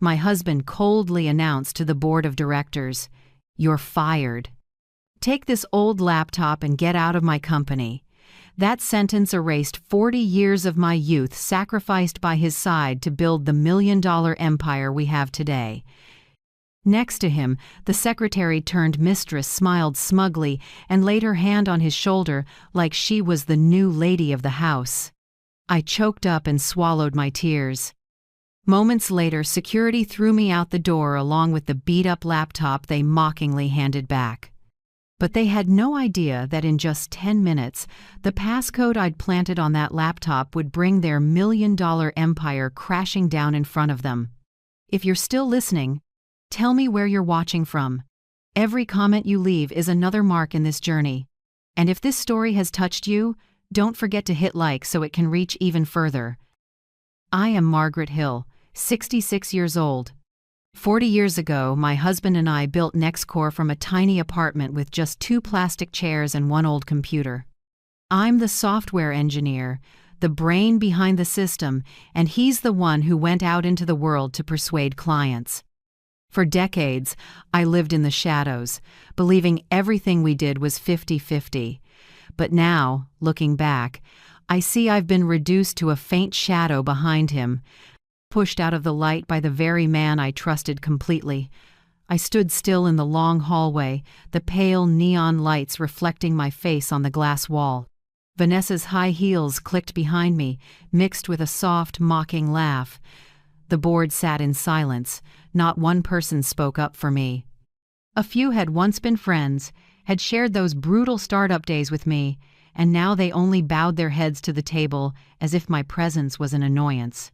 My husband coldly announced to the board of directors, "You're fired. Take this old laptop and get out of my company." That sentence erased 40 years of my youth sacrificed by his side to build the million-dollar empire we have today. Next to him, the secretary turned Mistress smiled smugly and laid her hand on his shoulder like she was the new lady of the house. I choked up and swallowed my tears. Moments later, security threw me out the door along with the beat-up laptop they mockingly handed back. But they had no idea that in just 10 minutes, the passcode I'd planted on that laptop would bring their million-dollar empire crashing down in front of them. If you're still listening, tell me where you're watching from. Every comment you leave is another mark in this journey. And if this story has touched you, don't forget to hit like so it can reach even further. I am Margaret Hill, 66 years old. 40 years ago, my husband and I built NextCore from a tiny apartment with just 2 plastic chairs and 1 old computer. I'm the software engineer, the brain behind the system, and he's the one who went out into the world to persuade clients. For decades, I lived in the shadows, believing everything we did was 50-50. But now, looking back, I see I've been reduced to a faint shadow behind him, pushed out of the light by the very man I trusted completely. I stood still in the long hallway, the pale neon lights reflecting my face on the glass wall. Vanessa's high heels clicked behind me, mixed with a soft, mocking laugh. The board sat in silence. Not one person spoke up for me. A few had once been friends, had shared those brutal startup days with me, and now they only bowed their heads to the table as if my presence was an annoyance.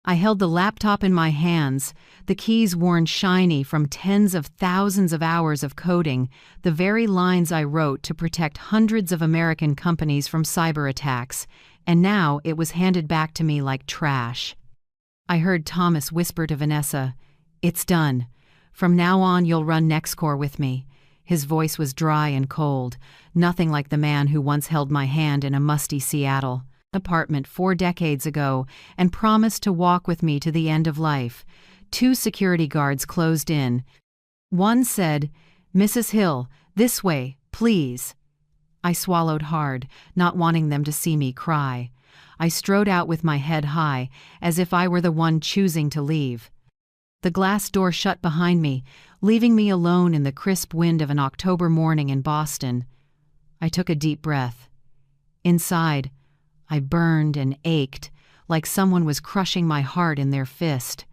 I held the laptop in my hands, the keys worn shiny from tens of thousands of hours of coding, the very lines I wrote to protect hundreds of American companies from cyber attacks, and now it was handed back to me like trash. I heard Thomas whisper to Vanessa, "It's done. From now on you'll run NextCore with me." His voice was dry and cold, nothing like the man who once held my hand in a musty Seattle apartment 4 decades ago and promised to walk with me to the end of life. 2 security guards closed in. One said, "Mrs. Hill, this way, please." I swallowed hard, not wanting them to see me cry. I strode out with my head high, as if I were the one choosing to leave. The glass door shut behind me, leaving me alone in the crisp wind of an October morning in Boston. I took a deep breath. Inside, I burned and ached, like someone was crushing my heart in their fist.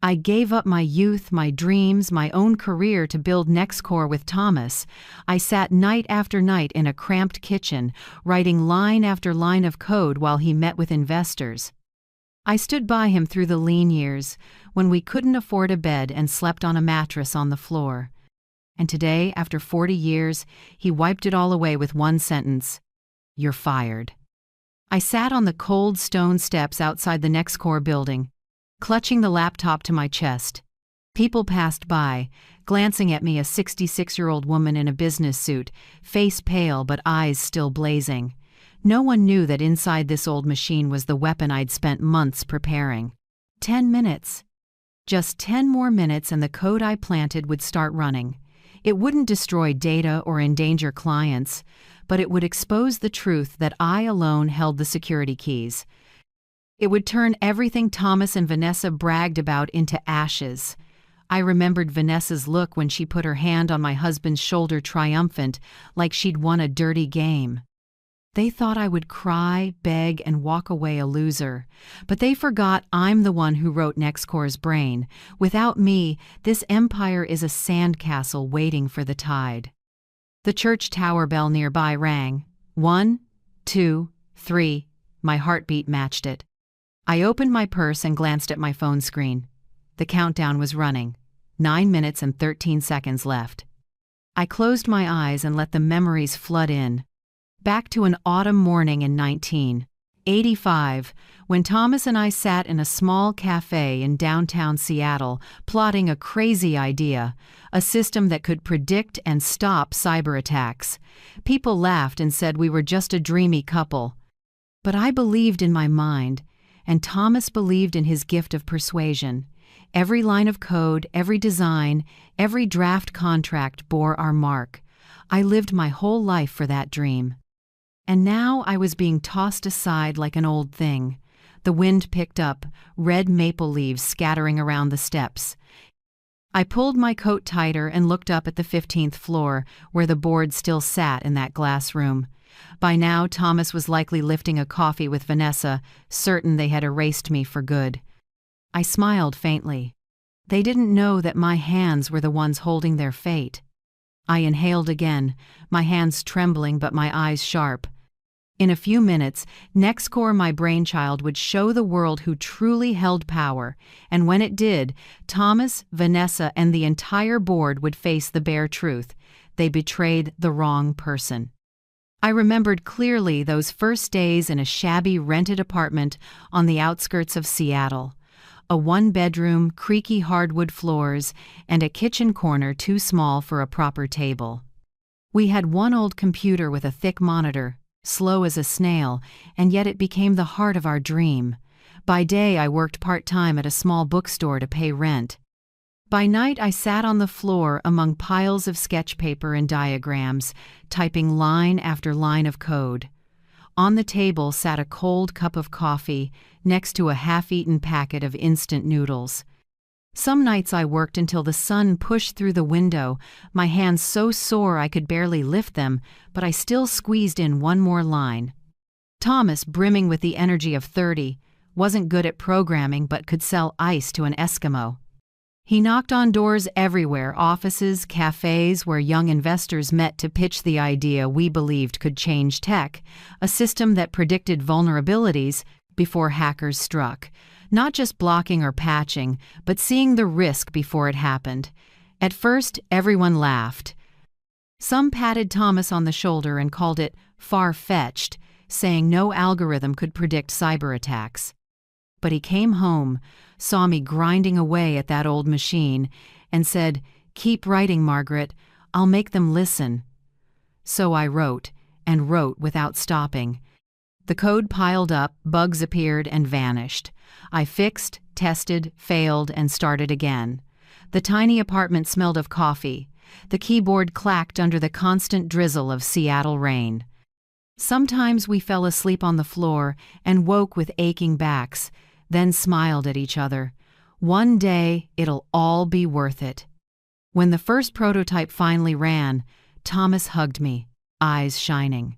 I gave up my youth, my dreams, my own career to build NextCore with Thomas. I sat night after night in a cramped kitchen, writing line after line of code while he met with investors. I stood by him through the lean years, when we couldn't afford a bed and slept on a mattress on the floor. And today, after 40 years, he wiped it all away with one sentence, "You're fired." I sat on the cold stone steps outside the NextCore building, clutching the laptop to my chest. People passed by, glancing at me, a 66-year-old woman in a business suit, face pale but eyes still blazing. No one knew that inside this old machine was the weapon I'd spent months preparing. 10 minutes. Just 10 more minutes and the code I planted would start running. It wouldn't destroy data or endanger clients, but it would expose the truth that I alone held the security keys. It would turn everything Thomas and Vanessa bragged about into ashes. I remembered Vanessa's look when she put her hand on my husband's shoulder, triumphant, like she'd won a dirty game. They thought I would cry, beg, and walk away a loser. But they forgot I'm the one who wrote NextCore's brain. Without me, this empire is a sandcastle waiting for the tide. The church tower bell nearby rang. 1, 2, 3. My heartbeat matched it. I opened my purse and glanced at my phone screen. The countdown was running. 9 minutes and 13 seconds left. I closed my eyes and let the memories flood in. Back to an autumn morning in 1985, when Thomas and I sat in a small cafe in downtown Seattle, plotting a crazy idea, a system that could predict and stop cyber attacks. People laughed and said we were just a dreamy couple. But I believed in my mind, and Thomas believed in his gift of persuasion. Every line of code, every design, every draft contract bore our mark. I lived my whole life for that dream. And now I was being tossed aside like an old thing. The wind picked up, red maple leaves scattering around the steps. I pulled my coat tighter and looked up at the 15th floor, where the board still sat in that glass room. By now, Thomas was likely lifting a coffee with Vanessa, certain they had erased me for good. I smiled faintly. They didn't know that my hands were the ones holding their fate. I inhaled again, my hands trembling but my eyes sharp. In a few minutes, NextCore, my brainchild, would show the world who truly held power, and when it did, Thomas, Vanessa, and the entire board would face the bare truth. They betrayed the wrong person. I remembered clearly those first days in a shabby rented apartment on the outskirts of Seattle. A one-bedroom, creaky hardwood floors, and a kitchen corner too small for a proper table. We had one old computer with a thick monitor, slow as a snail, and yet it became the heart of our dream. By day I worked part-time at a small bookstore to pay rent. By night I sat on the floor among piles of sketch paper and diagrams, typing line after line of code. On the table sat a cold cup of coffee, next to a half-eaten packet of instant noodles. Some nights I worked until the sun pushed through the window, my hands so sore I could barely lift them, but I still squeezed in one more line. Thomas, brimming with the energy of 30, wasn't good at programming but could sell ice to an Eskimo. He knocked on doors everywhere, offices, cafes where young investors met to pitch the idea we believed could change tech, a system that predicted vulnerabilities before hackers struck. Not just blocking or patching, but seeing the risk before it happened. At first, everyone laughed. Some patted Thomas on the shoulder and called it far-fetched, saying no algorithm could predict cyber attacks. But he came home, saw me grinding away at that old machine, and said, "Keep writing, Margaret. I'll make them listen." So I wrote, and wrote without stopping. The code piled up, bugs appeared and vanished. I fixed, tested, failed, and started again. The tiny apartment smelled of coffee. The keyboard clacked under the constant drizzle of Seattle rain. Sometimes we fell asleep on the floor and woke with aching backs, then smiled at each other. One day, it'll all be worth it. When the first prototype finally ran, Thomas hugged me, eyes shining.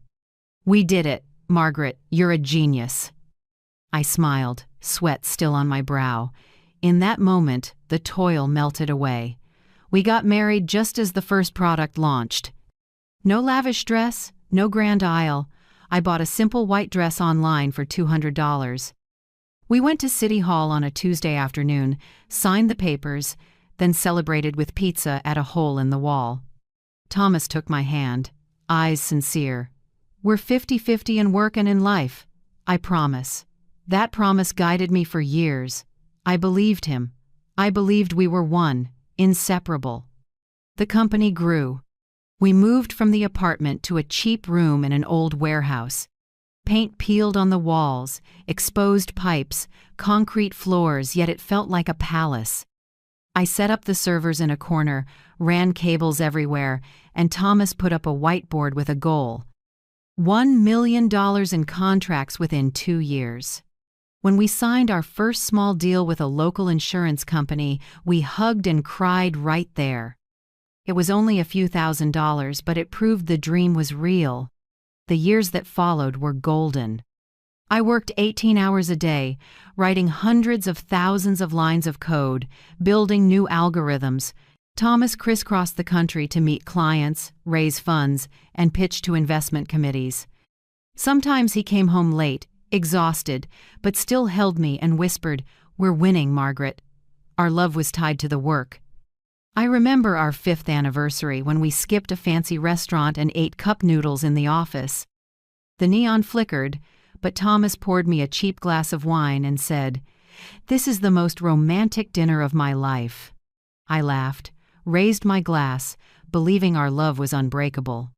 "We did it. Margaret, you're a genius." I smiled, sweat still on my brow. In that moment, the toil melted away. We got married just as the first product launched. No lavish dress, no grand aisle. I bought a simple white dress online for $200. We went to City Hall on a Tuesday afternoon, signed the papers, then celebrated with pizza at a hole in the wall. Thomas took my hand, eyes sincere. "We're 50-50 in work and in life. I promise." That promise guided me for years. I believed him. I believed we were one, inseparable. The company grew. We moved from the apartment to a cheap room in an old warehouse. Paint peeled on the walls, exposed pipes, concrete floors, yet it felt like a palace. I set up the servers in a corner, ran cables everywhere, and Thomas put up a whiteboard with a goal. $1 million in contracts within 2 years. When we signed our first small deal with a local insurance company, we hugged and cried right there. It was only a few $1,000s, but it proved the dream was real. The years that followed were golden. I worked 18 hours a day, writing hundreds of thousands of lines of code, building new algorithms. Thomas crisscrossed the country to meet clients, raise funds, and pitch to investment committees. Sometimes he came home late, exhausted, but still held me and whispered, "We're winning, Margaret." Our love was tied to the work. I remember our 5th anniversary when we skipped a fancy restaurant and ate cup noodles in the office. The neon flickered, but Thomas poured me a cheap glass of wine and said, "This is the most romantic dinner of my life." I laughed, raised my glass, believing our love was unbreakable.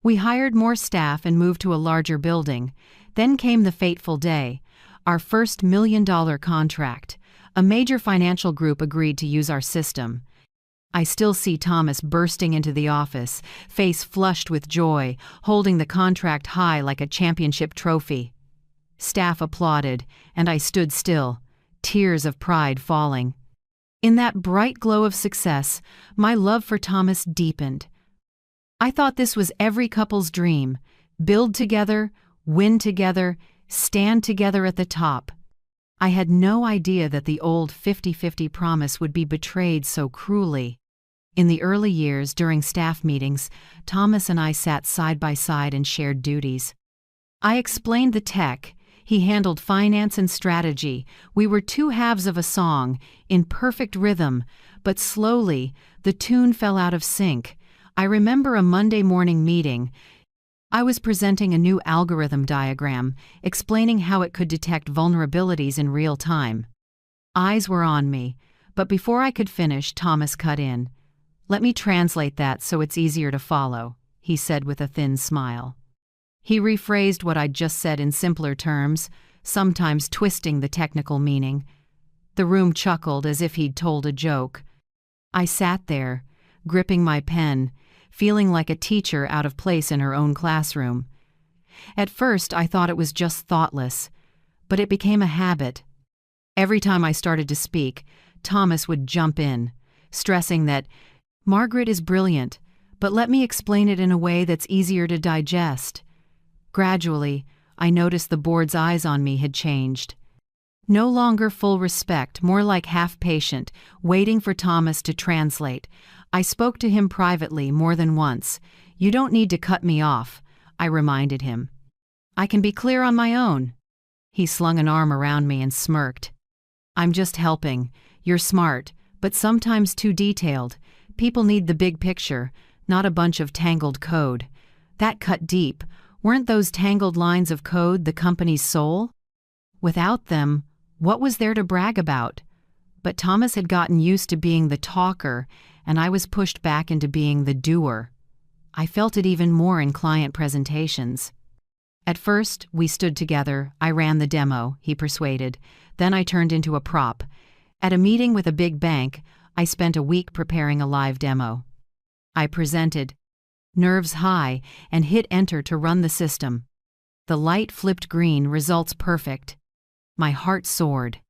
We hired more staff and moved to a larger building. Then came the fateful day, our first $1 million contract, A major financial group agreed to use our system. I still see Thomas bursting into the office, face flushed with joy, holding the contract high like a championship trophy. Staff applauded, and I stood still, tears of pride falling. In that bright glow of success, my love for Thomas deepened. I thought this was every couple's dream: build together, win together, stand together at the top. I had no idea that the old 50-50 promise would be betrayed so cruelly. In the early years, during staff meetings, Thomas and I sat side by side and shared duties. I explained the tech. He handled finance and strategy. We were two halves of a song, in perfect rhythm, but slowly, the tune fell out of sync. I remember a Monday morning meeting. I was presenting a new algorithm diagram, explaining how it could detect vulnerabilities in real time. Eyes were on me, but before I could finish, Thomas cut in. "Let me translate that so it's easier to follow," he said with a thin smile. He rephrased what I'd just said in simpler terms, sometimes twisting the technical meaning. The room chuckled as if he'd told a joke. I sat there, gripping my pen, feeling like a teacher out of place in her own classroom. At first, I thought it was just thoughtless, but it became a habit. Every time I started to speak, Thomas would jump in, stressing that, "Margaret is brilliant, but let me explain it in a way that's easier to digest." Gradually, I noticed the board's eyes on me had changed. No longer full respect, more like half patient, waiting for Thomas to translate. I spoke to him privately more than once. "You don't need to cut me off," I reminded him. "I can be clear on my own." He slung an arm around me and smirked. "I'm just helping. You're smart, but sometimes too detailed. People need the big picture, not a bunch of tangled code." That cut deep. Weren't those tangled lines of code the company's soul? Without them, what was there to brag about? But Thomas had gotten used to being the talker, and I was pushed back into being the doer. I felt it even more in client presentations. At first, we stood together. I ran the demo, he persuaded. Then I turned into a prop. At a meeting with a big bank, I spent a week preparing a live demo. I presented, nerves high, and hit enter to run the system. The light flipped green, results perfect. My heart soared.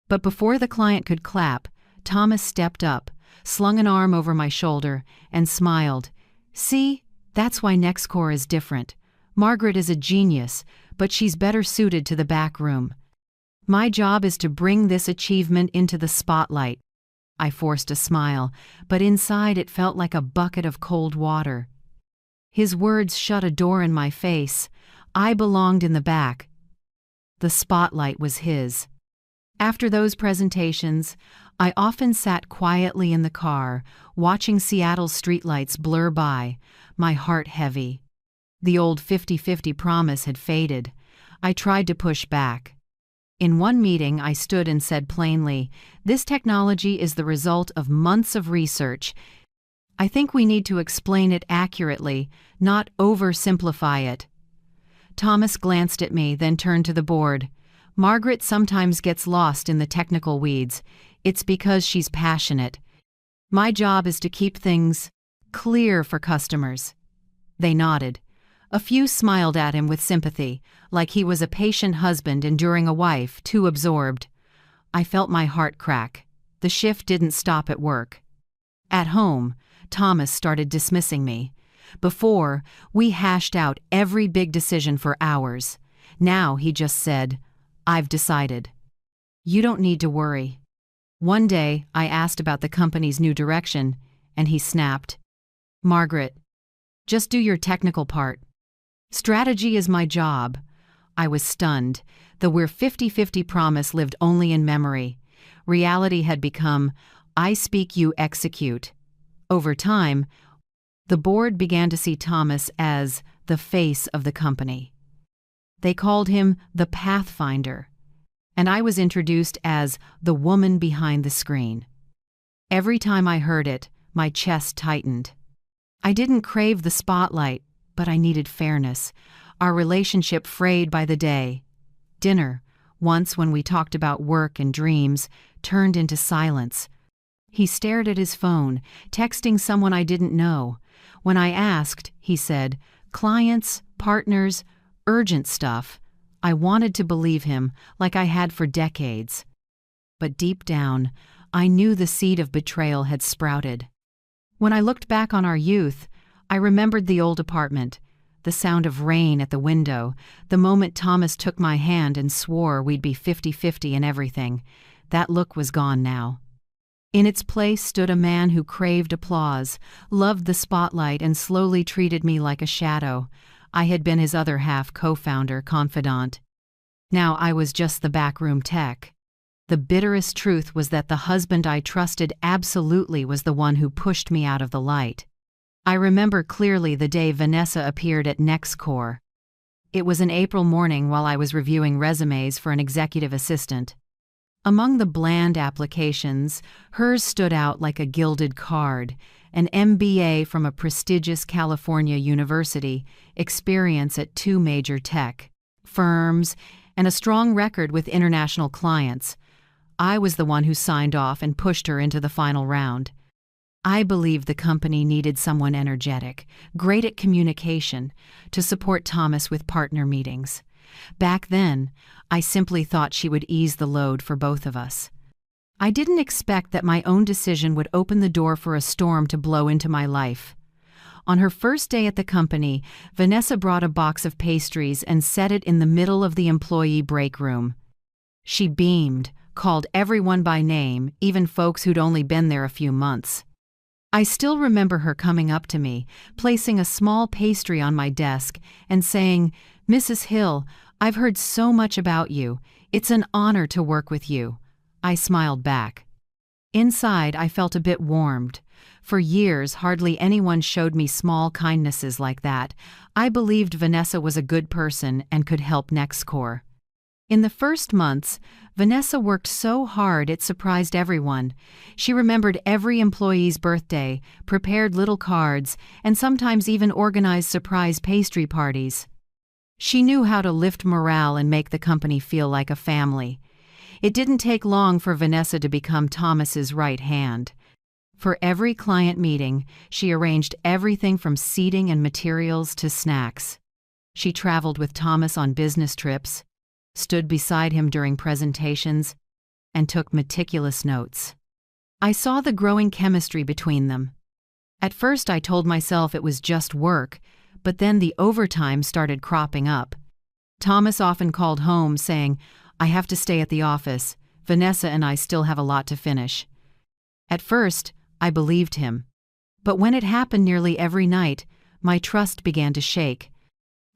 But before the client could clap, Thomas stepped up, slung an arm over my shoulder, and smiled. "See, that's why NextCore is different. Margaret is a genius, but she's better suited to the back room. My job is to bring this achievement into the spotlight." I forced a smile, but inside it felt like a bucket of cold water. His words shut a door in my face. I belonged in the back. The spotlight was his. After those presentations, I often sat quietly in the car, watching Seattle's streetlights blur by, my heart heavy. The old 50-50 promise had faded. I tried to push back. In one meeting, I stood and said plainly, "This technology is the result of months of research. I think we need to explain it accurately, not oversimplify it." Thomas glanced at me, then turned to the board. "Margaret sometimes gets lost in the technical weeds. It's because she's passionate. My job is to keep things clear for customers." They nodded. A few smiled at him with sympathy, like he was a patient husband enduring a wife too absorbed. I felt my heart crack. The shift didn't stop at work. At home, Thomas started dismissing me. Before, we hashed out every big decision for hours. Now he just said, "I've decided. You don't need to worry." One day, I asked about the company's new direction, and he snapped, "Margaret, just do your technical part. Strategy is my job." I was stunned. The "we're 50-50" promise lived only in memory. Reality had become, "I speak, you execute." Over time, the board began to see Thomas as the face of the company. They called him the Pathfinder, and I was introduced as the woman behind the screen. Every time I heard it, my chest tightened. I didn't crave the spotlight, but I needed fairness. Our relationship frayed by the day. Dinner. once when we talked about work and dreams, turned into silence. He stared at his phone, texting someone I didn't know. When I asked, he said, "Clients, partners, urgent stuff." I wanted to believe him, like I had for decades. But deep down, I knew the seed of betrayal had sprouted. When I looked back on our youth, I remembered the old apartment, the sound of rain at the window, the moment Thomas took my hand and swore we'd be 50-50 in everything. That look was gone now. In its place stood a man who craved applause, loved the spotlight, and slowly treated me like a shadow. I had been his other half, co-founder, confidant. Now I was just the backroom tech. The bitterest truth was that the husband I trusted absolutely was the one who pushed me out of the light. I remember clearly the day Vanessa appeared at NextCore. It was an April morning while I was reviewing resumes for an executive assistant. Among the bland applications, hers stood out like a gilded card: an MBA from a prestigious California university, experience at 2 major tech firms, and a strong record with international clients. I was the one who signed off and pushed her into the final round. I believed the company needed someone energetic, great at communication, to support Thomas with partner meetings. Back then, I simply thought she would ease the load for both of us. I didn't expect that my own decision would open the door for a storm to blow into my life. On her first day at the company, Vanessa brought a box of pastries and set it in the middle of the employee break room. She beamed, called everyone by name, even folks who'd only been there a few months. I still remember her coming up to me, placing a small pastry on my desk, and saying, "Mrs. Hill, I've heard so much about you. It's an honor to work with you." I smiled back. Inside, I felt a bit warmed. For years, hardly anyone showed me small kindnesses like that. I believed Vanessa was a good person and could help NextCore. In the first months, Vanessa worked so hard it surprised everyone. She remembered every employee's birthday, prepared little cards, and sometimes even organized surprise pastry parties. She knew how to lift morale and make the company feel like a family. It didn't take long for Vanessa to become Thomas's right hand. For every client meeting, she arranged everything from seating and materials to snacks. She traveled with Thomas on business trips, stood beside him during presentations, and took meticulous notes. I saw the growing chemistry between them. At first I told myself it was just work, but then the overtime started cropping up. Thomas often called home saying, "I have to stay at the office. Vanessa and I still have a lot to finish." At first, I believed him. But when it happened nearly every night, my trust began to shake.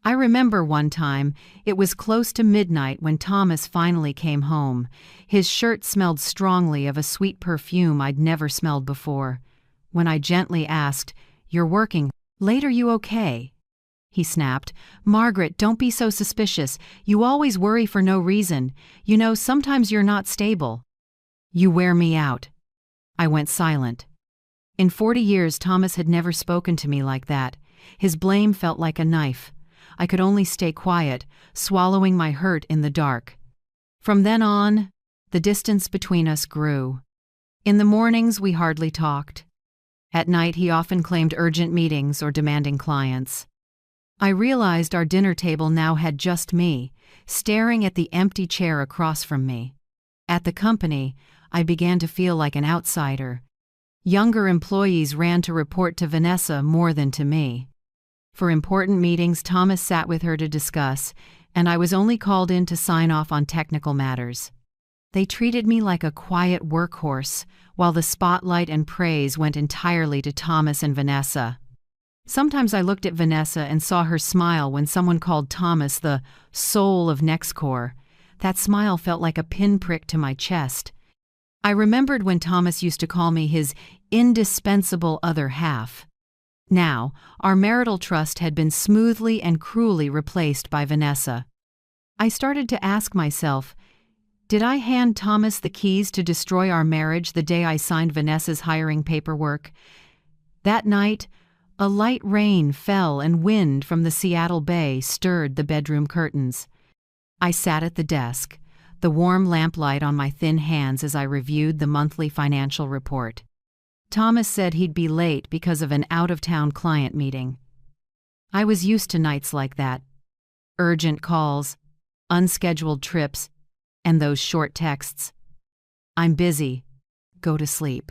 I remember one time, it was close to midnight when Thomas finally came home. His shirt smelled strongly of a sweet perfume I'd never smelled before. When I gently asked, "You're working late, are you okay?" he snapped, "Margaret, don't be so suspicious. You always worry for no reason. You know, sometimes you're not stable." "You wear me out." I went silent. In 40 years, Thomas had never spoken to me like that. His blame felt like a knife. I could only stay quiet, swallowing my hurt in the dark. From then on, the distance between us grew. In the mornings, we hardly talked. At night, he often claimed urgent meetings or demanding clients. I realized our dinner table now had just me, staring at the empty chair across from me. At the company, I began to feel like an outsider. Younger employees ran to report to Vanessa more than to me. For important meetings, Thomas sat with her to discuss, and I was only called in to sign off on technical matters. They treated me like a quiet workhorse, while the spotlight and praise went entirely to Thomas and Vanessa. Sometimes I looked at Vanessa and saw her smile when someone called Thomas the soul of NextCore. That smile felt like a pinprick to my chest. I remembered when Thomas used to call me his indispensable other half. Now, our marital trust had been smoothly and cruelly replaced by Vanessa. I started to ask myself, did I hand Thomas the keys to destroy our marriage the day I signed Vanessa's hiring paperwork? That night, a light rain fell and wind from the Seattle Bay stirred the bedroom curtains. I sat at the desk, the warm lamplight on my thin hands as I reviewed the monthly financial report. Thomas said he'd be late because of an out-of-town client meeting. I was used to nights like that. Urgent calls, unscheduled trips, and those short texts. "I'm busy. Go to sleep."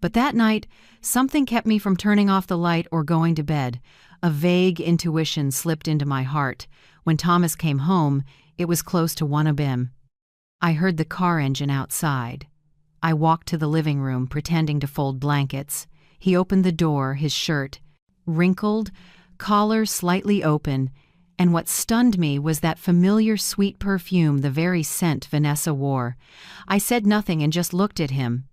But that night, something kept me from turning off the light or going to bed. A vague intuition slipped into my heart. When Thomas came home, it was close to 1 a.m. I heard the car engine outside. I walked to the living room, pretending to fold blankets. He opened the door, his shirt wrinkled, collar slightly open, and what stunned me was that familiar sweet perfume, the very scent Vanessa wore. I said nothing and just looked at him.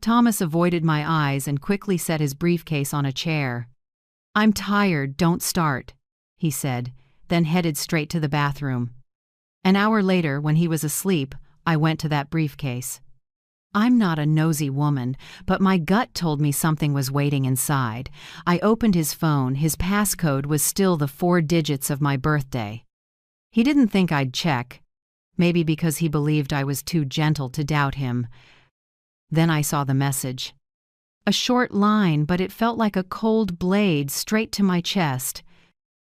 Thomas avoided my eyes and quickly set his briefcase on a chair. "I'm tired, don't start," he said, then headed straight to the bathroom. An hour later, when he was asleep, I went to that briefcase. I'm not a nosy woman, but my gut told me something was waiting inside. I opened his phone. His passcode was still the 4 digits of my birthday. He didn't think I'd check, maybe because he believed I was too gentle to doubt him. Then I saw the message. A short line, but it felt like a cold blade straight to my chest.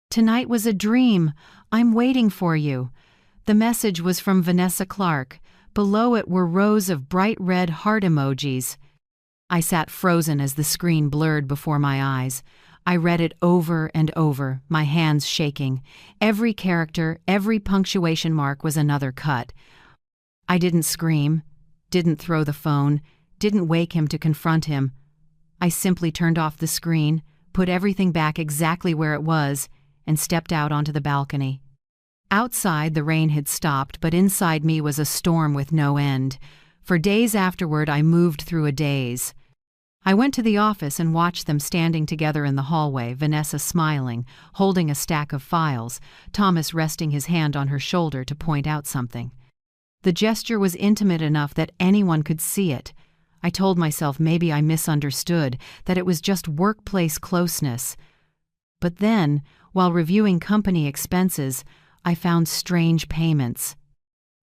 "Tonight was a dream. I'm waiting for you." The message was from Vanessa Clark. Below it were rows of bright red heart emojis. I sat frozen as the screen blurred before my eyes. I read it over and over, my hands shaking. Every character, every punctuation mark was another cut. I didn't scream, didn't throw the phone, didn't wake him to confront him. I simply turned off the screen, put everything back exactly where it was, and stepped out onto the balcony. Outside, the rain had stopped, but inside me was a storm with no end. For days afterward, I moved through a daze. I went to the office and watched them standing together in the hallway, Vanessa smiling, holding a stack of files, Thomas resting his hand on her shoulder to point out something. The gesture was intimate enough that anyone could see it. I told myself maybe I misunderstood, that it was just workplace closeness. But then, while reviewing company expenses, I found strange payments.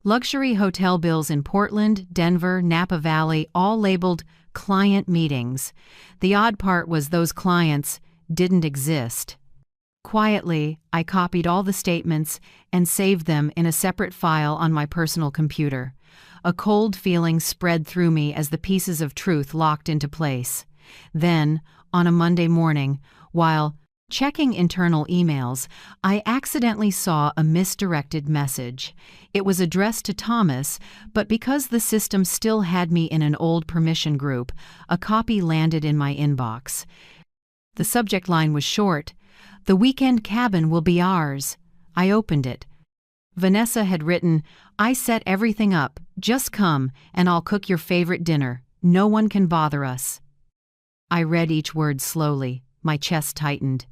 Luxury hotel bills in Portland, Denver, Napa Valley, all labeled client meetings. The odd part was those clients didn't exist. Quietly, I copied all the statements and saved them in a separate file on my personal computer. A cold feeling spread through me as the pieces of truth locked into place. Then, on a Monday morning, while checking internal emails, I accidentally saw a misdirected message. It was addressed to Thomas, but because the system still had me in an old permission group, a copy landed in my inbox. The subject line was short, "The weekend cabin will be ours." I opened it. Vanessa had written, "I set everything up. Just come, and I'll cook your favorite dinner. No one can bother us." I read each word slowly. My chest tightened.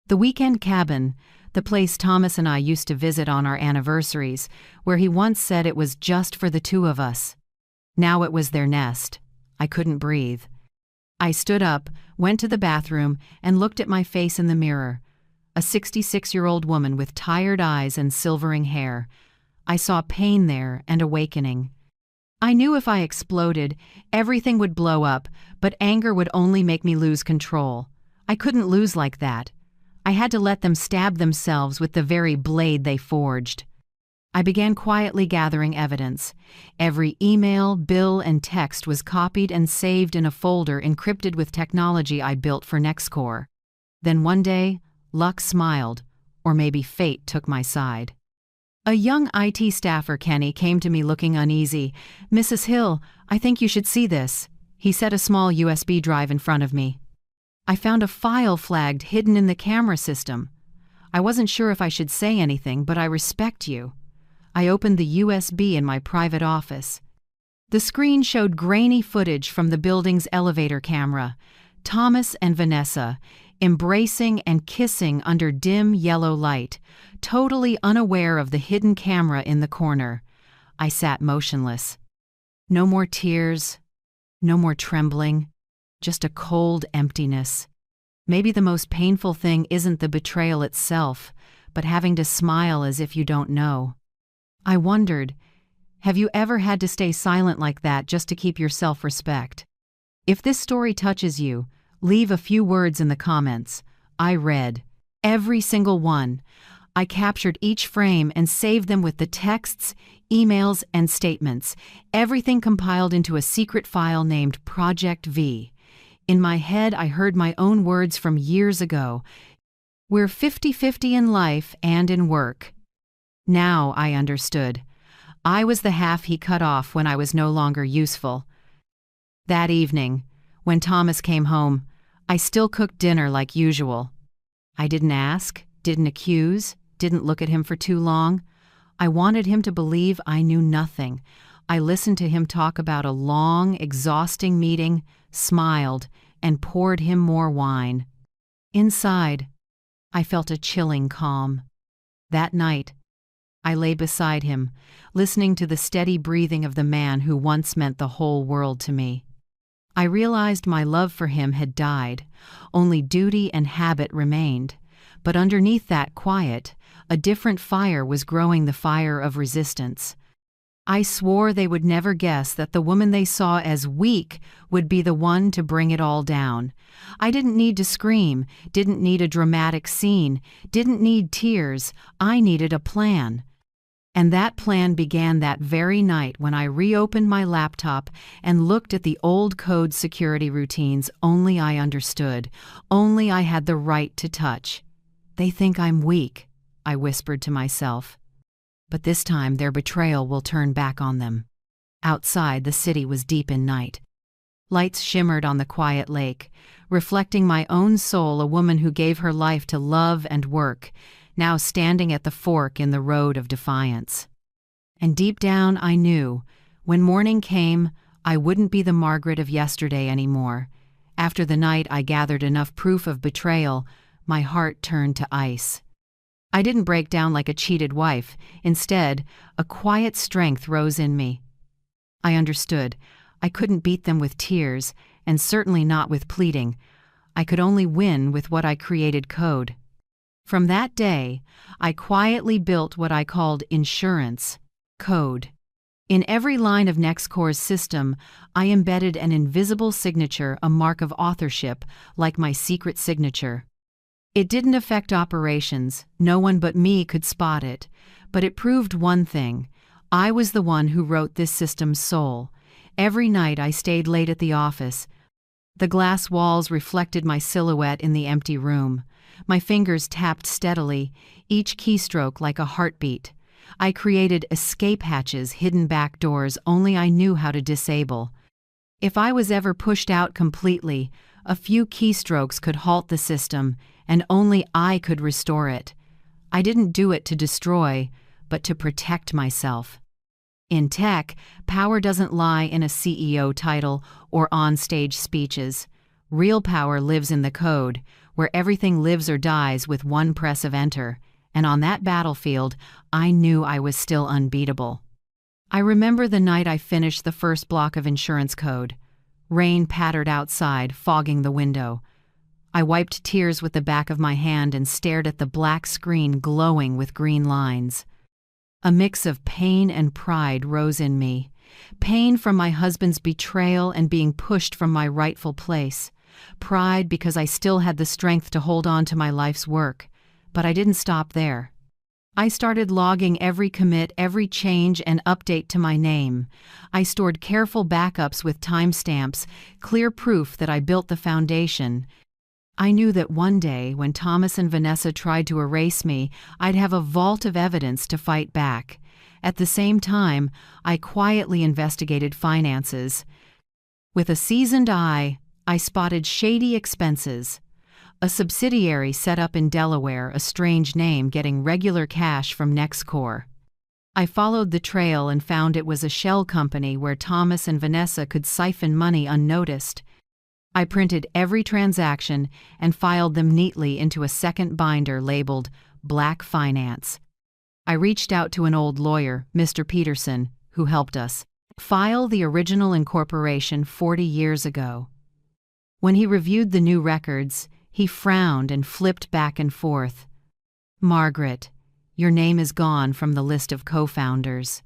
The weekend cabin, the place Thomas and I used to visit on our anniversaries, where he once said it was just for the two of us. Now it was their nest. I couldn't breathe. I stood up, went to the bathroom, and looked at my face in the mirror. A 66-year-old woman with tired eyes and silvering hair. I saw pain there and awakening. I knew if I exploded, everything would blow up, but anger would only make me lose control. I couldn't lose like that. I had to let them stab themselves with the very blade they forged. I began quietly gathering evidence. Every email, bill, and text was copied and saved in a folder encrypted with technology I built for NextCore. Then one day, luck smiled, or maybe fate took my side. A young IT staffer, Kenny, came to me looking uneasy. "Mrs. Hill, I think you should see this." He set a small USB drive in front of me. I found a file flagged hidden in the camera system. I wasn't sure if I should say anything, but I respect you. I opened the USB in my private office. The screen showed grainy footage from the building's elevator camera. Thomas and Vanessa, embracing and kissing under dim yellow light, totally unaware of the hidden camera in the corner. I sat motionless. No more tears, no more trembling. Just a cold emptiness. Maybe the most painful thing isn't the betrayal itself, but having to smile as if you don't know. I wondered, Have you ever had to stay silent like that just to keep your self-respect? If this story touches you, leave a few words in the comments. I read every single one. I captured each frame and saved them with the texts, emails, and statements, everything compiled into a secret file named Project V. In my head, I heard my own words from years ago. We're 50-50 in life and in work. Now I understood. I was the half he cut off when I was no longer useful. That evening, when Thomas came home, I still cooked dinner like usual. I didn't ask, didn't accuse, didn't look at him for too long. I wanted him to believe I knew nothing. I listened to him talk about a long, exhausting meeting, smiled, and poured him more wine. Inside, I felt a chilling calm. That night, I lay beside him, listening to the steady breathing of the man who once meant the whole world to me. I realized my love for him had died. Only duty and habit remained. But underneath that quiet, a different fire was growing, the fire of resistance. I swore they would never guess that the woman they saw as weak would be the one to bring it all down. I didn't need to scream, didn't need a dramatic scene, didn't need tears. I needed a plan. And that plan began that very night when I reopened my laptop and looked at the old code security routines only I understood, only I had the right to touch. They think I'm weak, I whispered to myself. But this time their betrayal will turn back on them. Outside, the city was deep in night. Lights shimmered on the quiet lake, reflecting my own soul, a woman who gave her life to love and work, now standing at the fork in the road of defiance. And deep down I knew, when morning came, I wouldn't be the Margaret of yesterday anymore. After the night I gathered enough proof of betrayal, my heart turned to ice. I didn't break down like a cheated wife. Instead, a quiet strength rose in me. I understood. I couldn't beat them with tears, and certainly not with pleading. I could only win with what I created: code. From that day, I quietly built what I called insurance code. In every line of NextCore's system, I embedded an invisible signature, a mark of authorship, like my secret signature. It didn't affect operations, no one but me could spot it, but it proved one thing: I was the one who wrote this system's soul. Every night I stayed late at the office. The glass walls reflected my silhouette in the empty room. My fingers tapped steadily, each keystroke like a heartbeat. I created escape hatches, hidden back doors only I knew how to disable. If I was ever pushed out completely, a few keystrokes could halt the system, and only I could restore it. I didn't do it to destroy, but to protect myself. In tech, power doesn't lie in a CEO title or on-stage speeches. Real power lives in the code, where everything lives or dies with one press of enter. And on that battlefield, I knew I was still unbeatable. I remember the night I finished the first block of insurance code. Rain pattered outside, fogging the window. I wiped tears with the back of my hand and stared at the black screen glowing with green lines. A mix of pain and pride rose in me. Pain from my husband's betrayal and being pushed from my rightful place. Pride because I still had the strength to hold on to my life's work. But I didn't stop there. I started logging every commit, every change and update to my name. I stored careful backups with timestamps, clear proof that I built the foundation. I knew that one day, when Thomas and Vanessa tried to erase me, I'd have a vault of evidence to fight back. At the same time, I quietly investigated finances. With a seasoned eye, I spotted shady expenses. A subsidiary set up in Delaware, a strange name, getting regular cash from NextCore. I followed the trail and found it was a shell company where Thomas and Vanessa could siphon money unnoticed. I printed every transaction and filed them neatly into a second binder labeled Black Finance. I reached out to an old lawyer, Mr. Peterson, who helped us file the original incorporation 40 years ago. When he reviewed the new records, he frowned and flipped back and forth. "Margaret, your name is gone from the list of co-founders."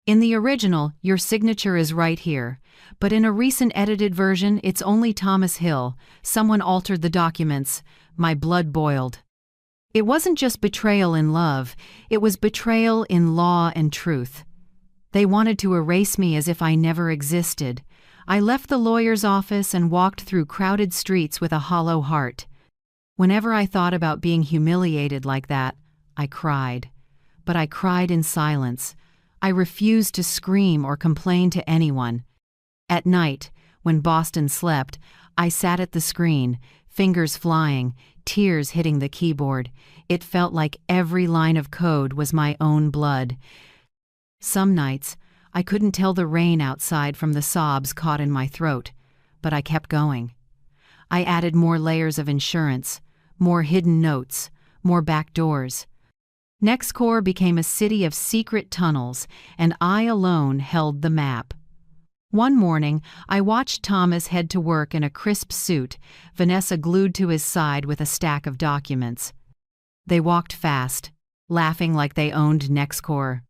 In the original, your signature is right here, but in a recent edited version, it's only Thomas Hill. Someone altered the documents. My blood boiled. It wasn't just betrayal in love, it was betrayal in law and truth. They wanted to erase me as if I never existed. I left the lawyer's office and walked through crowded streets with a hollow heart. Whenever I thought about being humiliated like that, I cried. But I cried in silence. I refused to scream or complain to anyone. At night, when Boston slept, I sat at the screen, fingers flying, tears hitting the keyboard. It felt like every line of code was my own blood. Some nights, I couldn't tell the rain outside from the sobs caught in my throat, but I kept going. I added more layers of insurance, more hidden notes, more back doors. NextCore became a city of secret tunnels, and I alone held the map. One morning, I watched Thomas head to work in a crisp suit, Vanessa glued to his side with a stack of documents. They walked fast, laughing like they owned NextCore.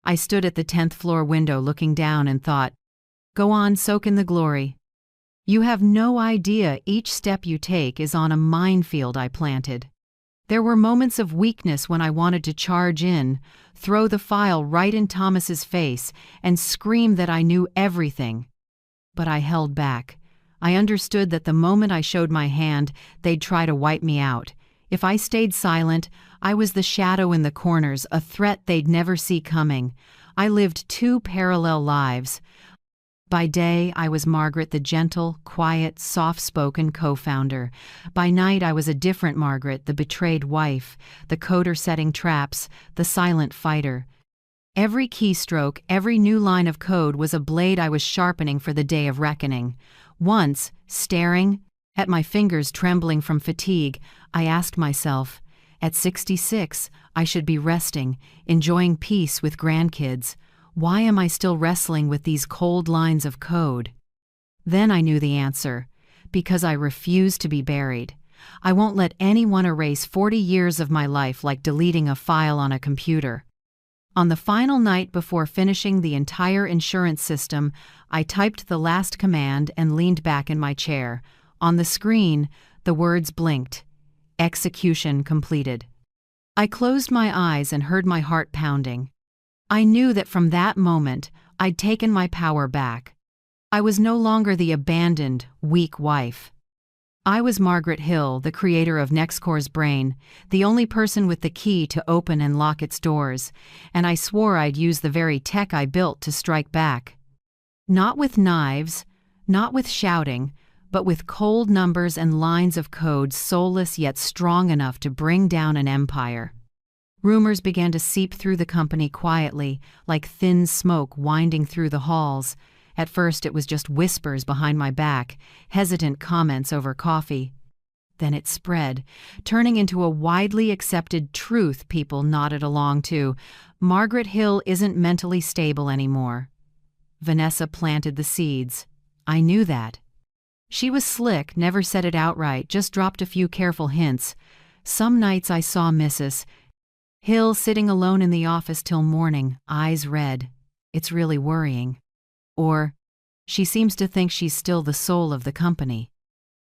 I stood at the 10th floor window looking down and thought, "Go on, soak in the glory. You have no idea each step you take is on a minefield I planted." There were moments of weakness when I wanted to charge in, throw the file right in Thomas's face, and scream that I knew everything. But I held back. I understood that the moment I showed my hand, they'd try to wipe me out. If I stayed silent, I was the shadow in the corners, a threat they'd never see coming. I lived two parallel lives. By day, I was Margaret, the gentle, quiet, soft-spoken co-founder. By night, I was a different Margaret, the betrayed wife, the coder setting traps, the silent fighter. Every keystroke, every new line of code was a blade I was sharpening for the day of reckoning. Once, staring at my fingers trembling from fatigue, I asked myself, at 66, I should be resting, enjoying peace with grandkids. Why am I still wrestling with these cold lines of code? Then I knew the answer. Because I refuse to be buried. I won't let anyone erase 40 years of my life like deleting a file on a computer. On the final night before finishing the entire insurance system, I typed the last command and leaned back in my chair. On the screen, the words blinked. Execution completed. I closed my eyes and heard my heart pounding. I knew that from that moment, I'd taken my power back. I was no longer the abandoned, weak wife. I was Margaret Hill, the creator of NextCore's brain, the only person with the key to open and lock its doors, and I swore I'd use the very tech I built to strike back. Not with knives, not with shouting, but with cold numbers and lines of code soulless yet strong enough to bring down an empire. Rumors began to seep through the company quietly, like thin smoke winding through the halls. At first it was just whispers behind my back, hesitant comments over coffee. Then it spread, turning into a widely accepted truth people nodded along to. Margaret Hill isn't mentally stable anymore. Vanessa planted the seeds. I knew that. She was slick, never said it outright, just dropped a few careful hints. Some nights I saw Mrs. Hill sitting alone in the office till morning, eyes red. It's really worrying. Or, she seems to think she's still the soul of the company.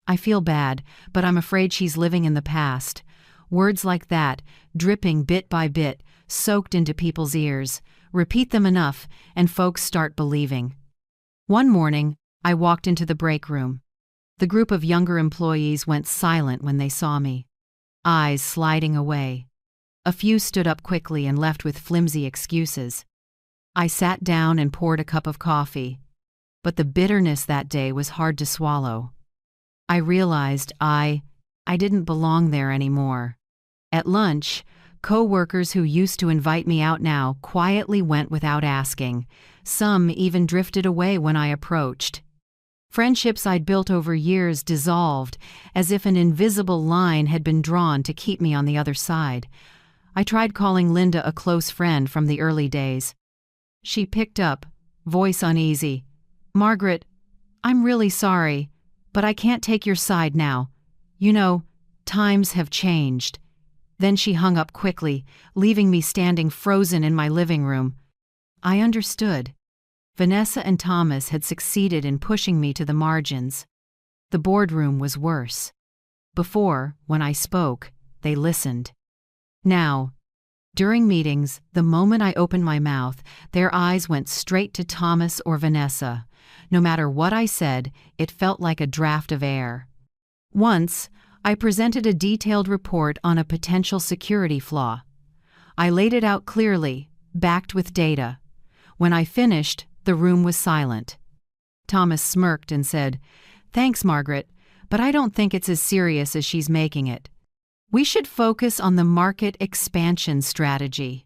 I feel bad, but I'm afraid she's living in the past. Words like that, dripping bit by bit, soaked into people's ears. Repeat them enough, and folks start believing. One morning, I walked into the break room. The group of younger employees went silent when they saw me, eyes sliding away. A few stood up quickly and left with flimsy excuses. I sat down and poured a cup of coffee, but the bitterness that day was hard to swallow. I realized I didn't belong there anymore. At lunch, co-workers who used to invite me out now quietly went without asking. Some even drifted away when I approached. Friendships I'd built over years dissolved, as if an invisible line had been drawn to keep me on the other side. I tried calling Linda a close friend from the early days. She picked up, voice uneasy. "Margaret, I'm really sorry, but I can't take your side now. You know, times have changed." Then she hung up quickly, leaving me standing frozen in my living room. I understood. Vanessa and Thomas had succeeded in pushing me to the margins. The boardroom was worse. Before, when I spoke, they listened. Now, during meetings, the moment I opened my mouth, their eyes went straight to Thomas or Vanessa. No matter what I said, it felt like a draft of air. Once, I presented a detailed report on a potential security flaw. I laid it out clearly, backed with data. When I finished, the room was silent. Thomas smirked and said, "Thanks, Margaret, but I don't think it's as serious as she's making it. We should focus on the market expansion strategy."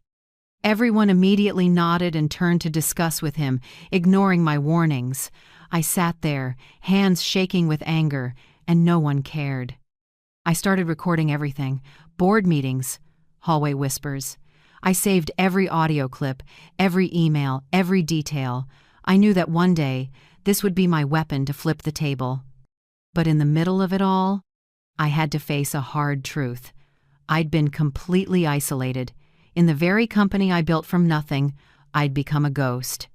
Everyone immediately nodded and turned to discuss with him, ignoring my warnings. I sat there, hands shaking with anger, and no one cared. I started recording everything: board meetings, hallway whispers. I saved every audio clip, every email, every detail. I knew that one day, this would be my weapon to flip the table. But in the middle of it all, I had to face a hard truth. I'd been completely isolated. In the very company I built from nothing, I'd become a ghost.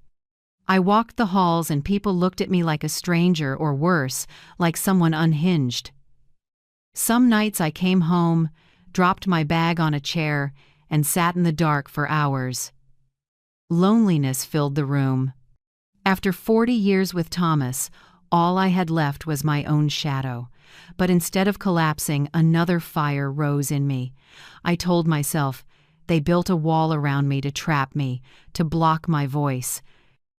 I walked the halls and people looked at me like a stranger, or worse, like someone unhinged. Some nights I came home, dropped my bag on a chair, and sat in the dark for hours. Loneliness filled the room. After 40 years with Thomas, all I had left was my own shadow. But instead of collapsing, another fire rose in me. I told myself, they built a wall around me to trap me, to block my voice.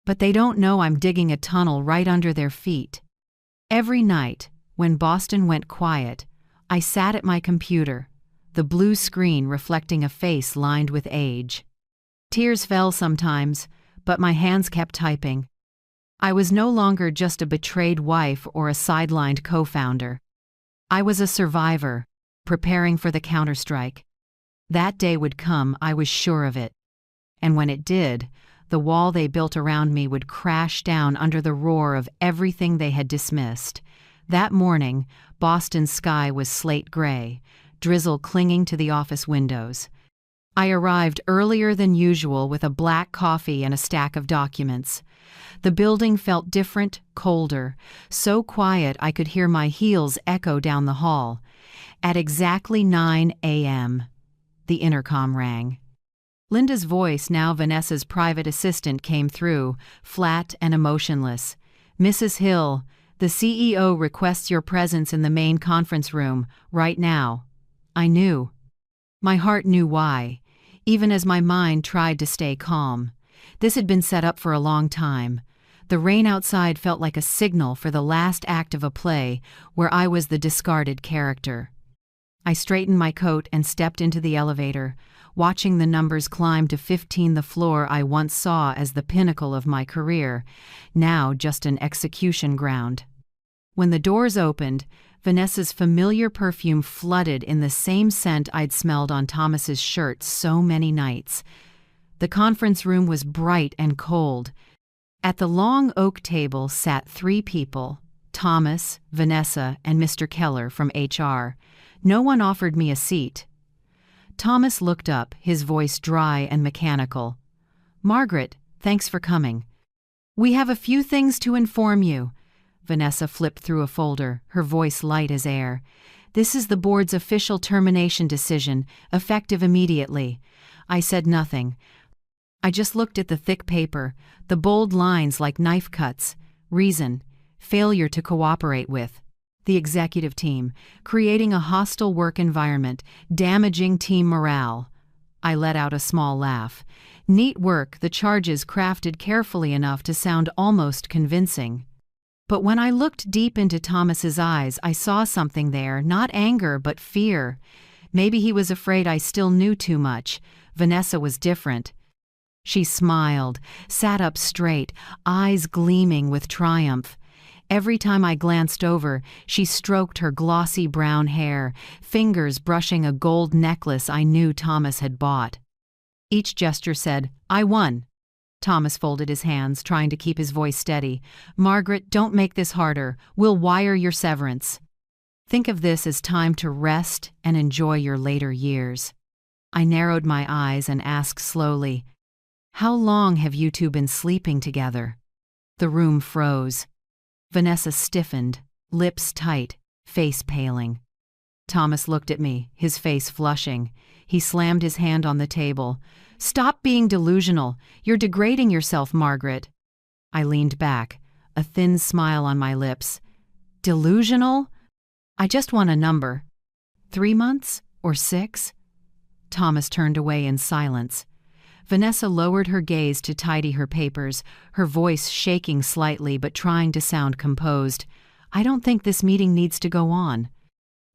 But they don't know I'm digging a tunnel right under their feet. Every night, when Boston went quiet, I sat at my computer, the blue screen reflecting a face lined with age. Tears fell sometimes, but my hands kept typing. I was no longer just a betrayed wife or a sidelined co-founder. I was a survivor, preparing for the counterstrike. That day would come, I was sure of it. And when it did, the wall they built around me would crash down under the roar of everything they had dismissed. That morning, Boston's sky was slate gray, drizzle clinging to the office windows. I arrived earlier than usual with a black coffee and a stack of documents. The building felt different, colder, so quiet I could hear my heels echo down the hall. At exactly 9 a.m., the intercom rang. Linda's voice, now Vanessa's private assistant, came through, flat and emotionless. "Mrs. Hill, the CEO requests your presence in the main conference room, right now." I knew. My heart knew why, even as my mind tried to stay calm. This had been set up for a long time. The rain outside felt like a signal for the last act of a play where I was the discarded character. I straightened my coat and stepped into the elevator, watching the numbers climb to 15, the floor I once saw as the pinnacle of my career, now just an execution ground. When the doors opened, Vanessa's familiar perfume flooded in the same scent I'd smelled on Thomas's shirt so many nights. The conference room was bright and cold. At the long oak table sat 3 people: Thomas, Vanessa, and Mr. Keller from HR. No one offered me a seat. Thomas looked up, his voice dry and mechanical. "Margaret, thanks for coming. We have a few things to inform you." Vanessa flipped through a folder, her voice light as air. "This is the board's official termination decision, effective immediately." I said nothing. I just looked at the thick paper, the bold lines like knife cuts. Reason: failure to cooperate with the executive team, creating a hostile work environment, damaging team morale. I let out a small laugh. Neat work, the charges crafted carefully enough to sound almost convincing. But when I looked deep into Thomas's eyes, I saw something there, not anger, but fear. Maybe he was afraid I still knew too much. Vanessa was different. She smiled, sat up straight, eyes gleaming with triumph. Every time I glanced over, she stroked her glossy brown hair, fingers brushing a gold necklace I knew Thomas had bought. Each gesture said, "I won." Thomas folded his hands, trying to keep his voice steady. "Margaret, don't make this harder. We'll wire your severance. Think of this as time to rest and enjoy your later years." I narrowed my eyes and asked slowly, How long have you two been sleeping together? The room froze. Vanessa stiffened, lips tight, face paling. Thomas looked at me, his face flushing. He slammed his hand on the table. Stop being delusional. You're degrading yourself, Margaret. I leaned back, a thin smile on my lips. Delusional? I just want a number. 3 months? Or 6? Thomas turned away in silence. Vanessa lowered her gaze to tidy her papers, her voice shaking slightly but trying to sound composed. I don't think this meeting needs to go on.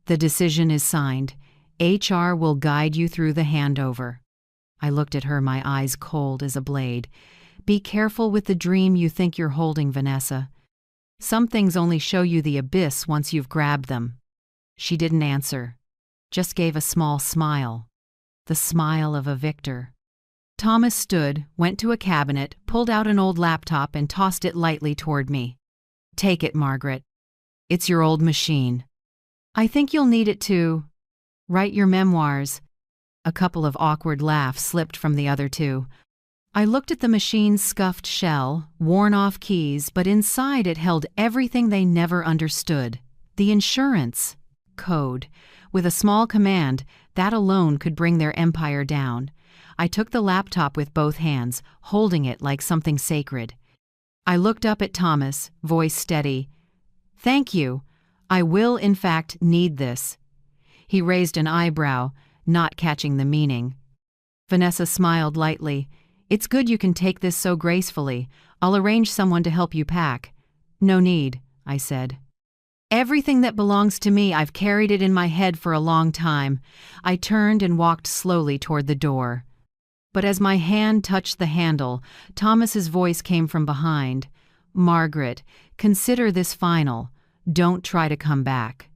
The decision is signed. HR will guide you through the handover. I looked at her, my eyes cold as a blade. Be careful with the dream you think you're holding, Vanessa. Some things only show you the abyss once you've grabbed them. She didn't answer, just gave a small smile. The smile of a victor. Thomas stood, went to a cabinet, pulled out an old laptop and tossed it lightly toward me. Take it, Margaret. It's your old machine. I think you'll need it to write your memoirs. A couple of awkward laughs slipped from the other two. I looked at the machine's scuffed shell, worn-off keys, but inside it held everything they never understood. The insurance code. With a small command, that alone could bring their empire down. I took the laptop with both hands, holding it like something sacred. I looked up at Thomas, voice steady. Thank you. I will, in fact, need this. He raised an eyebrow, not catching the meaning. Vanessa smiled lightly. It's good you can take this so gracefully. I'll arrange someone to help you pack. No need, I said. Everything that belongs to me, I've carried it in my head for a long time. I turned and walked slowly toward the door. But as my hand touched the handle, Thomas's voice came from behind. Margaret, consider this final. Don't try to come back.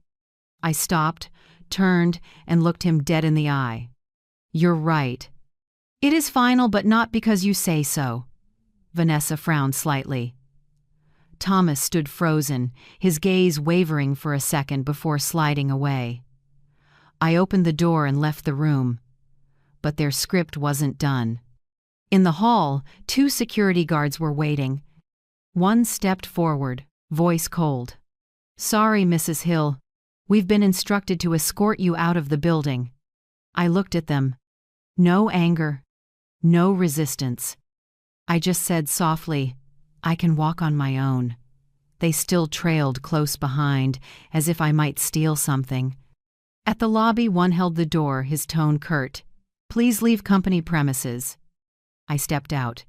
I stopped, turned, and looked him dead in the eye. You're right. It is final, but not because you say so. Vanessa frowned slightly. Thomas stood frozen, his gaze wavering for a second before sliding away. I opened the door and left the room. But their script wasn't done. In the hall, 2 security guards were waiting. One stepped forward, voice cold. Sorry, Mrs. Hill. We've been instructed to escort you out of the building. I looked at them. No anger. No resistance. I just said softly, I can walk on my own. They still trailed close behind, as if I might steal something. At the lobby, one held the door, his tone curt. Please leave company premises. I stepped out.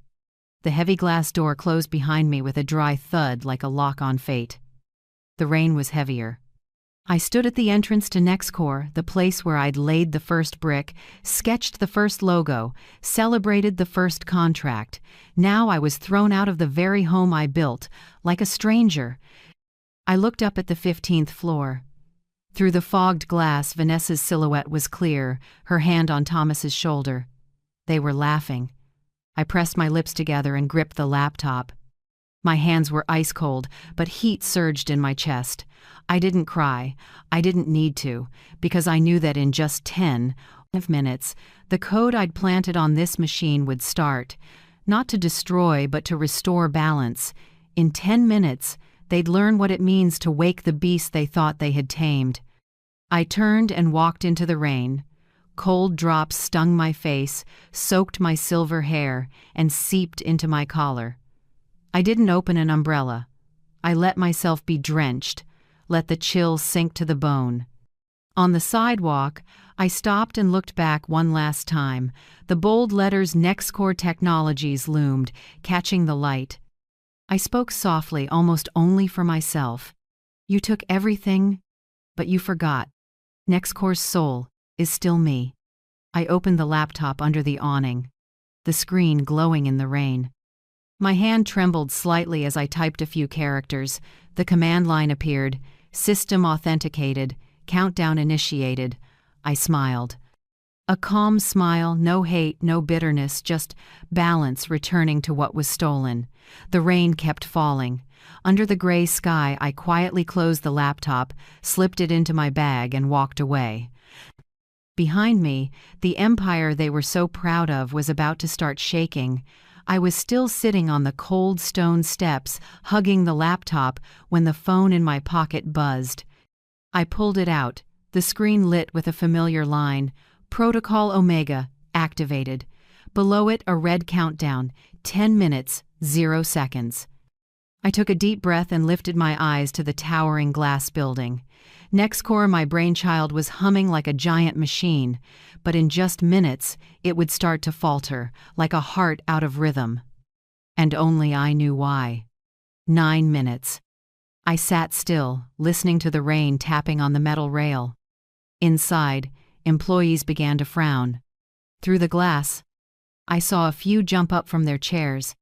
The heavy glass door closed behind me with a dry thud like a lock on fate. The rain was heavier. I stood at the entrance to NextCore, the place where I'd laid the first brick, sketched the first logo, celebrated the first contract. Now I was thrown out of the very home I built, like a stranger. I looked up at the 15th floor. Through the fogged glass, Vanessa's silhouette was clear, her hand on Thomas's shoulder. They were laughing. I pressed my lips together and gripped the laptop. My hands were ice cold, but heat surged in my chest. I didn't cry. I didn't need to, because I knew that in just 10 minutes, the code I'd planted on this machine would start, not to destroy, but to restore balance. In 10 minutes, they'd learn what it means to wake the beast they thought they had tamed. I turned and walked into the rain. Cold drops stung my face, soaked my silver hair, and seeped into my collar. I didn't open an umbrella. I let myself be drenched, let the chill sink to the bone. On the sidewalk, I stopped and looked back one last time. The bold letters NextCore Technologies loomed, catching the light. I spoke softly, almost only for myself. You took everything, but you forgot. NextCore's soul is still me. I opened the laptop under the awning, the screen glowing in the rain. My hand trembled slightly as I typed a few characters. The command line appeared. System authenticated. Countdown initiated. I smiled. A calm smile, no hate, no bitterness, just balance returning to what was stolen. The rain kept falling. Under the gray sky, I quietly closed the laptop, slipped it into my bag, and walked away. Behind me, the empire they were so proud of was about to start shaking. I was still sitting on the cold stone steps, hugging the laptop, when the phone in my pocket buzzed. I pulled it out, the screen lit with a familiar line, Protocol Omega, activated. Below it, a red countdown, 10 minutes, 0 seconds. I took a deep breath and lifted my eyes to the towering glass building. Next core, my brainchild, was humming like a giant machine, but in just minutes, it would start to falter, like a heart out of rhythm. And only I knew why. 9 minutes. I sat still, listening to the rain tapping on the metal rail. Inside, employees began to frown. Through the glass, I saw a few jump up from their chairs.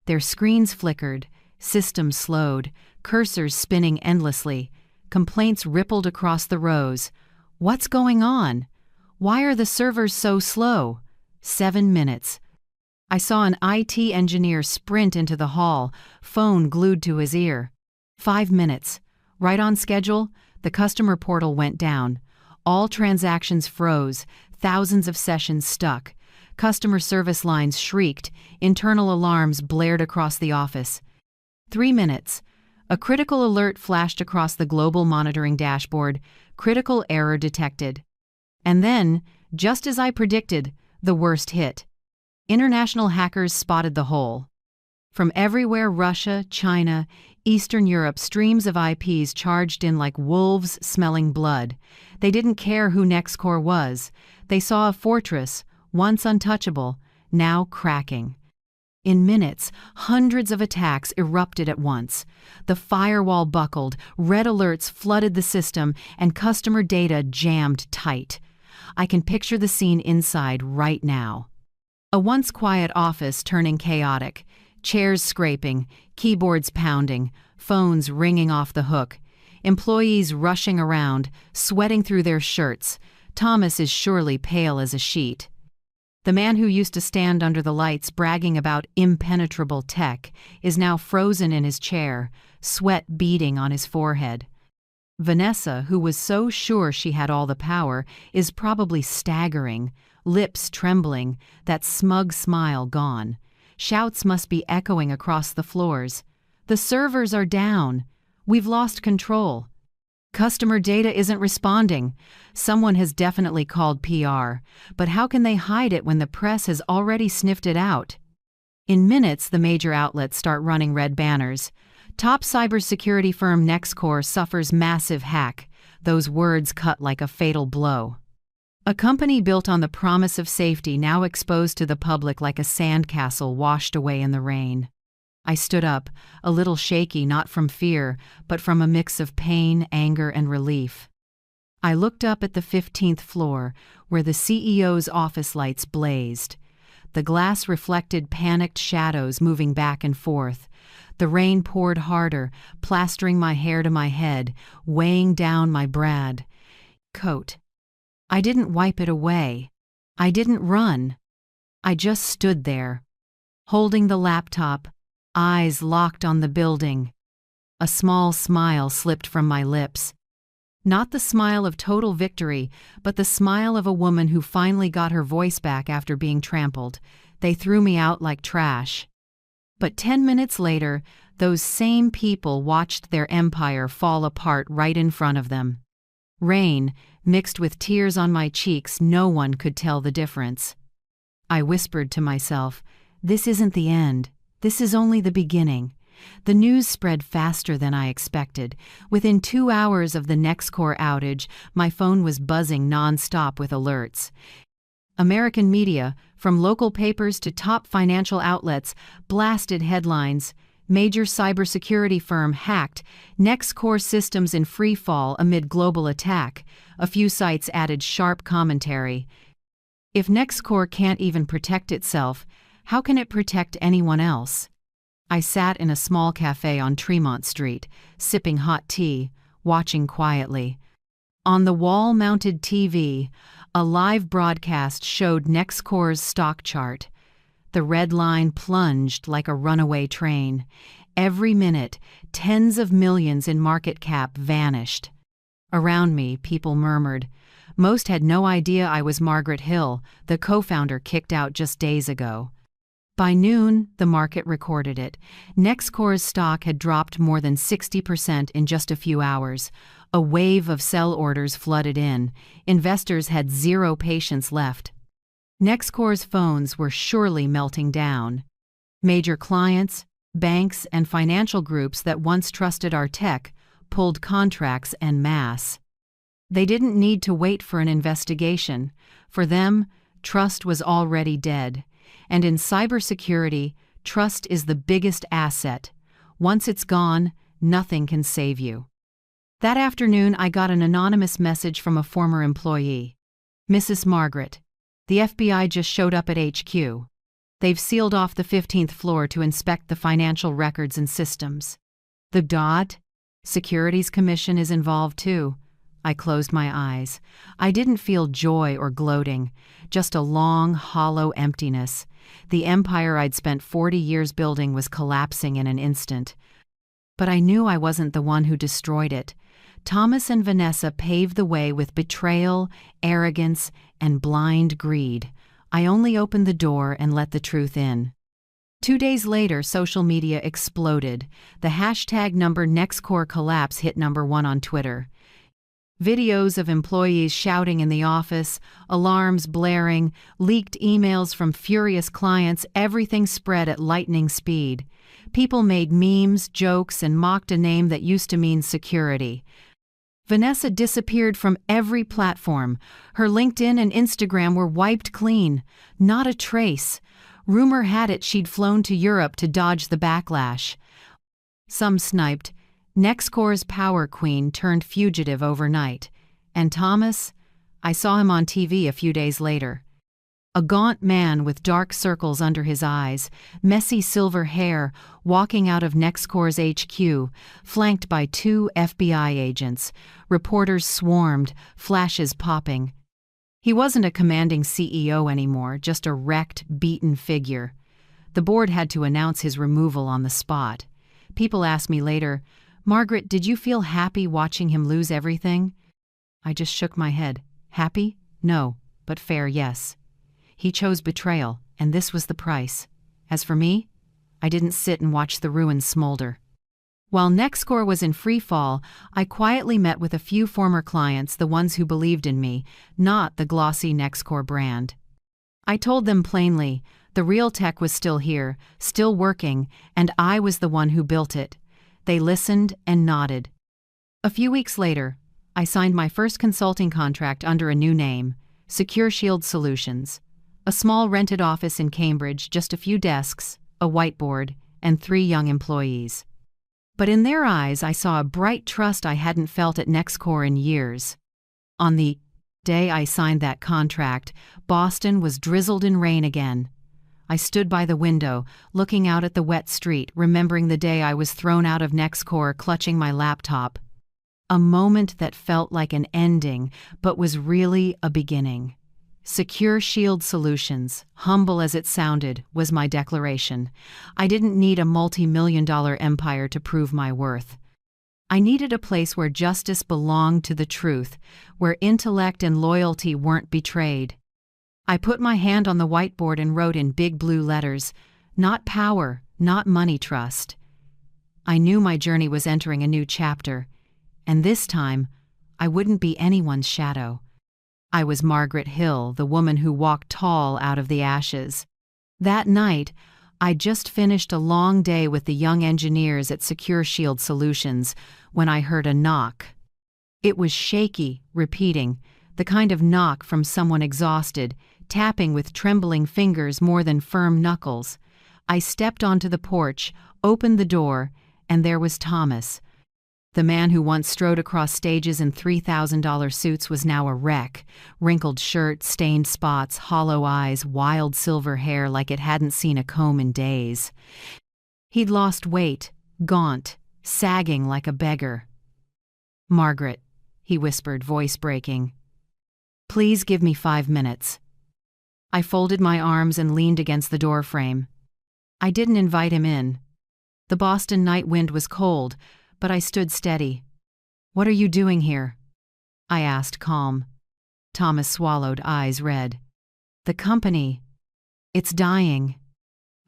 Their screens flickered, systems slowed, cursors spinning endlessly. Complaints rippled across the rows. What's going on? Why are the servers so slow? 7 minutes. I saw an IT engineer sprint into the hall, phone glued to his ear. 5 minutes. Right on schedule, the customer portal went down. All transactions froze, thousands of sessions stuck. Customer service lines shrieked, internal alarms blared across the office. 3 minutes. A critical alert flashed across the global monitoring dashboard. Critical error detected. And then, just as I predicted, the worst hit. International hackers spotted the hole. From everywhere, Russia, China, Eastern Europe, streams of IPs charged in like wolves smelling blood. They didn't care who NextCore was. They saw a fortress, once untouchable, now cracking. In minutes, hundreds of attacks erupted at once. The firewall buckled, red alerts flooded the system, and customer data jammed tight. I can picture the scene inside right now. A once quiet office turning chaotic, chairs scraping, keyboards pounding, phones ringing off the hook, employees rushing around, sweating through their shirts. Thomas is surely pale as a sheet. The man who used to stand under the lights bragging about impenetrable tech is now frozen in his chair, sweat beading on his forehead. Vanessa, who was so sure she had all the power, is probably staggering, lips trembling, that smug smile gone. Shouts must be echoing across the floors. The servers are down. We've lost control. Customer data isn't responding. Someone has definitely called PR, but how can they hide it when the press has already sniffed it out? In minutes, the major outlets start running red banners. Top cybersecurity firm NextCore suffers massive hack. Those words cut like a fatal blow. A company built on the promise of safety now exposed to the public like a sandcastle washed away in the rain. I stood up, a little shaky, not from fear, but from a mix of pain, anger, and relief. I looked up at the 15th floor, where the CEO's office lights blazed. The glass reflected panicked shadows moving back and forth. The rain poured harder, plastering my hair to my head, weighing down my Brad coat. I didn't wipe it away. I didn't run. I just stood there, holding the laptop, eyes locked on the building. A small smile slipped from my lips. Not the smile of total victory, but the smile of a woman who finally got her voice back after being trampled. They threw me out like trash. But 10 minutes later, those same people watched their empire fall apart right in front of them. Rain, mixed with tears on my cheeks, no one could tell the difference. I whispered to myself, "This isn't the end. This is only the beginning." The news spread faster than I expected. Within 2 hours of the NextCore outage, my phone was buzzing non-stop with alerts. American media, from local papers to top financial outlets, blasted headlines. Major cybersecurity firm hacked, NextCore systems in free fall amid global attack. A few sites added sharp commentary. If NextCore can't even protect itself, how can it protect anyone else? I sat in a small cafe on Tremont Street, sipping hot tea, watching quietly. On the wall-mounted TV, a live broadcast showed NextCore's stock chart. The red line plunged like a runaway train. Every minute, tens of millions in market cap vanished. Around me, people murmured. Most had no idea I was Margaret Hill, the co-founder kicked out just days ago. By noon, the market recorded it. Nextcore's stock had dropped more than 60% in just a few hours. A wave of sell orders flooded in. Investors had zero patience left. Nextcore's phones were surely melting down. Major clients, banks, and financial groups that once trusted our tech pulled contracts en masse. They didn't need to wait for an investigation. For them, trust was already dead. And in cybersecurity, trust is the biggest asset. Once it's gone, nothing can save you. That afternoon, I got an anonymous message from a former employee. Mrs. Margaret, the FBI just showed up at HQ. They've sealed off the 15th floor to inspect the financial records and systems. The Securities Commission is involved too. I closed my eyes. I didn't feel joy or gloating, just a long, hollow emptiness. The empire I'd spent 40 years building was collapsing in an instant. But I knew I wasn't the one who destroyed it. Thomas and Vanessa paved the way with betrayal, arrogance, and blind greed. I only opened the door and let the truth in. 2 days later, social media exploded. The hashtag #Nextcore collapse hit #1 on Twitter. Videos of employees shouting in the office, alarms blaring, leaked emails from furious clients, everything spread at lightning speed. People made memes, jokes, and mocked a name that used to mean security. Vanessa disappeared from every platform. Her LinkedIn and Instagram were wiped clean. Not a trace. Rumor had it she'd flown to Europe to dodge the backlash. Some sniped. Nextcore's power queen turned fugitive overnight. And Thomas? I saw him on TV a few days later. A gaunt man with dark circles under his eyes, messy silver hair, walking out of Nextcore's HQ, flanked by 2 FBI agents. Reporters swarmed, flashes popping. He wasn't a commanding CEO anymore, just a wrecked, beaten figure. The board had to announce his removal on the spot. People asked me later, "Margaret, did you feel happy watching him lose everything?" I just shook my head. Happy? No, but fair, yes. He chose betrayal, and this was the price. As for me, I didn't sit and watch the ruins smolder. While Nextcore was in free fall, I quietly met with a few former clients, the ones who believed in me, not the glossy Nextcore brand. I told them plainly, the real tech was still here, still working, and I was the one who built it. They listened and nodded. A few weeks later, I signed my first consulting contract under a new name, Secure Shield Solutions. A small rented office in Cambridge, just a few desks, a whiteboard, and 3 young employees. But in their eyes, I saw a bright trust I hadn't felt at Nextcore in years. On the day I signed that contract, Boston was drizzled in rain again. I stood by the window, looking out at the wet street, remembering the day I was thrown out of Nextcore, clutching my laptop. A moment that felt like an ending, but was really a beginning. Secure Shield Solutions, humble as it sounded, was my declaration. I didn't need a multi-million-dollar empire to prove my worth. I needed a place where justice belonged to the truth, where intellect and loyalty weren't betrayed. I put my hand on the whiteboard and wrote in big blue letters, not power, not money, trust. I knew my journey was entering a new chapter, and this time, I wouldn't be anyone's shadow. I was Margaret Hill, the woman who walked tall out of the ashes. That night, I'd just finished a long day with the young engineers at Secure Shield Solutions when I heard a knock. It was shaky, repeating, the kind of knock from someone exhausted, tapping with trembling fingers more than firm knuckles. I stepped onto the porch, opened the door, and there was Thomas. The man who once strode across stages in $3,000 suits was now a wreck. Wrinkled shirt, stained spots, hollow eyes, wild silver hair like it hadn't seen a comb in days. He'd lost weight, gaunt, sagging like a beggar. "Margaret," he whispered, voice breaking. "Please give me 5 minutes." I folded my arms and leaned against the doorframe. I didn't invite him in. The Boston night wind was cold, but I stood steady. "What are you doing here?" I asked, calm. Thomas swallowed, eyes red. "The company. It's dying."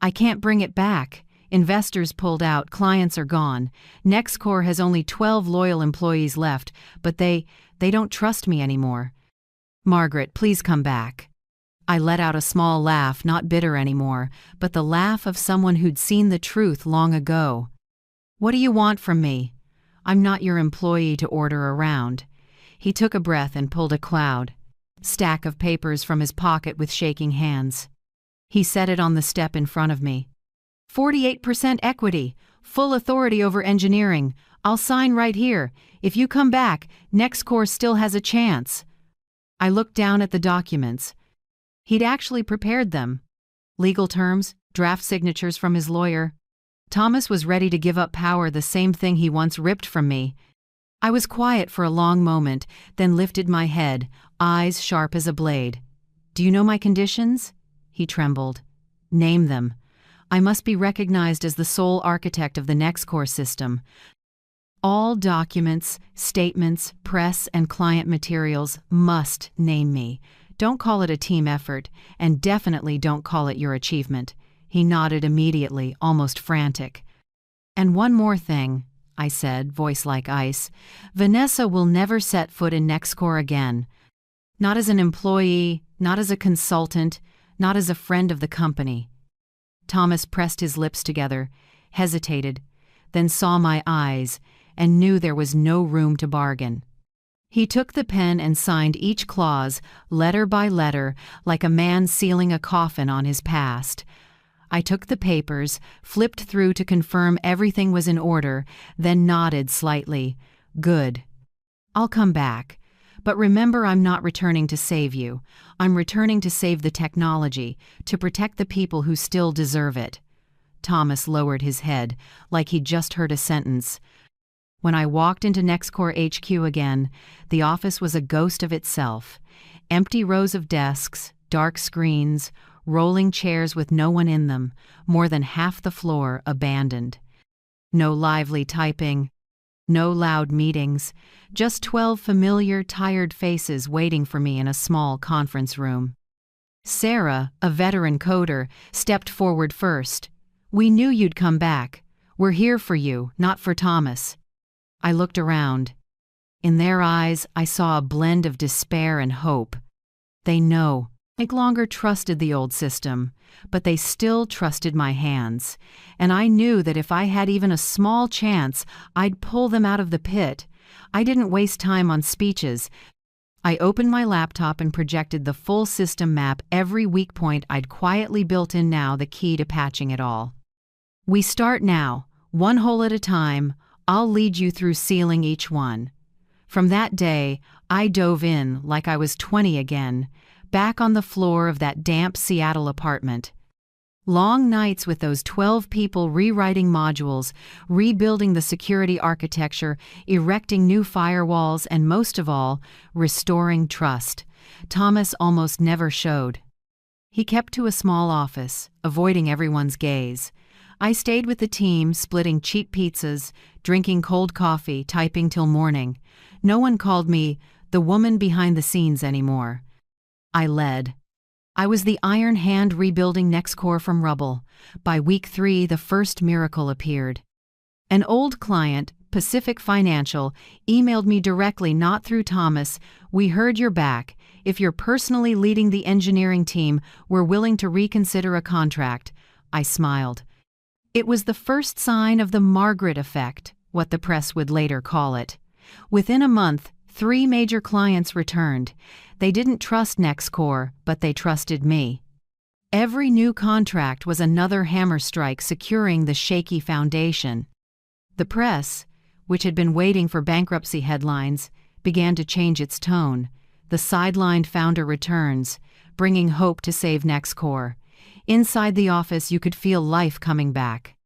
I can't bring it back. Investors pulled out, clients are gone. Nextcore has only 12 loyal employees left, but they don't trust me anymore. Margaret, please come back. I let out a small laugh, not bitter anymore, but the laugh of someone who'd seen the truth long ago. What do you want from me? I'm not your employee to order around. He took a breath and pulled a stack of papers from his pocket with shaking hands. He set it on the step in front of me. 48% equity, full authority over engineering. I'll sign right here. If you come back, Nextcore still has a chance. I looked down at the documents. He'd actually prepared them. Legal terms, draft signatures from his lawyer. Thomas was ready to give up power, the same thing he once ripped from me. I was quiet for a long moment, then lifted my head, eyes sharp as a blade. Do you know my conditions? He trembled. Name them. I must be recognized as the sole architect of the Nextcore system. All documents, statements, press, and client materials must name me. Don't call it a team effort, and definitely don't call it your achievement. He nodded immediately, almost frantic. And one more thing, I said, voice like ice. Vanessa will never set foot in Nextcore again. Not as an employee, not as a consultant, not as a friend of the company. Thomas pressed his lips together, hesitated, then saw my eyes, and knew there was no room to bargain. He took the pen and signed each clause, letter by letter, like a man sealing a coffin on his past. I took the papers, flipped through to confirm everything was in order, then nodded slightly. Good. I'll come back. But remember, I'm not returning to save you. I'm returning to save the technology, to protect the people who still deserve it. Thomas lowered his head, like he'd just heard a sentence. When I walked into Nextcore HQ again, the office was a ghost of itself. Empty rows of desks, dark screens, rolling chairs with no one in them, more than half the floor abandoned. No lively typing, no loud meetings, just 12 familiar, tired faces waiting for me in a small conference room. Sarah, a veteran coder, stepped forward first. We knew you'd come back. We're here for you, not for Thomas. I looked around. In their eyes, I saw a blend of despair and hope. They no longer trusted the old system, but they still trusted my hands, and I knew that if I had even a small chance, I'd pull them out of the pit. I didn't waste time on speeches. I opened my laptop and projected the full system map, every weak point I'd quietly built in, now the key to patching it all. We start now, one hole at a time. I'll lead you through sealing each one. From that day, I dove in like I was 20 again, back on the floor of that damp Seattle apartment. Long nights with those 12 people rewriting modules, rebuilding the security architecture, erecting new firewalls, and most of all, restoring trust. Thomas almost never showed. He kept to a small office, avoiding everyone's gaze. I stayed with the team, splitting cheap pizzas, drinking cold coffee, typing till morning. No one called me the woman behind the scenes anymore. I led. I was the iron hand rebuilding Nextcore from rubble. By week 3, the first miracle appeared. An old client, Pacific Financial, emailed me directly, not through Thomas. We heard you're back. If you're personally leading the engineering team, we're willing to reconsider a contract. I smiled. It was the first sign of the Margaret effect, what the press would later call it. Within a month, 3 major clients returned. They didn't trust Nextcore, but they trusted me. Every new contract was another hammer strike securing the shaky foundation. The press, which had been waiting for bankruptcy headlines, began to change its tone. The sidelined founder returns, bringing hope to save Nextcore. Inside the office, you could feel life coming back.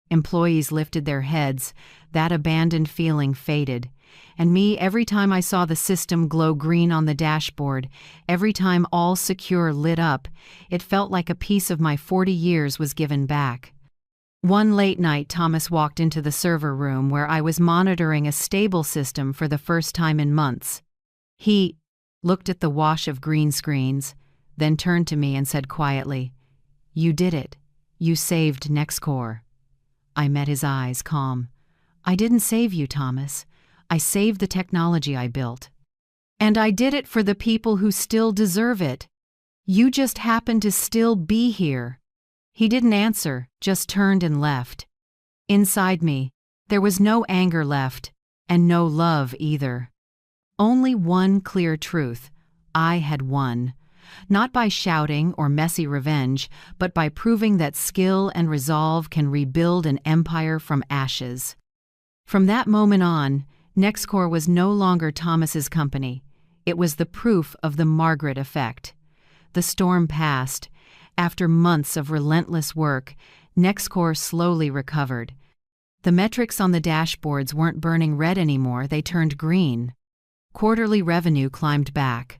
Employees lifted their heads, that abandoned feeling faded. And me, every time I saw the system glow green on the dashboard, every time All Secure lit up, it felt like a piece of my 40 years was given back. One late night, Thomas walked into the server room where I was monitoring a stable system for the first time in months. He looked at the wash of green screens, then turned to me and said quietly, "You did it. You saved Nextcore. I met his eyes, calm. I didn't save you, Thomas. I saved the technology I built. And I did it for the people who still deserve it. You just happen to still be here. He didn't answer, just turned and left. Inside me, there was no anger left, and no love either. Only one clear truth: I had won. Not by shouting or messy revenge, but by proving that skill and resolve can rebuild an empire from ashes. From that moment on, Nextcore was no longer Thomas's company. It was the proof of the Margaret effect. The storm passed. After months of relentless work, Nextcore slowly recovered. The metrics on the dashboards weren't burning red anymore, they turned green. Quarterly revenue climbed back.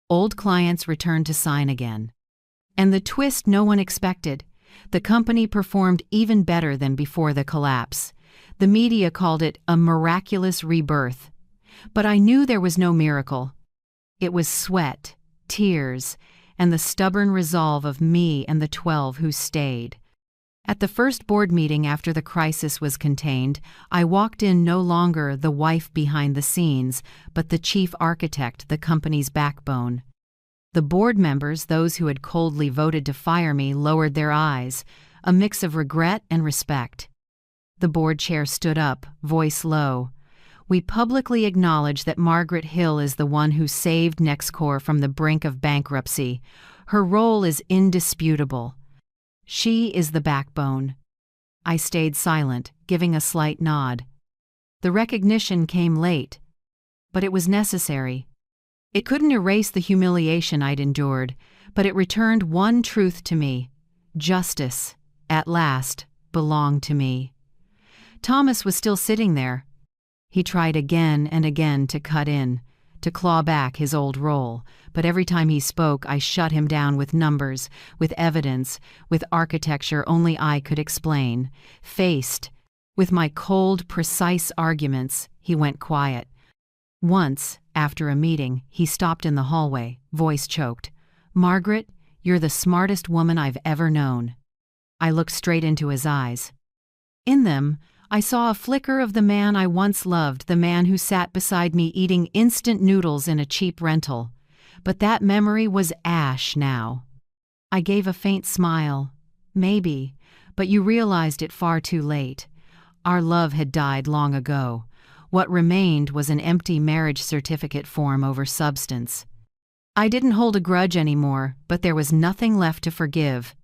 Old clients returned to sign again. And the twist no one expected: the company performed even better than before the collapse. The media called it a miraculous rebirth. But I knew there was no miracle. It was sweat, tears, and the stubborn resolve of me and the 12 who stayed. At the first board meeting after the crisis was contained, I walked in no longer the wife behind the scenes, but the chief architect, the company's backbone. The board members, those who had coldly voted to fire me, lowered their eyes, a mix of regret and respect. The board chair stood up, voice low. We publicly acknowledge that Margaret Hill is the one who saved Nextcore from the brink of bankruptcy. Her role is indisputable. She is the backbone. I stayed silent, giving a slight nod. The recognition came late, but it was necessary. It couldn't erase the humiliation I'd endured, but it returned one truth to me: justice, at last, belonged to me. Thomas was still sitting there. He tried again and again to cut in, to claw back his old role, but every time he spoke, I shut him down with numbers, with evidence, with architecture only I could explain. Faced with my cold, precise arguments, he went quiet. Once, after a meeting, he stopped in the hallway, voice choked. "Margaret, you're the smartest woman I've ever known." I looked straight into his eyes. In them, I saw a flicker of the man I once loved, the man who sat beside me eating instant noodles in a cheap rental. But that memory was ash now. I gave a faint smile. Maybe, but you realized it far too late. Our love had died long ago. What remained was an empty marriage certificate form over substance. I didn't hold a grudge anymore, but there was nothing left to forgive.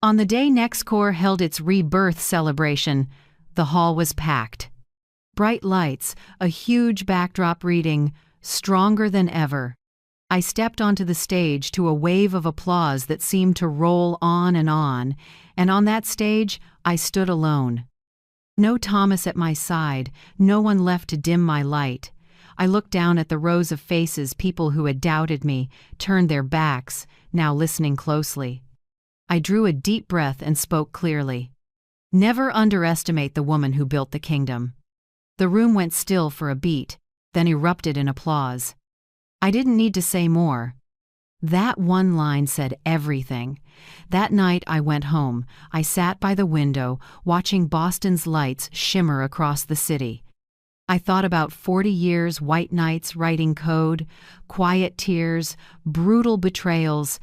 On the day Nextcore held its rebirth celebration, the hall was packed. Bright lights, a huge backdrop reading, "Stronger than ever." I stepped onto the stage to a wave of applause that seemed to roll on, and on that stage I stood alone. No Thomas at my side, no one left to dim my light. I looked down at the rows of faces, people who had doubted me, turned their backs, now listening closely. I drew a deep breath and spoke clearly. Never underestimate the woman who built the kingdom. The room went still for a beat, then erupted in applause. I didn't need to say more. That one line said everything. That night I went home. I sat by the window, watching Boston's lights shimmer across the city. I thought about 40 years, white nights writing code, quiet tears, brutal betrayals,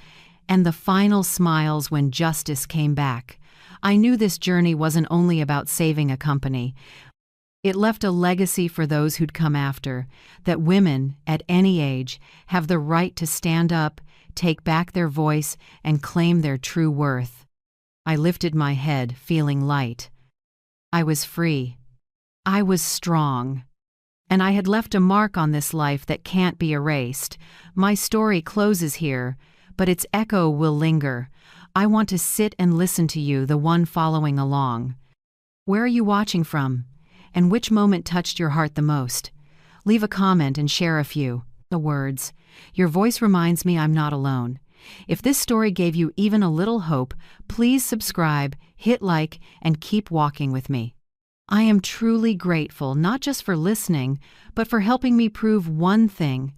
and the final smiles when justice came back. I knew this journey wasn't only about saving a company. It left a legacy for those who'd come after, that women, at any age, have the right to stand up, take back their voice, and claim their true worth. I lifted my head, feeling light. I was free. I was strong. And I had left a mark on this life that can't be erased. My story closes here, but its echo will linger. I want to sit and listen to you, the one following along. Where are you watching from? And which moment touched your heart the most? Leave a comment and share a few. The words. Your voice reminds me I'm not alone. If this story gave you even a little hope, please subscribe, hit like, and keep walking with me. I am truly grateful, not just for listening, but for helping me prove one thing.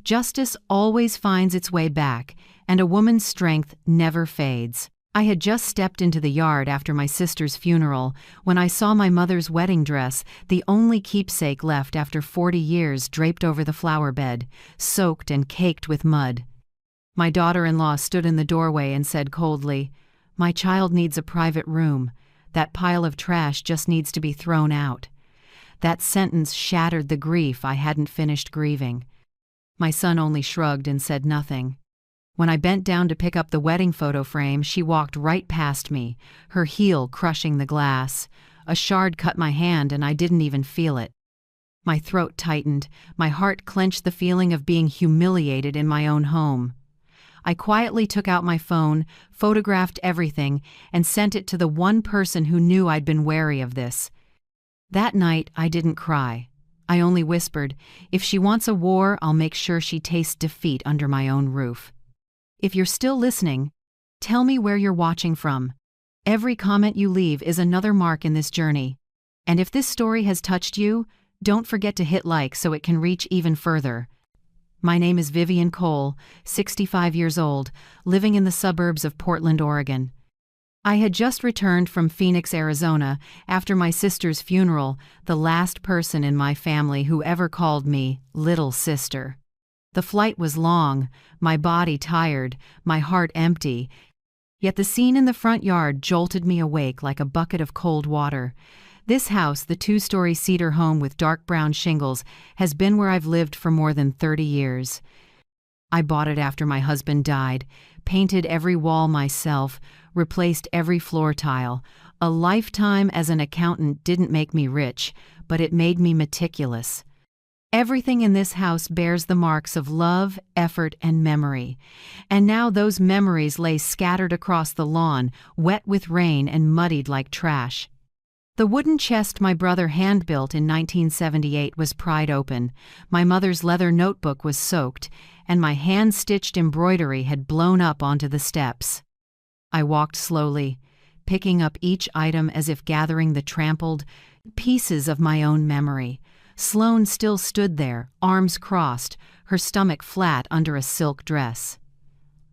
Justice always finds its way back, and a woman's strength never fades. I had just stepped into the yard after my sister's funeral when I saw my mother's wedding dress, the only keepsake left after 40 years, draped over the flower bed, soaked and caked with mud. My daughter-in-law stood in the doorway and said coldly, "My child needs a private room. That pile of trash just needs to be thrown out." That sentence shattered the grief I hadn't finished grieving. My son only shrugged and said nothing. When I bent down to pick up the wedding photo frame, she walked right past me, her heel crushing the glass. A shard cut my hand and I didn't even feel it. My throat tightened, my heart clenched, the feeling of being humiliated in my own home. I quietly took out my phone, photographed everything, and sent it to the one person who knew I'd been wary of this. That night, I didn't cry. I only whispered, "If she wants a war, I'll make sure she tastes defeat under my own roof." If you're still listening, tell me where you're watching from. Every comment you leave is another mark in this journey. And if this story has touched you, don't forget to hit like so it can reach even further. My name is Vivian Cole, 65 years old, living in the suburbs of Portland, Oregon. I had just returned from Phoenix, Arizona, after my sister's funeral, the last person in my family who ever called me little sister. The flight was long, my body tired, my heart empty, yet the scene in the front yard jolted me awake like a bucket of cold water. This house, the 2-story cedar home with dark brown shingles, has been where I've lived for more than 30 years. I bought it after my husband died, painted every wall myself, replaced every floor tile. A lifetime as an accountant didn't make me rich, but it made me meticulous. Everything in this house bears the marks of love, effort, and memory. And now those memories lay scattered across the lawn, wet with rain and muddied like trash. The wooden chest my brother hand-built in 1978 was pried open, my mother's leather notebook was soaked, and my hand-stitched embroidery had blown up onto the steps. I walked slowly, picking up each item as if gathering the trampled pieces of my own memory. Sloane still stood there, arms crossed, her stomach flat under a silk dress.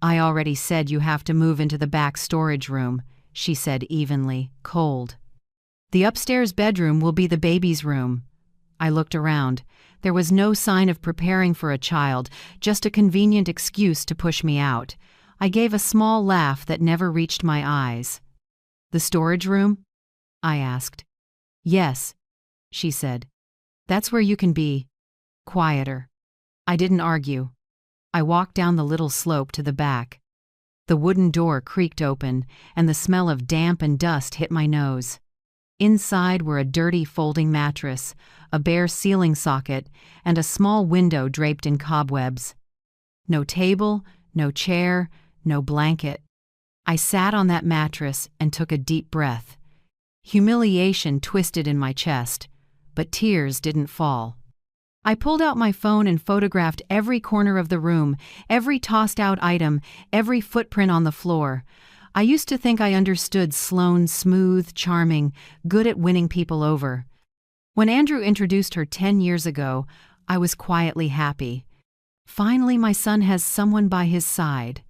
"I already said you have to move into the back storage room," she said evenly, cold. "The upstairs bedroom will be the baby's room." I looked around. There was no sign of preparing for a child, just a convenient excuse to push me out. I gave a small laugh that never reached my eyes. "The storage room?" I asked. "Yes," she said. "That's where you can be quieter." I didn't argue. I walked down the little slope to the back. The wooden door creaked open, and the smell of damp and dust hit my nose. Inside were a dirty folding mattress, a bare ceiling socket, and a small window draped in cobwebs. No table, no chair, no blanket. I sat on that mattress and took a deep breath. Humiliation twisted in my chest, but tears didn't fall. I pulled out my phone and photographed every corner of the room, every tossed-out item, every footprint on the floor. I used to think I understood Sloane, smooth, charming, good at winning people over. When Andrew introduced her 10 years ago, I was quietly happy. Finally, my son has someone by his side.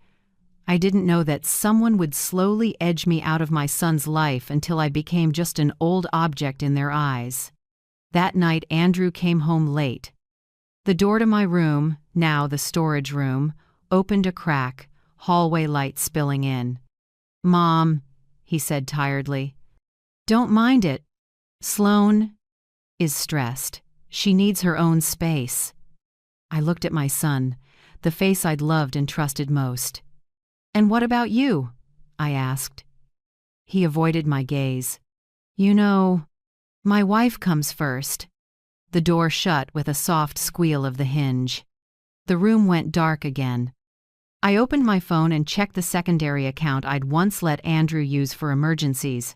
I didn't know that someone would slowly edge me out of my son's life until I became just an old object in their eyes. That night, Andrew came home late. The door to my room, now the storage room, opened a crack, hallway light spilling in. "Mom," he said tiredly. "Don't mind it. Sloane is stressed. She needs her own space." I looked at my son, the face I'd loved and trusted most. "And what about you?" I asked. He avoided my gaze. "You know, my wife comes first." The door shut with a soft squeal of the hinge. The room went dark again. I opened my phone and checked the secondary account I'd once let Andrew use for emergencies.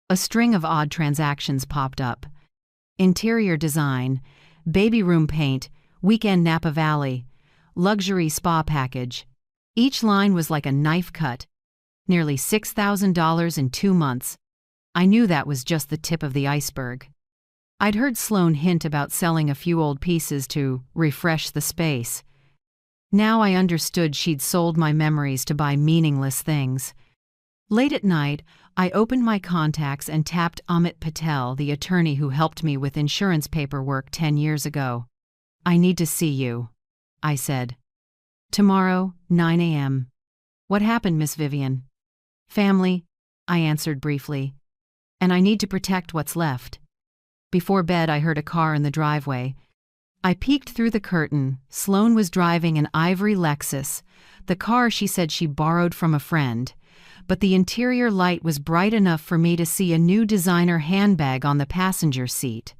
A string of odd transactions popped up. Interior design, baby room paint, weekend Napa Valley, luxury spa package. Each line was like a knife cut. Nearly $6,000 in 2 months. I knew that was just the tip of the iceberg. I'd heard Sloane hint about selling a few old pieces to refresh the space. Now I understood she'd sold my memories to buy meaningless things. Late at night, I opened my contacts and tapped Amit Patel, the attorney who helped me with insurance paperwork 10 years ago. "I need to see you," I said. "Tomorrow, 9 a.m. "What happened, Miss Vivian?" "Family," I answered briefly. "And I need to protect what's left." Before bed, I heard a car in the driveway. I peeked through the curtain. Sloane was driving an ivory Lexus, the car she said she borrowed from a friend. But the interior light was bright enough for me to see a new designer handbag on the passenger seat.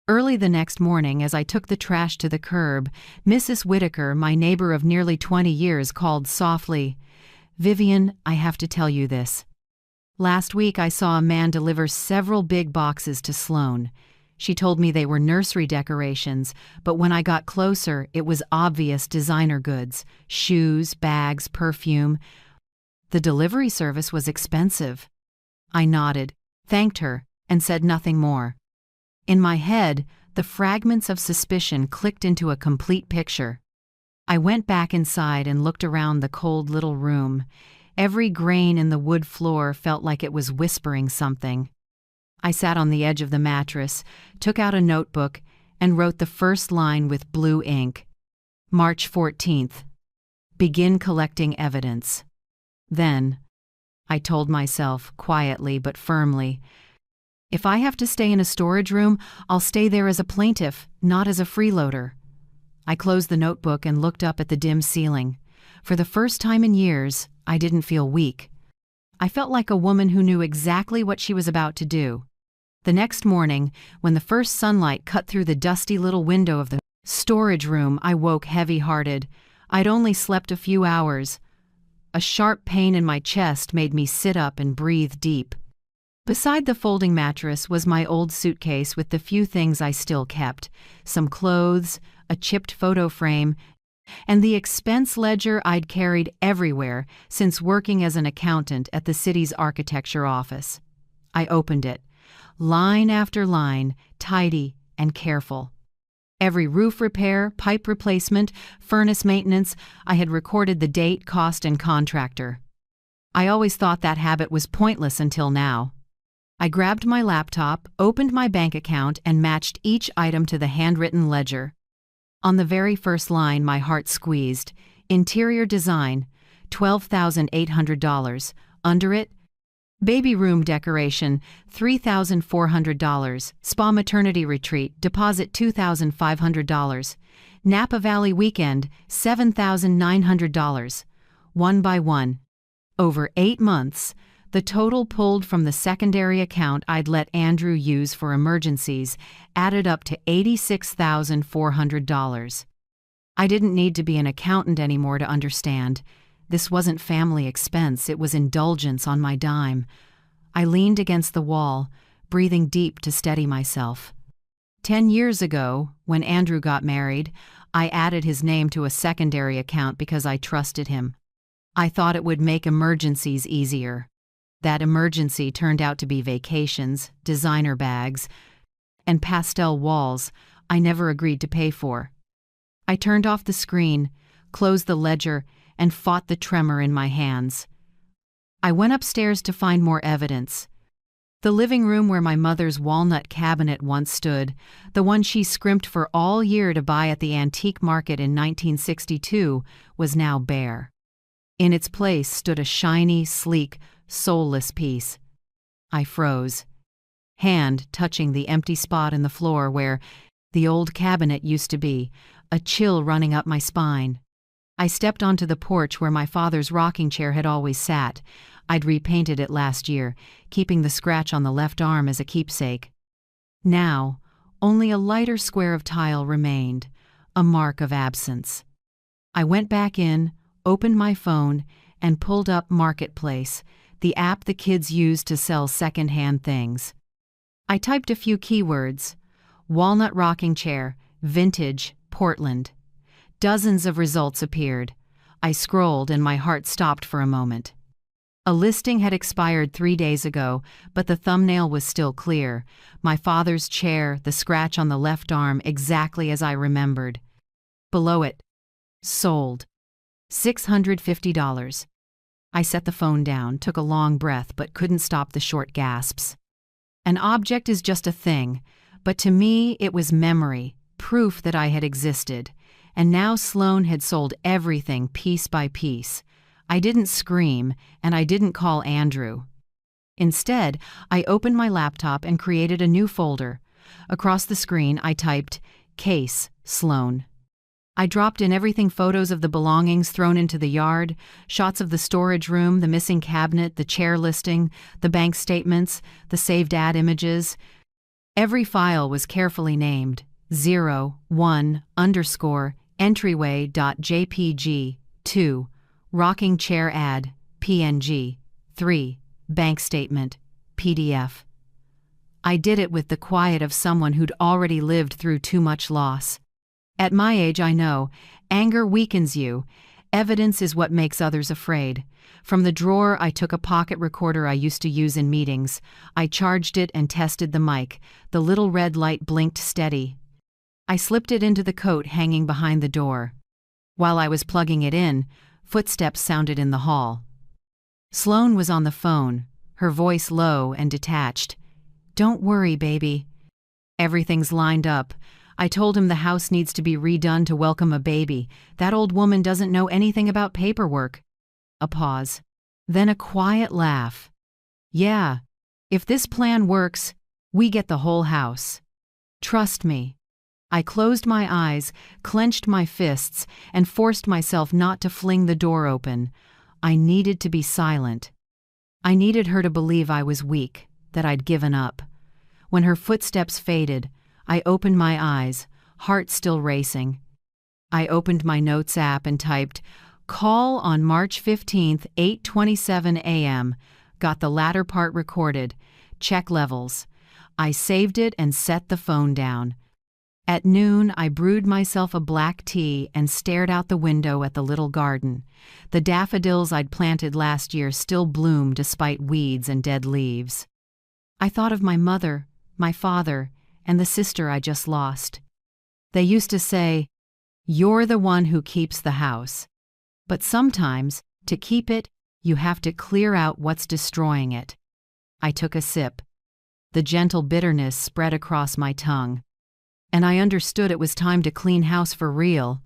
Early the next morning, as I took the trash to the curb, Mrs. Whitaker, my neighbor of nearly 20 years, called softly, "Vivian, I have to tell you this. Last week I saw a man deliver several big boxes to Sloane. She told me they were nursery decorations, but when I got closer, it was obvious designer goods, shoes, bags, perfume. The delivery service was expensive." I nodded, thanked her, and said nothing more. In my head, the fragments of suspicion clicked into a complete picture. I went back inside and looked around the cold little room. Every grain in the wood floor felt like it was whispering something. I sat on the edge of the mattress, took out a notebook, and wrote the first line with blue ink. March 14th. Begin collecting evidence. Then, I told myself, quietly but firmly, if I have to stay in a storage room, I'll stay there as a plaintiff, not as a freeloader. I closed the notebook and looked up at the dim ceiling. For the first time in years, I didn't feel weak. I felt like a woman who knew exactly what she was about to do. The next morning, when the first sunlight cut through the dusty little window of the storage room, I woke heavy-hearted. I'd only slept a few hours. A sharp pain in my chest made me sit up and breathe deep. Beside the folding mattress was my old suitcase with the few things I still kept, some clothes, a chipped photo frame, and the expense ledger I'd carried everywhere since working as an accountant at the city's architecture office. I opened it. Line after line, tidy and careful. Every roof repair, pipe replacement, furnace maintenance, I had recorded the date, cost, and contractor. I always thought that habit was pointless until now. I grabbed my laptop, opened my bank account, and matched each item to the handwritten ledger. On the very first line, my heart squeezed. Interior design, $12,800. Under it, baby room decoration, $3,400. Spa maternity retreat, deposit $2,500. Napa Valley weekend, $7,900. One by one. Over 8 months, the total pulled from the secondary account I'd let Andrew use for emergencies added up to $86,400. I didn't need to be an accountant anymore to understand. This wasn't family expense, it was indulgence on my dime. I leaned against the wall, breathing deep to steady myself. 10 years ago, when Andrew got married, I added his name to a secondary account because I trusted him. I thought it would make emergencies easier. That emergency turned out to be vacations, designer bags, and pastel walls I never agreed to pay for. I turned off the screen, closed the ledger, and fought the tremor in my hands. I went upstairs to find more evidence. The living room where my mother's walnut cabinet once stood, the one she scrimped for all year to buy at the antique market in 1962, was now bare. In its place stood a shiny, sleek, soulless piece. I froze, hand touching the empty spot in the floor where the old cabinet used to be, a chill running up my spine. I stepped onto the porch where my father's rocking chair had always sat. I'd repainted it last year, keeping the scratch on the left arm as a keepsake. Now, only a lighter square of tile remained, a mark of absence. I went back in, opened my phone, and pulled up Marketplace, the app the kids use to sell second-hand things. I typed a few keywords: walnut rocking chair, vintage, Portland. Dozens of results appeared. I scrolled and my heart stopped for a moment. A listing had expired 3 days ago, but the thumbnail was still clear. My father's chair, the scratch on the left arm, exactly as I remembered. Below it, sold. $650. I set the phone down, took a long breath, but couldn't stop the short gasps. An object is just a thing, but to me it was memory, proof that I had existed. And now Sloan had sold everything piece by piece. I didn't scream, and I didn't call Andrew. Instead, I opened my laptop and created a new folder. Across the screen, I typed, "Case, Sloan." I dropped in everything: photos of the belongings thrown into the yard, shots of the storage room, the missing cabinet, the chair listing, the bank statements, the saved ad images. Every file was carefully named: 0, 1, _ entryway.jpg, 2, rocking chair ad, PNG, 3, bank statement, PDF. I did it with the quiet of someone who'd already lived through too much loss. At my age, I know, anger weakens you. Evidence is what makes others afraid. From the drawer, I took a pocket recorder I used to use in meetings. I charged it and tested the mic. The little red light blinked steady. I slipped it into the coat hanging behind the door. While I was plugging it in, footsteps sounded in the hall. Sloan was on the phone, her voice low and detached. "Don't worry, baby. Everything's lined up. I told him the house needs to be redone to welcome a baby. That old woman doesn't know anything about paperwork." A pause. Then a quiet laugh. "Yeah, if this plan works, we get the whole house. Trust me." I closed my eyes, clenched my fists, and forced myself not to fling the door open. I needed to be silent. I needed her to believe I was weak, that I'd given up. When her footsteps faded, I opened my eyes, heart still racing. I opened my notes app and typed, "Call on March 15th, 8:27 a.m. Got the latter part recorded. Check levels." I saved it and set the phone down. At noon, I brewed myself a black tea and stared out the window at the little garden. The daffodils I'd planted last year still bloomed despite weeds and dead leaves. I thought of my mother, my father, and the sister I just lost. They used to say, "You're the one who keeps the house." But sometimes, to keep it, you have to clear out what's destroying it. I took a sip. The gentle bitterness spread across my tongue. And I understood it was time to clean house for real.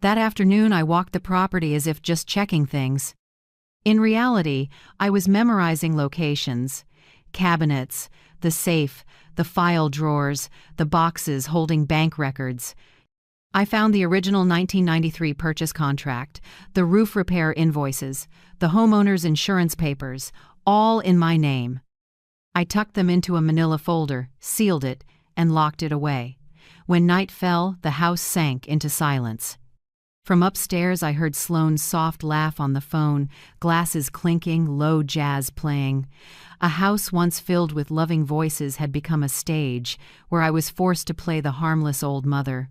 That afternoon, I walked the property as if just checking things. In reality, I was memorizing locations: cabinets, the safe, the file drawers, the boxes holding bank records. I found the original 1993 purchase contract, the roof repair invoices, the homeowner's insurance papers, all in my name. I tucked them into a manila folder, sealed it, and locked it away. When night fell, the house sank into silence. From upstairs, I heard Sloan's soft laugh on the phone, glasses clinking, low jazz playing. A house once filled with loving voices had become a stage where I was forced to play the harmless old mother.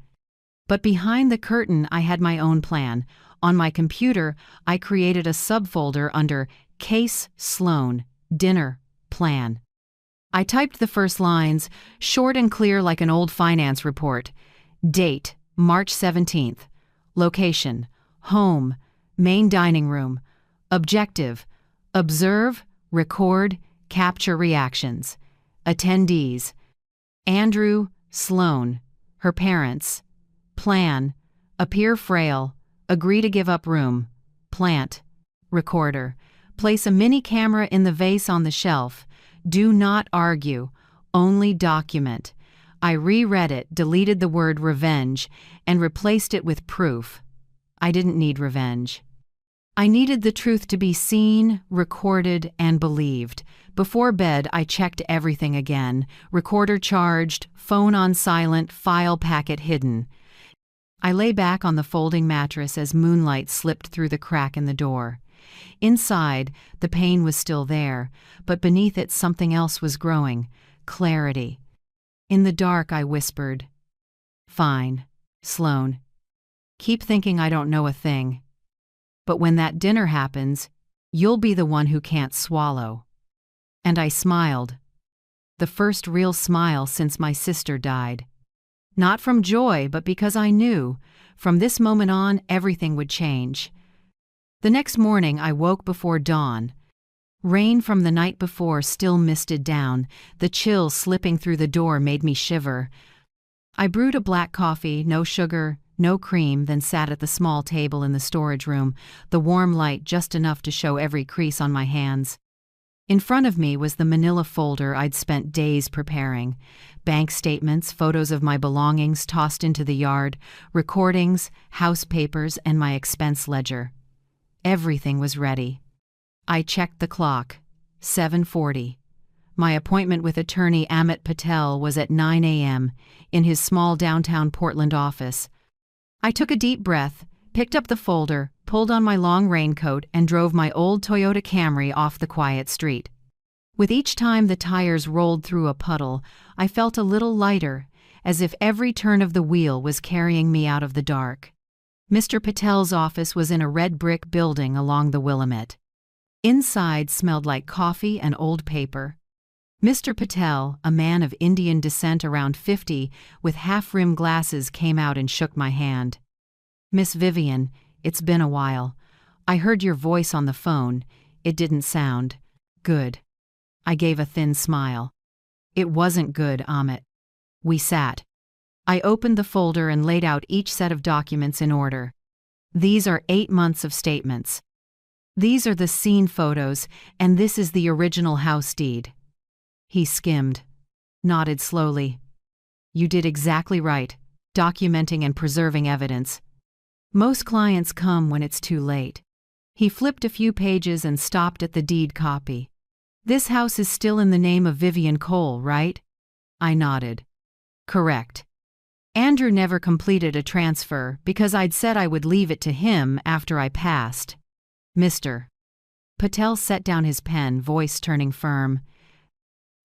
But behind the curtain, I had my own plan. On my computer, I created a subfolder under Case Sloan, Dinner, Plan. I typed the first lines, short and clear like an old finance report. Date, March 17th. Location, home, main dining room. Objective, observe, record, capture reactions. Attendees, Andrew, Sloan, her parents. Plan, appear frail, agree to give up room. Plant, recorder, place a mini camera in the vase on the shelf. Do not argue, only document. I reread it, deleted the word revenge, and replaced it with proof. I didn't need revenge. I needed the truth to be seen, recorded, and believed. Before bed, I checked everything again. Recorder charged, phone on silent, file packet hidden. I lay back on the folding mattress as moonlight slipped through the crack in the door. Inside, the pain was still there, but beneath it something else was growing: clarity. In the dark, I whispered, "Fine, Sloan. Keep thinking I don't know a thing. But when that dinner happens, you'll be the one who can't swallow." And I smiled. The first real smile since my sister died. Not from joy, but because I knew, from this moment on, everything would change. The next morning I woke before dawn. Rain from the night before still misted down. The chill slipping through the door made me shiver. I brewed a black coffee, no sugar, no cream, then sat at the small table in the storage room, the warm light just enough to show every crease on my hands. In front of me was the manila folder I'd spent days preparing. Bank statements, photos of my belongings tossed into the yard, recordings, house papers, and my expense ledger. Everything was ready. I checked the clock. 7:40. My appointment with attorney Amit Patel was at 9 a.m. in his small downtown Portland office. I took a deep breath, picked up the folder, pulled on my long raincoat, and drove my old Toyota Camry off the quiet street. With each time the tires rolled through a puddle, I felt a little lighter, as if every turn of the wheel was carrying me out of the dark. Mr. Patel's office was in a red brick building along the Willamette. Inside smelled like coffee and old paper. Mr. Patel, a man of Indian descent around 50, with half-rimmed glasses, came out and shook my hand. "Miss Vivian, it's been a while. I heard your voice on the phone. It didn't sound good." I gave a thin smile. "It wasn't good, Amit." We sat. I opened the folder and laid out each set of documents in order. "These are 8 months of statements. These are the scene photos, and this is the original house deed." He skimmed, nodded slowly. "You did exactly right, documenting and preserving evidence. Most clients come when it's too late." He flipped a few pages and stopped at the deed copy. "This house is still in the name of Vivian Cole, right?" I nodded. "Correct. Andrew never completed a transfer because I'd said I would leave it to him after I passed. Mr. Patel set down his pen, voice turning firm.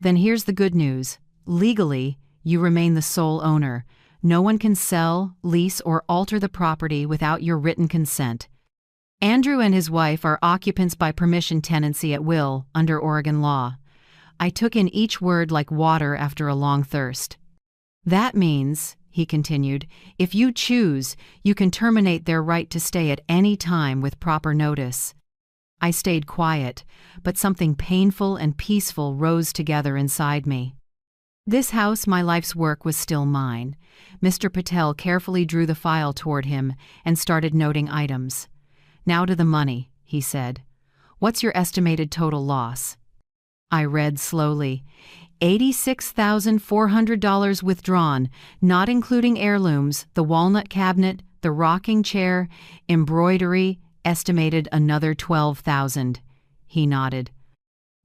"Then here's the good news. Legally, you remain the sole owner. No one can sell, lease, or alter the property without your written consent. Andrew and his wife are occupants by permission tenancy at will under Oregon law." I took in each word like water after a long thirst. "That means," he continued, "if you choose, you can terminate their right to stay at any time with proper notice." I stayed quiet, but something painful and peaceful rose together inside me. This house, my life's work, was still mine. Mr. Patel carefully drew the file toward him and started noting items. "Now to the money," he said. "What's your estimated total loss?" I read slowly. $86,400 withdrawn, not including heirlooms, the walnut cabinet, the rocking chair, embroidery, estimated another $12,000. He nodded.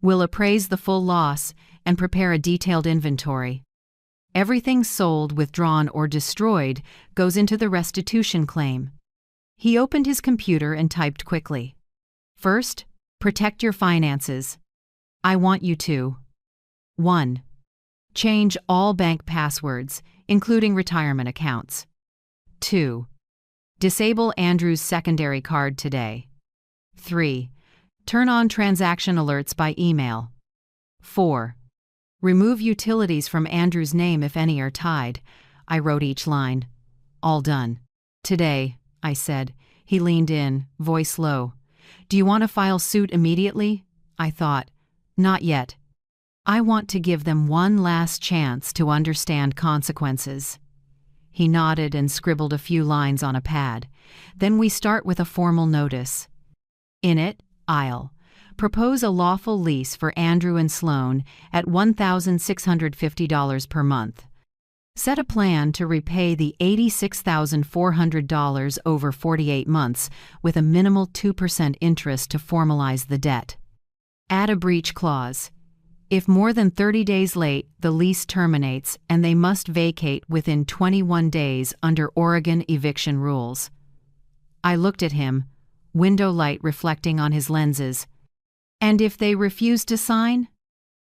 "We'll appraise the full loss and prepare a detailed inventory. Everything sold, withdrawn, or destroyed goes into the restitution claim." He opened his computer and typed quickly. "First, protect your finances. I want you to 1. Change all bank passwords, including retirement accounts. 2. Disable Andrew's secondary card today. 3. Turn on transaction alerts by email. 4. Remove utilities from Andrew's name if any are tied." I wrote each line. "All done." "Today," I said. He leaned in, voice low. "Do you want to file suit immediately?" I thought. "Not yet. I want to give them one last chance to understand consequences." He nodded and scribbled a few lines on a pad. "Then we start with a formal notice. In it, I'll propose a lawful lease for Andrew and Sloan at $1,650 per month. Set a plan to repay the $86,400 over 48 months with a minimal 2% interest to formalize the debt. Add a breach clause. If more than 30 days late, the lease terminates and they must vacate within 21 days under Oregon eviction rules." I looked at him, window light reflecting on his lenses. "And if they refuse to sign?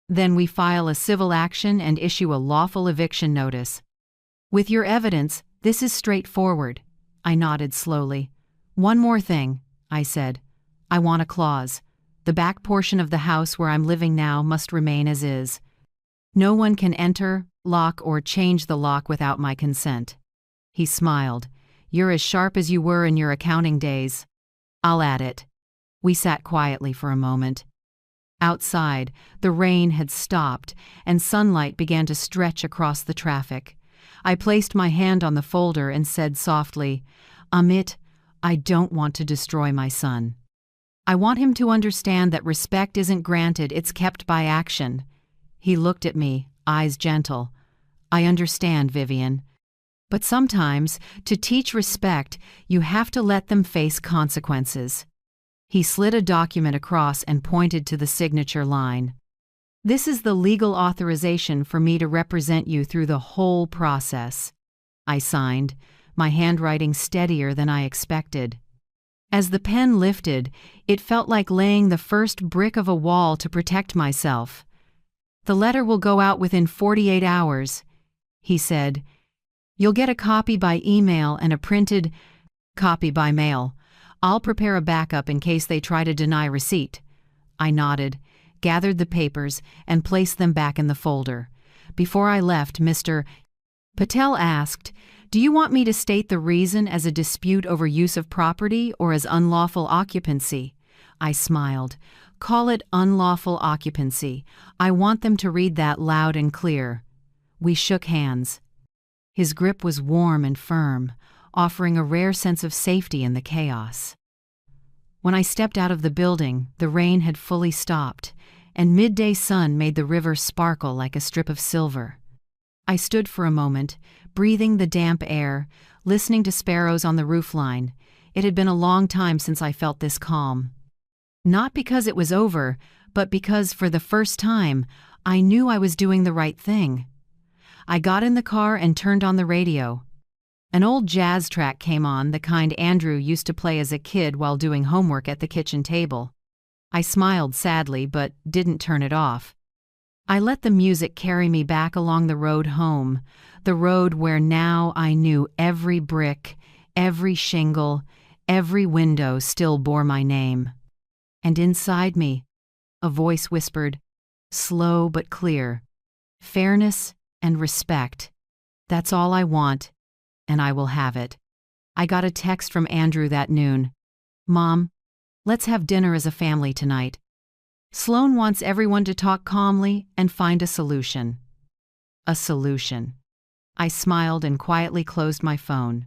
Then we file a civil action and issue a lawful eviction notice. With your evidence, this is straightforward." I nodded slowly. "One more thing," I said. "I want a clause. The back portion of the house where I'm living now must remain as is. No one can enter, lock, or change the lock without my consent." He smiled. "You're as sharp as you were in your accounting days." "I'll add it." We sat quietly for a moment. Outside, the rain had stopped, and sunlight began to stretch across the traffic. I placed my hand on the folder and said softly, "Amit, I don't want to destroy my son. I want him to understand that respect isn't granted, it's kept by action." He looked at me, eyes gentle. "I understand, Vivian. But sometimes, to teach respect, you have to let them face consequences." He slid a document across and pointed to the signature line. "This is the legal authorization for me to represent you through the whole process." I signed, my handwriting steadier than I expected. As the pen lifted, it felt like laying the first brick of a wall to protect myself. "The letter will go out within 48 hours, he said. "You'll get a copy by email and a printed copy by mail. I'll prepare a backup in case they try to deny receipt." I nodded, gathered the papers, and placed them back in the folder. Before I left, Mr. Patel asked, "Do you want me to state the reason as a dispute over use of property or as unlawful occupancy?" I smiled. "Call it unlawful occupancy. I want them to read that loud and clear." We shook hands. His grip was warm and firm, offering a rare sense of safety in the chaos. When I stepped out of the building, the rain had fully stopped, and midday sun made the river sparkle like a strip of silver. I stood for a moment, breathing the damp air, listening to sparrows on the roofline. It had been a long time since I felt this calm. Not because it was over, but because, for the first time, I knew I was doing the right thing. I got in the car and turned on the radio. An old jazz track came on, the kind Andrew used to play as a kid while doing homework at the kitchen table. I smiled sadly, but didn't turn it off. I let the music carry me back along the road home, the road where now I knew every brick, every shingle, every window still bore my name. And inside me, a voice whispered, slow but clear, "Fairness and respect. That's all I want, and I will have it." I got a text from Andrew that noon. "Mom, let's have dinner as a family tonight. Sloan wants everyone to talk calmly and find a solution." A solution. I smiled and quietly closed my phone.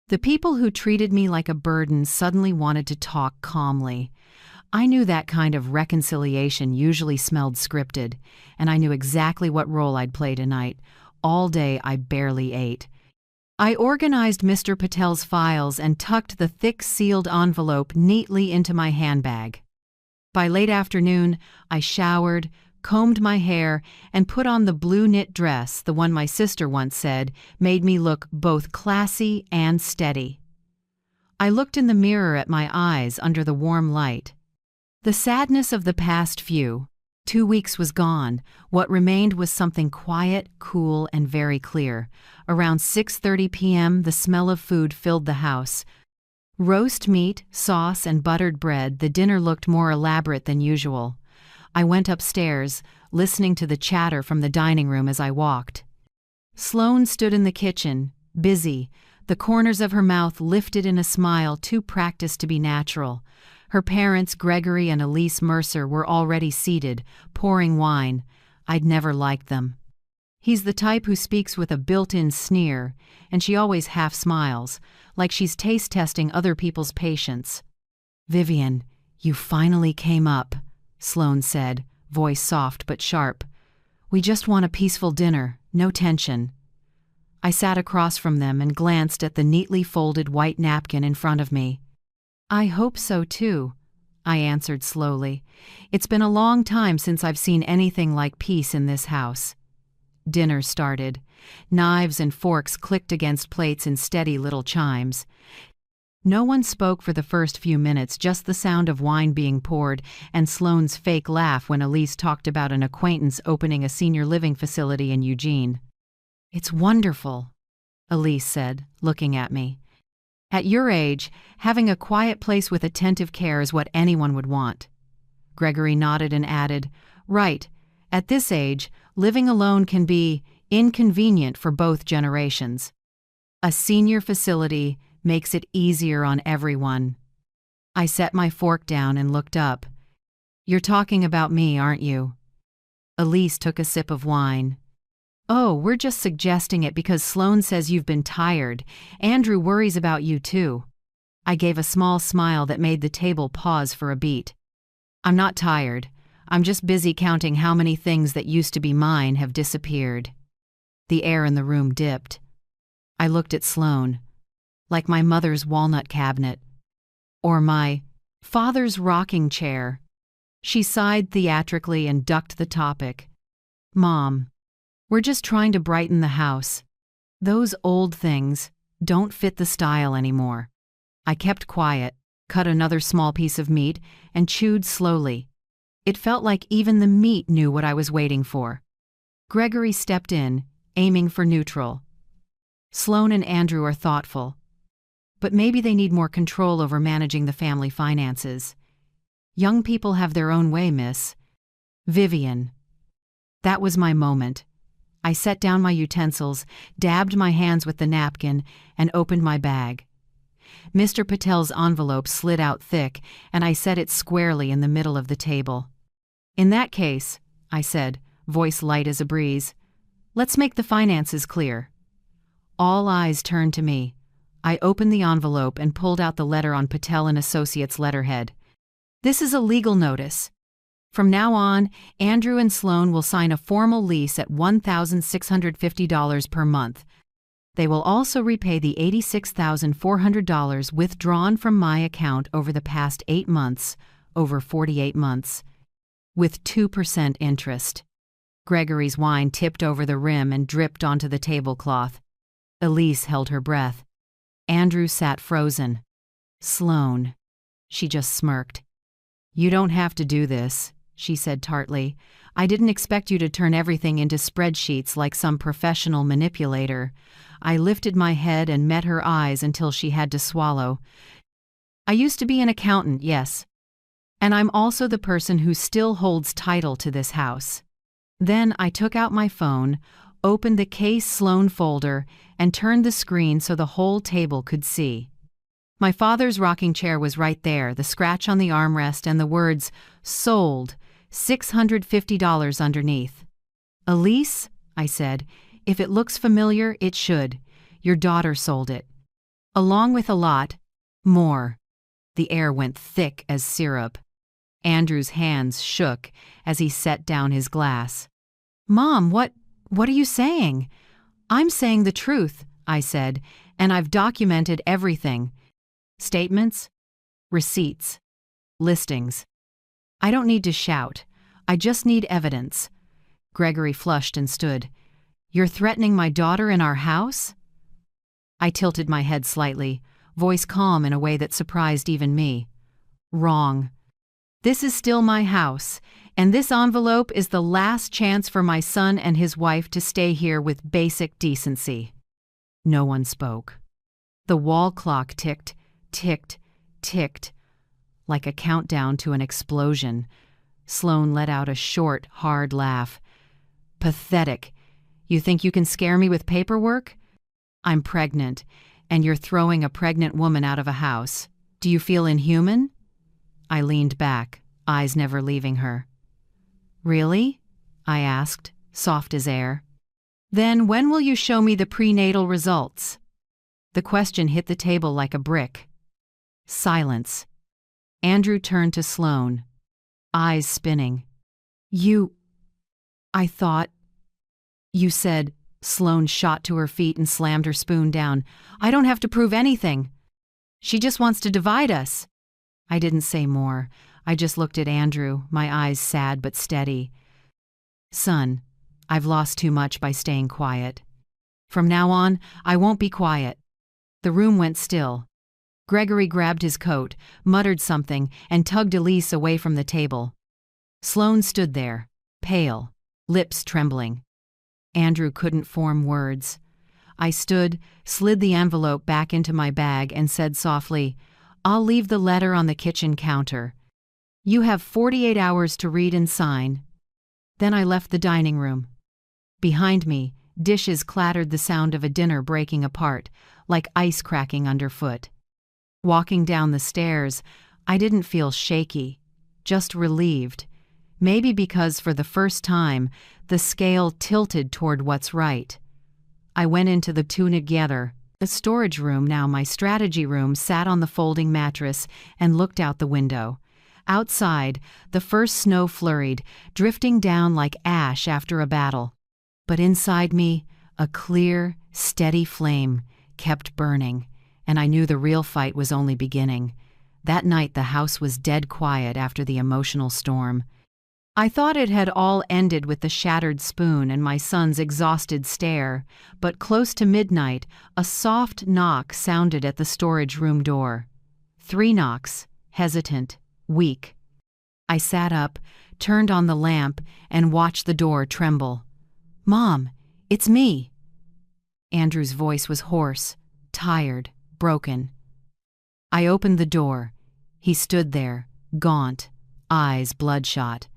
The people who treated me like a burden suddenly wanted to talk calmly. I knew that kind of reconciliation usually smelled scripted, and I knew exactly what role I'd play tonight. All day I barely ate. I organized Mr. Patel's files and tucked the thick sealed envelope neatly into my handbag. By late afternoon, I showered, combed my hair, and put on the blue knit dress, the one my sister once said made me look both classy and steady. I looked in the mirror at my eyes under the warm light. The sadness of the past 2 weeks was gone. What remained was something quiet, cool, and very clear. Around 6:30 p.m., the smell of food filled the house. Roast meat, sauce, and buttered bread, the dinner looked more elaborate than usual. I went upstairs, listening to the chatter from the dining room as I walked. Sloan stood in the kitchen, busy, the corners of her mouth lifted in a smile too practiced to be natural. Her parents, Gregory and Elise Mercer, were already seated, pouring wine. I'd never liked them. He's the type who speaks with a built-in sneer, and she always half smiles, like she's taste-testing other people's patience. "Vivian, you finally came up," Sloan said, voice soft but sharp. "We just want a peaceful dinner, no tension." I sat across from them and glanced at the neatly folded white napkin in front of me. "I hope so too," I answered slowly. "It's been a long time since I've seen anything like peace in this house." Dinner started. Knives and forks clicked against plates in steady little chimes. No one spoke for the first few minutes, just the sound of wine being poured and Sloane's fake laugh when Elise talked about an acquaintance opening a senior living facility in Eugene. "It's wonderful," Elise said, looking at me. "At your age, having a quiet place with attentive care is what anyone would want." Gregory nodded and added, "Right. At this age, living alone can be inconvenient for both generations. A senior facility makes it easier on everyone." I set my fork down and looked up. You're talking about me, aren't you? Elise took a sip of wine. Oh, we're just suggesting it because Sloane says you've been tired. Andrew worries about you too. I gave a small smile that made the table pause for a beat. I'm not tired. I'm just busy counting how many things that used to be mine have disappeared. The air in the room dipped. I looked at Sloane. Like my mother's walnut cabinet. Or my father's rocking chair. She sighed theatrically and ducked the topic. Mom, we're just trying to brighten the house. Those old things don't fit the style anymore. I kept quiet, cut another small piece of meat, and chewed slowly. It felt like even the meat knew what I was waiting for. Gregory stepped in, aiming for neutral. Sloane and Andrew are thoughtful. But maybe they need more control over managing the family finances. Young people have their own way, miss. Vivian. That was my moment. I set down my utensils, dabbed my hands with the napkin, and opened my bag. Mr. Patel's envelope slid out thick, and I set it squarely in the middle of the table. In that case, I said, voice light as a breeze, let's make the finances clear. All eyes turned to me. I opened the envelope and pulled out the letter on Patel and Associates letterhead. This is a legal notice. From now on, Andrew and Sloane will sign a formal lease at $1,650 per month. They will also repay the $86,400 withdrawn from my account over the past 8 months, over 48 months, with 2% interest. Gregory's wine tipped over the rim and dripped onto the tablecloth. Elise held her breath. Andrew sat frozen. Sloane. She just smirked. You don't have to do this, she said tartly. I didn't expect you to turn everything into spreadsheets like some professional manipulator. I lifted my head and met her eyes until she had to swallow. I used to be an accountant, yes. And I'm also the person who still holds title to this house. Then I took out my phone, opened the Case Sloane folder, and turned the screen so the whole table could see. My father's rocking chair was right there, the scratch on the armrest and the words, sold, $650 underneath. Elise, I said, if it looks familiar, it should. Your daughter sold it. Along with a lot more. The air went thick as syrup. Andrew's hands shook as he set down his glass. Mom, what are you saying? I'm saying the truth, I said, and I've documented everything. Statements, receipts, listings. I don't need to shout. I just need evidence. Gregory flushed and stood. You're threatening my daughter in our house? I tilted my head slightly, voice calm in a way that surprised even me. Wrong. This is still my house, and this envelope is the last chance for my son and his wife to stay here with basic decency. No one spoke. The wall clock ticked, ticked, ticked, like a countdown to an explosion. Sloane let out a short, hard laugh. Pathetic. You think you can scare me with paperwork? I'm pregnant, and you're throwing a pregnant woman out of a house. Do you feel inhuman? I leaned back, eyes never leaving her. Really? I asked, soft as air. Then when will you show me the prenatal results? The question hit the table like a brick. Silence. Andrew turned to Sloane, eyes spinning. I thought. You said. Sloane shot to her feet and slammed her spoon down. I don't have to prove anything. She just wants to divide us. I didn't say more. I just looked at Andrew, my eyes sad but steady. Son, I've lost too much by staying quiet. From now on, I won't be quiet. The room went still. Gregory grabbed his coat, muttered something, and tugged Elise away from the table. Sloane stood there, pale, lips trembling. Andrew couldn't form words. I stood, slid the envelope back into my bag, and said softly, I'll leave the letter on the kitchen counter. You have 48 hours to read and sign. Then I left the dining room. Behind me, dishes clattered the sound of a dinner breaking apart, like ice cracking underfoot. Walking down the stairs, I didn't feel shaky, just relieved. Maybe because for the first time, the scale tilted toward what's right. I went into the two together. The storage room, now my strategy room, sat on the folding mattress and looked out the window. Outside, the first snow flurried, drifting down like ash after a battle. But inside me, a clear, steady flame kept burning, and I knew the real fight was only beginning. That night the house was dead quiet after the emotional storm. I thought it had all ended with the shattered spoon and my son's exhausted stare, but close to midnight, a soft knock sounded at the storage room door. 3 knocks, hesitant, weak. I sat up, turned on the lamp, and watched the door tremble. "Mom, it's me." Andrew's voice was hoarse, tired, broken. I opened the door. He stood there, gaunt, eyes bloodshot.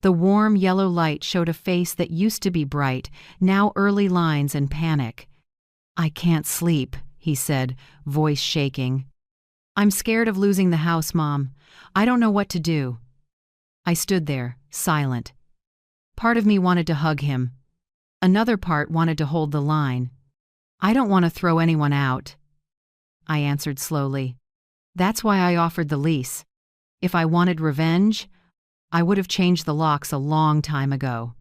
The warm yellow light showed a face that used to be bright, now early lines and panic. "I can't sleep," he said, voice shaking. "I'm scared of losing the house, Mom. I don't know what to do." I stood there, silent. Part of me wanted to hug him. Another part wanted to hold the line. "I don't want to throw anyone out." I answered slowly. "That's why I offered the lease. If I wanted revenge, I would have changed the locks a long time ago."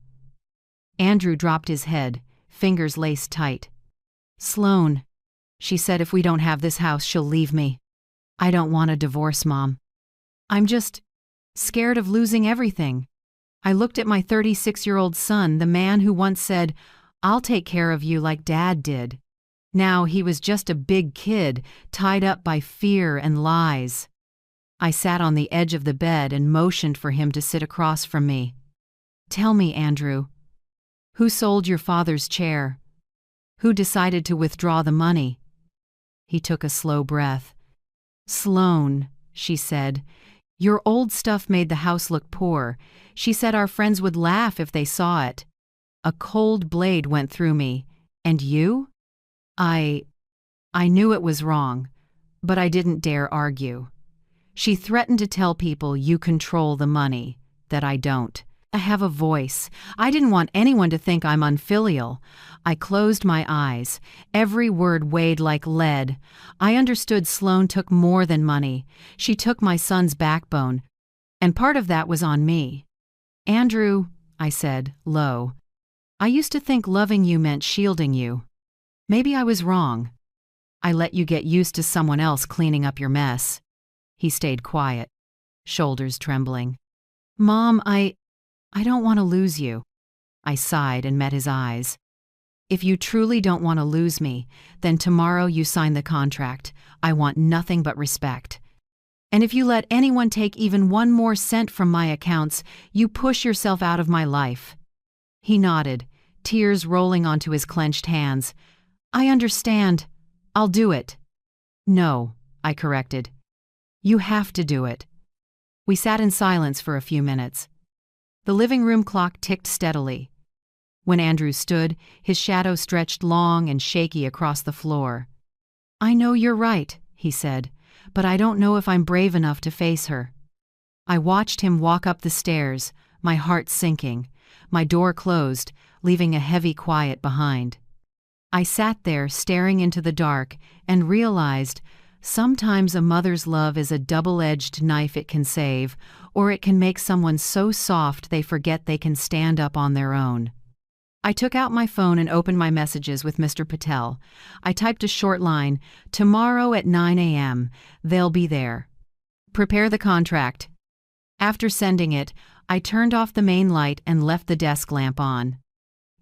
Andrew dropped his head, fingers laced tight. "Sloan," she said, "if we don't have this house, she'll leave me. I don't want a divorce, Mom. I'm just scared of losing everything." I looked at my 36-year-old son, the man who once said, "I'll take care of you like Dad did." Now he was just a big kid, tied up by fear and lies. I sat on the edge of the bed and motioned for him to sit across from me. "Tell me, Andrew, who sold your father's chair? Who decided to withdraw the money?" He took a slow breath. "Sloan," she said, "your old stuff made the house look poor. She said our friends would laugh if they saw it." A cold blade went through me. "And you?" I knew it was wrong, but I didn't dare argue. She threatened to tell people you control the money, that I don't. I have a voice. I didn't want anyone to think I'm unfilial. I closed my eyes. Every word weighed like lead. I understood Sloan took more than money. She took my son's backbone, and part of that was on me. "Andrew," I said, low, "I used to think loving you meant shielding you. Maybe I was wrong. I let you get used to someone else cleaning up your mess." He stayed quiet, shoulders trembling. "Mom, I don't want to lose you." I sighed and met his eyes. "If you truly don't want to lose me, then tomorrow you sign the contract. I want nothing but respect. And if you let anyone take even 1 more cent from my accounts, you push yourself out of my life." He nodded, tears rolling onto his clenched hands. "I understand. I'll do it." "No," I corrected. "You have to do it." We sat in silence for a few minutes. The living room clock ticked steadily. When Andrew stood, his shadow stretched long and shaky across the floor. "I know you're right," he said, "but I don't know if I'm brave enough to face her." I watched him walk up the stairs, my heart sinking. My door closed, leaving a heavy quiet behind. I sat there staring into the dark and realized sometimes a mother's love is a double-edged knife. It can save, or it can make someone so soft they forget they can stand up on their own. I took out my phone and opened my messages with Mr. Patel. I typed a short line, "Tomorrow at 9 a.m. They'll be there. Prepare the contract." After sending it, I turned off the main light and left the desk lamp on.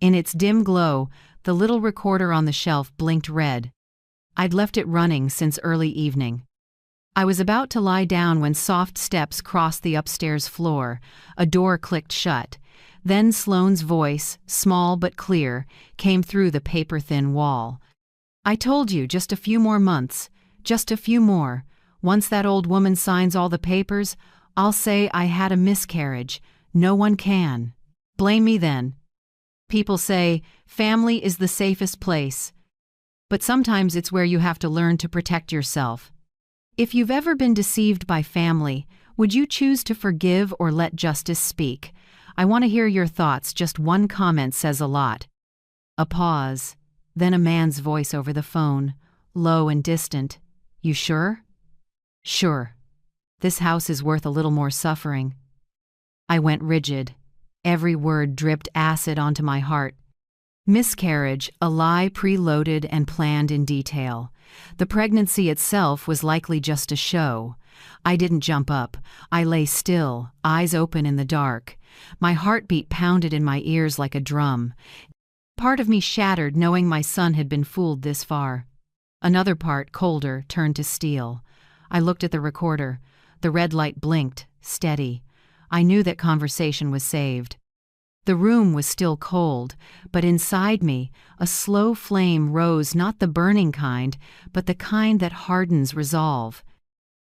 In its dim glow, the little recorder on the shelf blinked red. I'd left it running since early evening. I was about to lie down when soft steps crossed the upstairs floor. A door clicked shut. Then Sloane's voice, small but clear, came through the paper-thin wall. "I told you, just a few more months. Just a few more. Once that old woman signs all the papers, I'll say I had a miscarriage. No one can. Blame me then. People say family is the safest place. But sometimes it's where you have to learn to protect yourself. If you've ever been deceived by family, would you choose to forgive or let justice speak? I want to hear your thoughts. Just one comment says a lot. A pause. Then a man's voice over the phone, low and distant. You sure? Sure. This house is worth a little more suffering. I went rigid. Every word dripped acid onto my heart. Miscarriage, a lie preloaded and planned in detail. The pregnancy itself was likely just a show. I didn't jump up. I lay still, eyes open in the dark. My heartbeat pounded in my ears like a drum. Part of me shattered knowing my son had been fooled this far. Another part, colder, turned to steel. I looked at the recorder. The red light blinked, steady. I knew that conversation was saved. The room was still cold, but inside me, a slow flame rose, not the burning kind, but the kind that hardens resolve.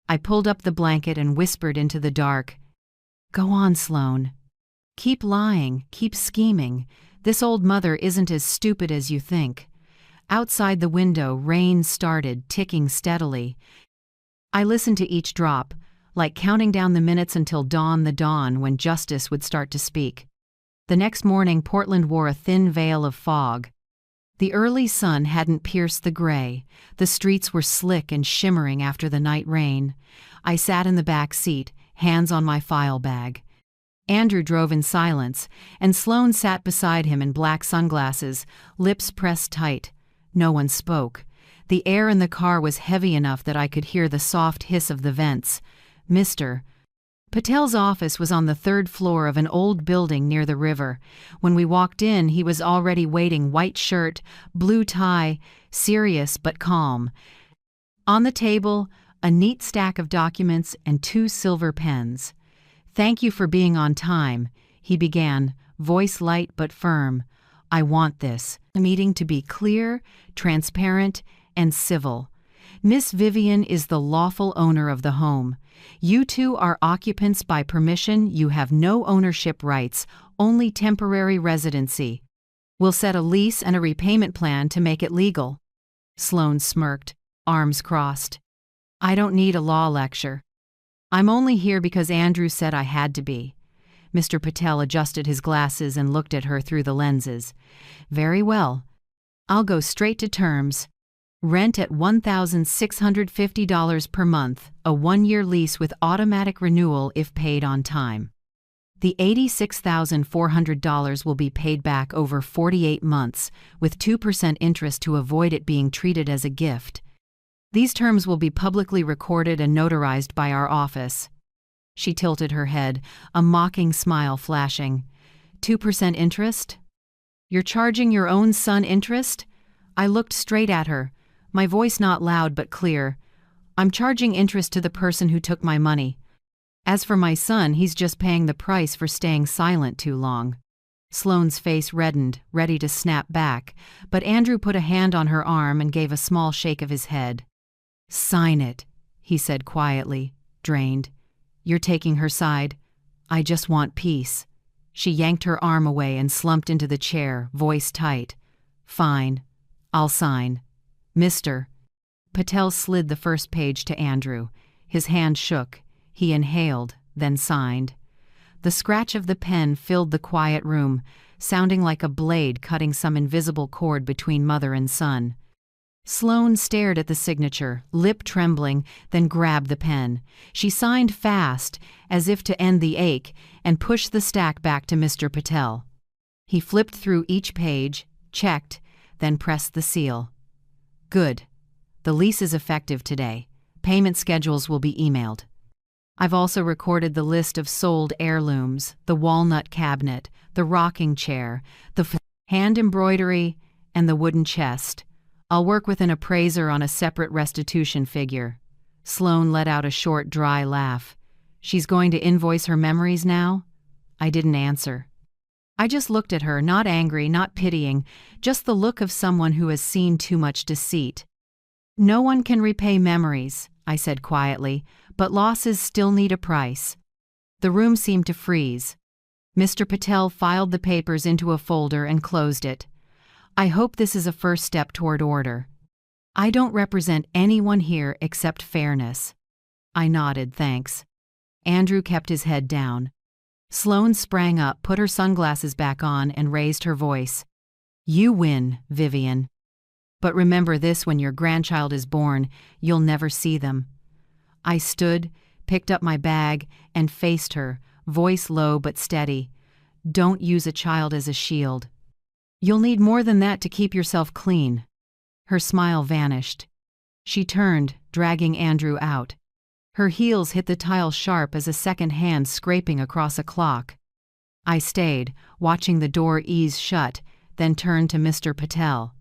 I pulled up the blanket and whispered into the dark, "Go on, Sloane. Keep lying, keep scheming. This old mother isn't as stupid as you think." Outside the window, rain started, ticking steadily. I listened to each drop, like counting down the minutes until the dawn when justice would start to speak. The next morning, Portland wore a thin veil of fog. The early sun hadn't pierced the gray. The streets were slick and shimmering after the night rain. I sat in the back seat, hands on my file bag. Andrew drove in silence, and Sloane sat beside him in black sunglasses, lips pressed tight. No one spoke. The air in the car was heavy enough that I could hear the soft hiss of the vents. Mr. Patel's office was on the third floor of an old building near the river. When we walked in, he was already waiting, white shirt, blue tie, serious but calm. On the table, a neat stack of documents and 2 silver pens. "Thank you for being on time," he began, voice light but firm. "I want this meeting to be clear, transparent, and civil. Miss Vivian is the lawful owner of the home. You two are occupants by permission. You have no ownership rights, only temporary residency. We'll set a lease and a repayment plan to make it legal." Sloane smirked, arms crossed. "I don't need a law lecture. I'm only here because Andrew said I had to be." Mr. Patel adjusted his glasses and looked at her through the lenses. "Very well. I'll go straight to terms. Rent at $1,650 per month, a 1-year lease with automatic renewal if paid on time. The $86,400 will be paid back over 48 months, with 2% interest to avoid it being treated as a gift. These terms will be publicly recorded and notarized by our office." She tilted her head, a mocking smile flashing. 2% interest? You're charging your own son interest? I looked straight at her, my voice not loud but clear. "I'm charging interest to the person who took my money. As for my son, he's just paying the price for staying silent too long." Sloane's face reddened, ready to snap back, but Andrew put a hand on her arm and gave a small shake of his head. "Sign it," he said quietly, drained. "You're taking her side. I just want peace." She yanked her arm away and slumped into the chair, voice tight. "Fine. I'll sign. Mr." Patel slid the first page to Andrew. His hand shook. He inhaled, then signed. The scratch of the pen filled the quiet room, sounding like a blade cutting some invisible cord between mother and son. Sloane stared at the signature, lip trembling, then grabbed the pen. She signed fast, as if to end the ache, and pushed the stack back to Mr. Patel. He flipped through each page, checked, then pressed the seal. "Good. The lease is effective today. Payment schedules will be emailed. I've also recorded the list of sold heirlooms, the walnut cabinet, the rocking chair, the hand embroidery, and the wooden chest. I'll work with an appraiser on a separate restitution figure." Sloane let out a short, dry laugh. "She's going to invoice her memories now?" I didn't answer. I just looked at her, not angry, not pitying, just the look of someone who has seen too much deceit. "No one can repay memories," I said quietly, "but losses still need a price." The room seemed to freeze. Mr. Patel filed the papers into a folder and closed it. "I hope this is a first step toward order. I don't represent anyone here except fairness." I nodded, thanks. Andrew kept his head down. Sloane sprang up, put her sunglasses back on, and raised her voice. You win, Vivian. But remember this, when your grandchild is born, you'll never see them. I stood, picked up my bag, and faced her, voice low but steady. Don't use a child as a shield. You'll need more than that to keep yourself clean. Her smile vanished. She turned, dragging Andrew out. Her heels hit the tile sharp as a second hand scraping across a clock. I stayed, watching the door ease shut, then turned to Mr. Patel.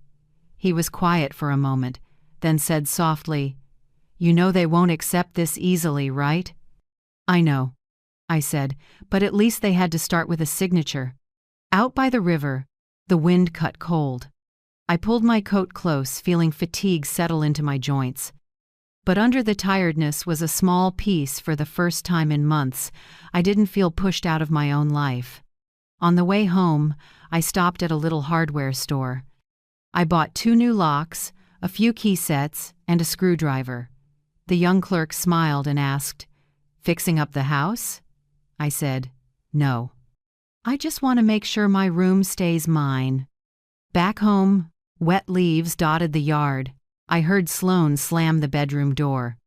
He was quiet for a moment, then said softly, You know they won't accept this easily, right? I know, I said, but at least they had to start with a signature. Out by the river, the wind cut cold. I pulled my coat close, feeling fatigue settle into my joints. But under the tiredness was a small peace. For the first time in months, I didn't feel pushed out of my own life. On the way home, I stopped at a little hardware store. I bought 2 new locks, a few key sets, and a screwdriver. The young clerk smiled and asked, Fixing up the house? I said, No. I just want to make sure my room stays mine. Back home, wet leaves dotted the yard. I heard Sloane slam the bedroom door.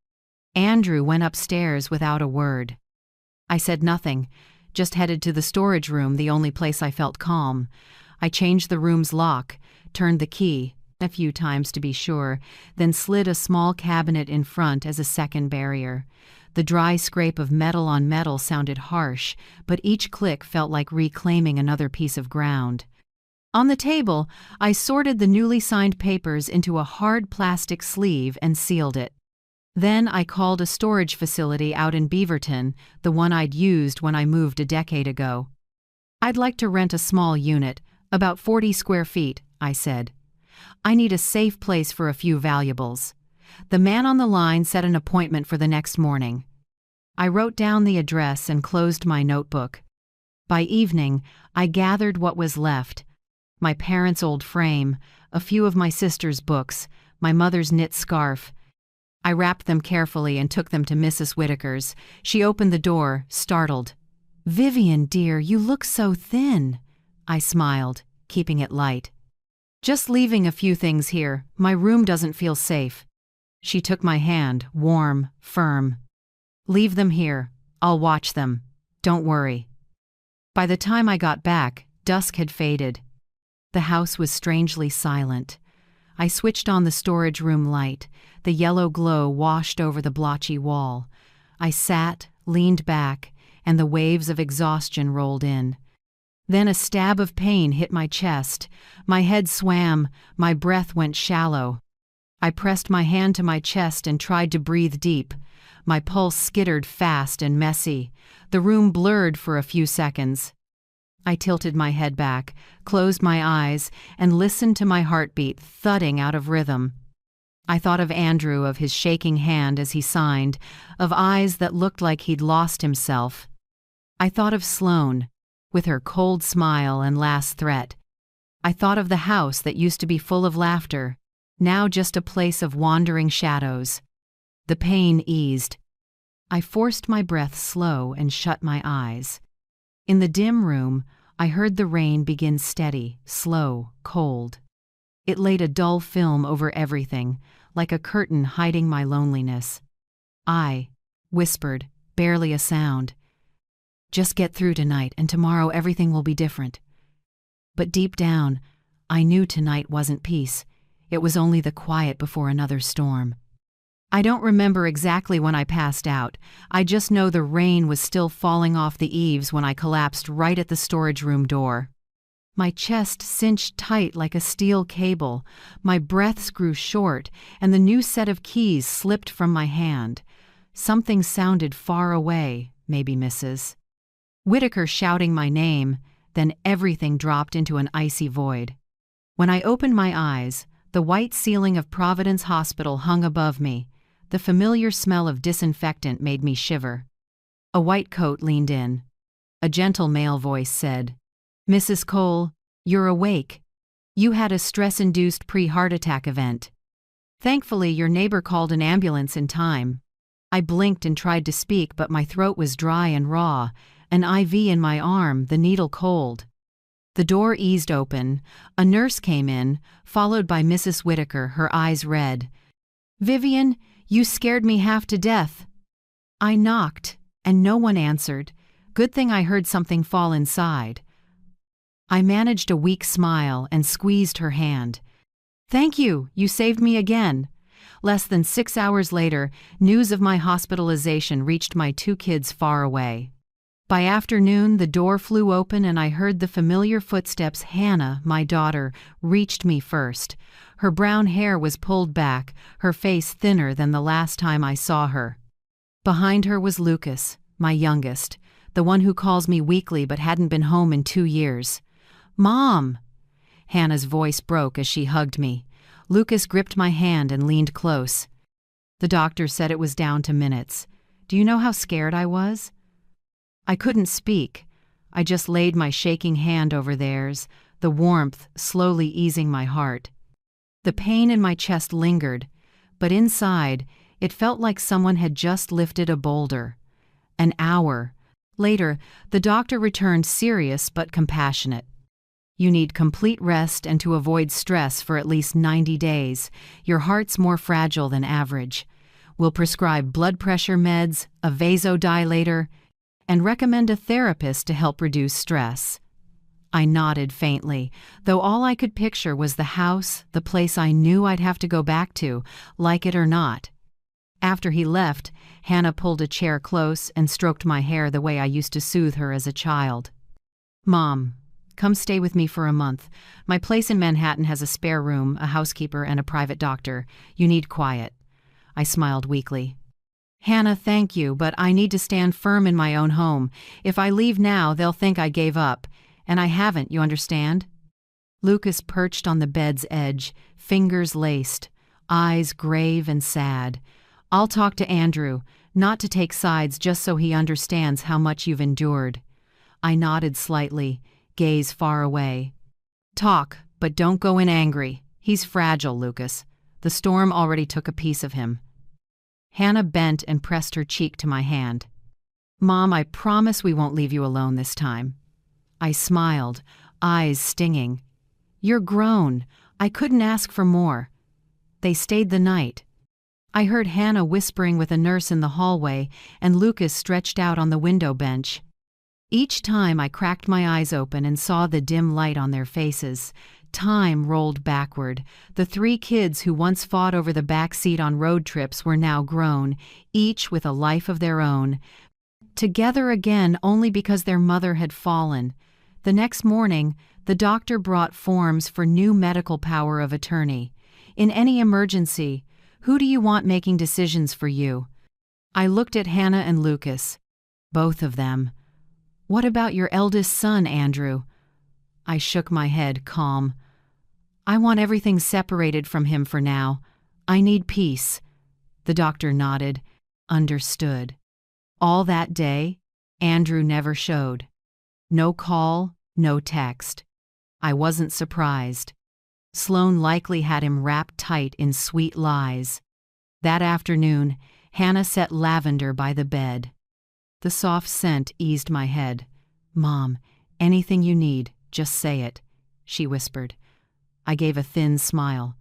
Andrew went upstairs without a word. I said nothing, just headed to the storage room, the only place I felt calm. I changed the room's lock, turned the key, a few times to be sure, then slid a small cabinet in front as a second barrier. The dry scrape of metal on metal sounded harsh, but each click felt like reclaiming another piece of ground. On the table, I sorted the newly signed papers into a hard plastic sleeve and sealed it. Then I called a storage facility out in Beaverton, the one I'd used when I moved a decade ago. I'd like to rent a small unit, about 40 square feet, I said. I need a safe place for a few valuables. The man on the line set an appointment for the next morning. I wrote down the address and closed my notebook. By evening, I gathered what was left. My parents' old frame, a few of my sister's books, my mother's knit scarf. I wrapped them carefully and took them to Mrs. Whitaker's. She opened the door, startled. Vivian, dear, you look so thin. I smiled, keeping it light. Just leaving a few things here. My room doesn't feel safe. She took my hand, warm, firm. Leave them here. I'll watch them. Don't worry. By the time I got back, dusk had faded. The house was strangely silent. I switched on the storage room light. The yellow glow washed over the blotchy wall. I sat, leaned back, and the waves of exhaustion rolled in. Then a stab of pain hit my chest. My head swam, my breath went shallow. I pressed my hand to my chest and tried to breathe deep. My pulse skittered fast and messy. The room blurred for a few seconds. I tilted my head back, closed my eyes, and listened to my heartbeat thudding out of rhythm. I thought of Andrew, of his shaking hand as he signed, of eyes that looked like he'd lost himself. I thought of Sloane, with her cold smile and last threat. I thought of the house that used to be full of laughter, now just a place of wandering shadows. The pain eased. I forced my breath slow and shut my eyes. In the dim room, I heard the rain begin steady, slow, cold. It laid a dull film over everything, like a curtain hiding my loneliness. I whispered, barely a sound. Just get through tonight, and tomorrow everything will be different. But deep down, I knew tonight wasn't peace. It was only the quiet before another storm. I don't remember exactly when I passed out. I just know the rain was still falling off the eaves when I collapsed right at the storage room door. My chest cinched tight like a steel cable, my breaths grew short, and the new set of keys slipped from my hand. Something sounded far away, maybe Mrs. Whitaker shouting my name, then everything dropped into an icy void. When I opened my eyes, the white ceiling of Providence Hospital hung above me. The familiar smell of disinfectant made me shiver. A white coat leaned in. A gentle male voice said, "Mrs. Cole, you're awake. You had a stress-induced pre-heart attack event. Thankfully, your neighbor called an ambulance in time." I blinked and tried to speak, but my throat was dry and raw, an IV in my arm, the needle cold. The door eased open. A nurse came in, followed by Mrs. Whitaker, her eyes red. "Vivian, you scared me half to death." I knocked, and no one answered. Good thing I heard something fall inside. I managed a weak smile and squeezed her hand. "Thank you, you saved me again." Less than 6 hours later, news of my hospitalization reached my 2 kids far away. By afternoon, the door flew open and I heard the familiar footsteps. Hannah, my daughter, reached me first. Her brown hair was pulled back, her face thinner than the last time I saw her. Behind her was Lucas, my youngest, the one who calls me weekly but hadn't been home in 2 years. "Mom!" Hannah's voice broke as she hugged me. Lucas gripped my hand and leaned close. "The doctor said it was down to minutes. Do you know how scared I was?" I couldn't speak. I just laid my shaking hand over theirs, the warmth slowly easing my heart. The pain in my chest lingered, but inside, it felt like someone had just lifted a boulder. An hour later, the doctor returned, serious but compassionate. "You need complete rest and to avoid stress for at least 90 days. Your heart's more fragile than average. We'll prescribe blood pressure meds, a vasodilator, and recommend a therapist to help reduce stress." I nodded faintly, though all I could picture was the house, the place I knew I'd have to go back to, like it or not. After he left, Hannah pulled a chair close and stroked my hair the way I used to soothe her as a child. "Mom, come stay with me for a month. My place in Manhattan has a spare room, a housekeeper, and a private doctor. You need quiet." I smiled weakly. "Hannah, thank you, but I need to stand firm in my own home. If I leave now, they'll think I gave up. And I haven't, you understand?" Lucas perched on the bed's edge, fingers laced, eyes grave and sad. "I'll talk to Andrew, not to take sides, just so he understands how much you've endured." I nodded slightly, gaze far away. "Talk, but don't go in angry. He's fragile, Lucas. The storm already took a piece of him." Hannah bent and pressed her cheek to my hand. "Mom, I promise we won't leave you alone this time." I smiled, eyes stinging. "You're grown. I couldn't ask for more." They stayed the night. I heard Hannah whispering with a nurse in the hallway, and Lucas stretched out on the window bench. Each time I cracked my eyes open and saw the dim light on their faces. Time rolled backward. The 3 kids who once fought over the back seat on road trips were now grown, each with a life of their own. Together again only because their mother had fallen. The next morning, the doctor brought forms for new medical power of attorney. "In any emergency, who do you want making decisions for you?" I looked at Hannah and Lucas. Both of them. "What about your eldest son, Andrew?" I shook my head, calm. "I want everything separated from him for now. I need peace." The doctor nodded. Understood. All that day, Andrew never showed. No call, no text. I wasn't surprised. Sloan likely had him wrapped tight in sweet lies. That afternoon, Hannah set lavender by the bed. The soft scent eased my head. "Mom, anything you need, just say it," she whispered. I gave a thin smile.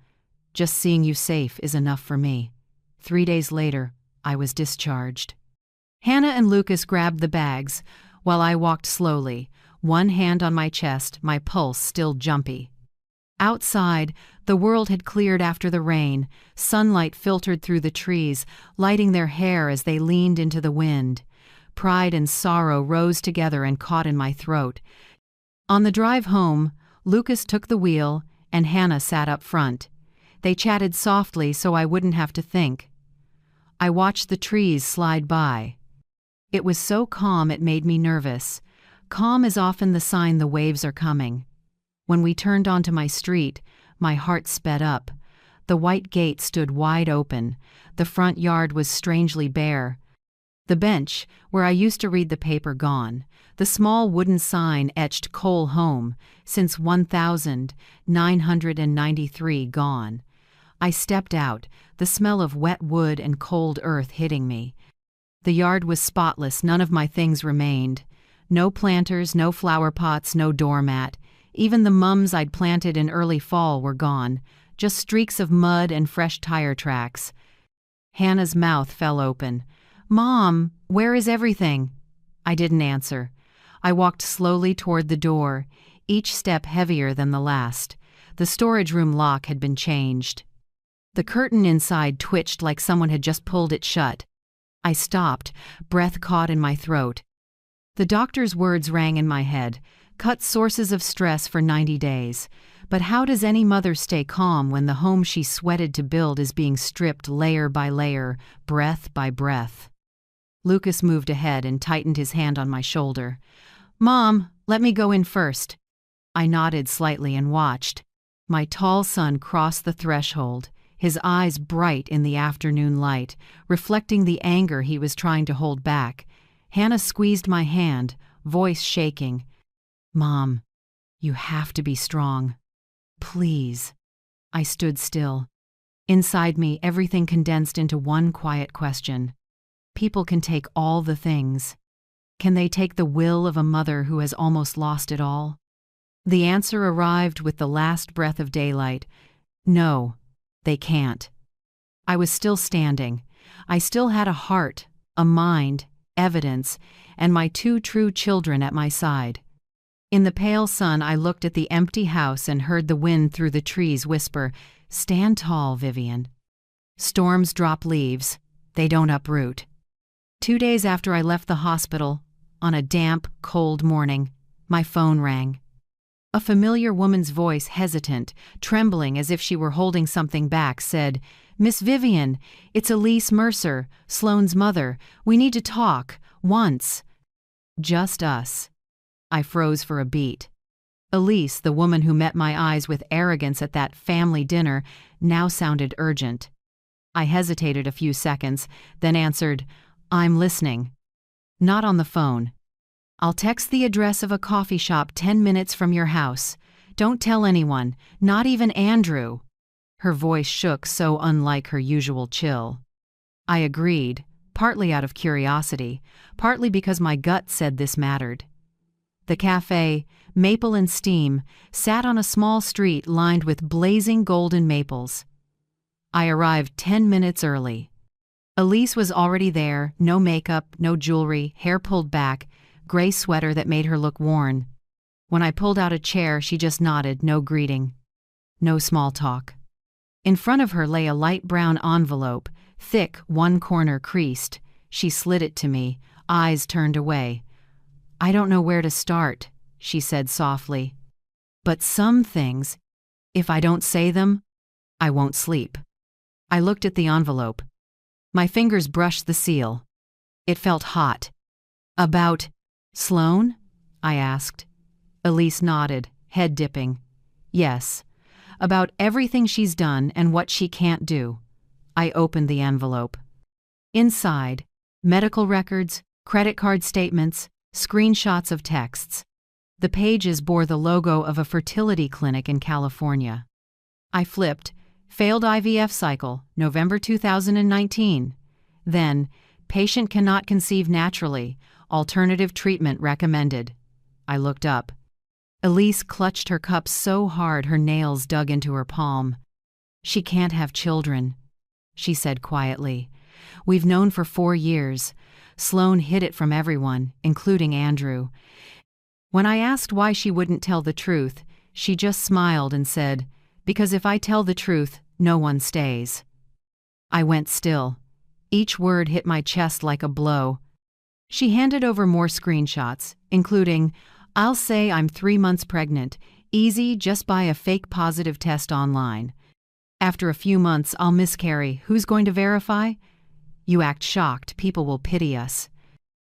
"Just seeing you safe is enough for me." 3 days later, I was discharged. Hannah and Lucas grabbed the bags, while I walked slowly, one hand on my chest, my pulse still jumpy. Outside, the world had cleared after the rain. Sunlight filtered through the trees, lighting their hair as they leaned into the wind. Pride and sorrow rose together and caught in my throat. On the drive home, Lucas took the wheel and Hannah sat up front. They chatted softly so I wouldn't have to think. I watched the trees slide by. It was so calm it made me nervous. Calm is often the sign the waves are coming. When we turned onto my street, my heart sped up. The white gate stood wide open. The front yard was strangely bare. The bench, where I used to read the paper, gone. The small wooden sign etched "Cole Home," since 1993, gone. I stepped out, the smell of wet wood and cold earth hitting me. The yard was spotless, none of my things remained. No planters, no flower pots, no doormat. Even the mums I'd planted in early fall were gone, just streaks of mud and fresh tire tracks. Hannah's mouth fell open. "Mom, where is everything?" I didn't answer. I walked slowly toward the door, each step heavier than the last. The storage room lock had been changed. The curtain inside twitched like someone had just pulled it shut. I stopped, breath caught in my throat. The doctor's words rang in my head: cut sources of stress for 90 days. But how does any mother stay calm when the home she sweated to build is being stripped layer by layer, breath by breath? Lucas moved ahead and tightened his hand on my shoulder. "Mom, let me go in first." I nodded slightly and watched. My tall son crossed the threshold, his eyes bright in the afternoon light, reflecting the anger he was trying to hold back. Hannah squeezed my hand, voice shaking. "Mom, you have to be strong. Please." I stood still. Inside me, everything condensed into one quiet question. People can take all the things. Can they take the will of a mother who has almost lost it all? The answer arrived with the last breath of daylight. No, they can't. I was still standing. I still had a heart, a mind, evidence, and my 2 true children at my side. In the pale sun, I looked at the empty house and heard the wind through the trees whisper, "Stand tall, Vivian." Storms drop leaves. They don't uproot. 2 days after I left the hospital, on a damp, cold morning, my phone rang. A familiar woman's voice, hesitant, trembling as if she were holding something back, said, "Miss Vivian, it's Elise Mercer, Sloane's mother. We need to talk. Once." Just us. I froze for a beat. Elise, the woman who met my eyes with arrogance at that family dinner, now sounded urgent. I hesitated a few seconds, then answered, "I'm listening." "Not on the phone. I'll text the address of a coffee shop 10 minutes from your house. Don't tell anyone, not even Andrew." Her voice shook so unlike her usual chill. I agreed, partly out of curiosity, partly because my gut said this mattered. The cafe, Maple and Steam, sat on a small street lined with blazing golden maples. I arrived 10 minutes early. Elise was already there, no makeup, no jewelry, hair pulled back, gray sweater that made her look worn. When I pulled out a chair, she just nodded, no greeting. No small talk. In front of her lay a light brown envelope, thick, one corner creased. She slid it to me, eyes turned away. "I don't know where to start," she said softly. "But some things, if I don't say them, I won't sleep." I looked at the envelope. My fingers brushed the seal. It felt hot. "About Sloane?" I asked. Elise nodded, head dipping. "Yes. About everything she's done and what she can't do." I opened the envelope. Inside, medical records, credit card statements, screenshots of texts. The pages bore the logo of a fertility clinic in California. I flipped. Failed IVF cycle, November 2019. Then, patient cannot conceive naturally. Alternative treatment recommended. I looked up. Elise clutched her cup so hard her nails dug into her palm. "She can't have children," she said quietly. "We've known for 4 years. Sloane hid it from everyone, including Andrew. When I asked why she wouldn't tell the truth, she just smiled and said, 'Because if I tell the truth, no one stays.'" I went still. Each word hit my chest like a blow. She handed over more screenshots, including, "I'll say I'm 3 months pregnant. Easy, just buy a fake positive test online. After a few months, I'll miscarry. Who's going to verify? You act shocked. People will pity us.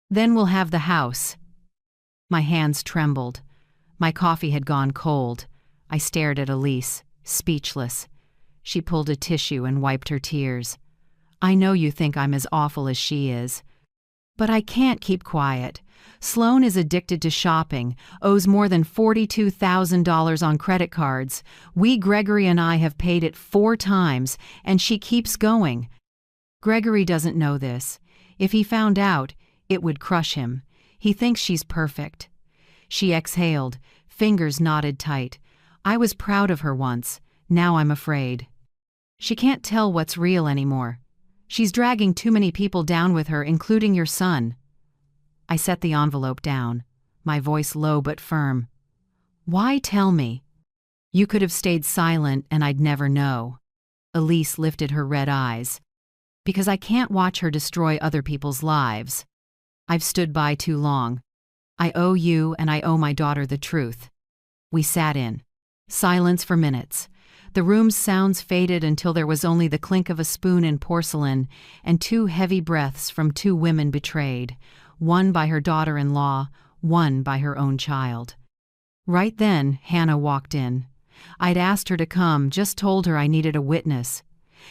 Then we'll have the house." My hands trembled. My coffee had gone cold. I stared at Elise, speechless. She pulled a tissue and wiped her tears. "I know you think I'm as awful as she is." But I can't keep quiet. Sloan is addicted to shopping, owes more than $42,000 on credit cards. Gregory and I have paid it 4 times, and she keeps going. Gregory doesn't know this. If he found out, it would crush him. He thinks she's perfect. She exhaled, fingers knotted tight. I was proud of her once. Now I'm afraid. She can't tell what's real anymore. She's dragging too many people down with her, including your son. I set the envelope down, my voice low but firm. Why tell me? You could have stayed silent and I'd never know. Elise lifted her red eyes. Because I can't watch her destroy other people's lives. I've stood by too long. I owe you and I owe my daughter the truth. We sat in. Silence for minutes. The room's sounds faded until there was only the clink of a spoon in porcelain and 2 heavy breaths from 2 women betrayed, one by her daughter-in-law, one by her own child. Right then, Hannah walked in. I'd asked her to come, just told her I needed a witness.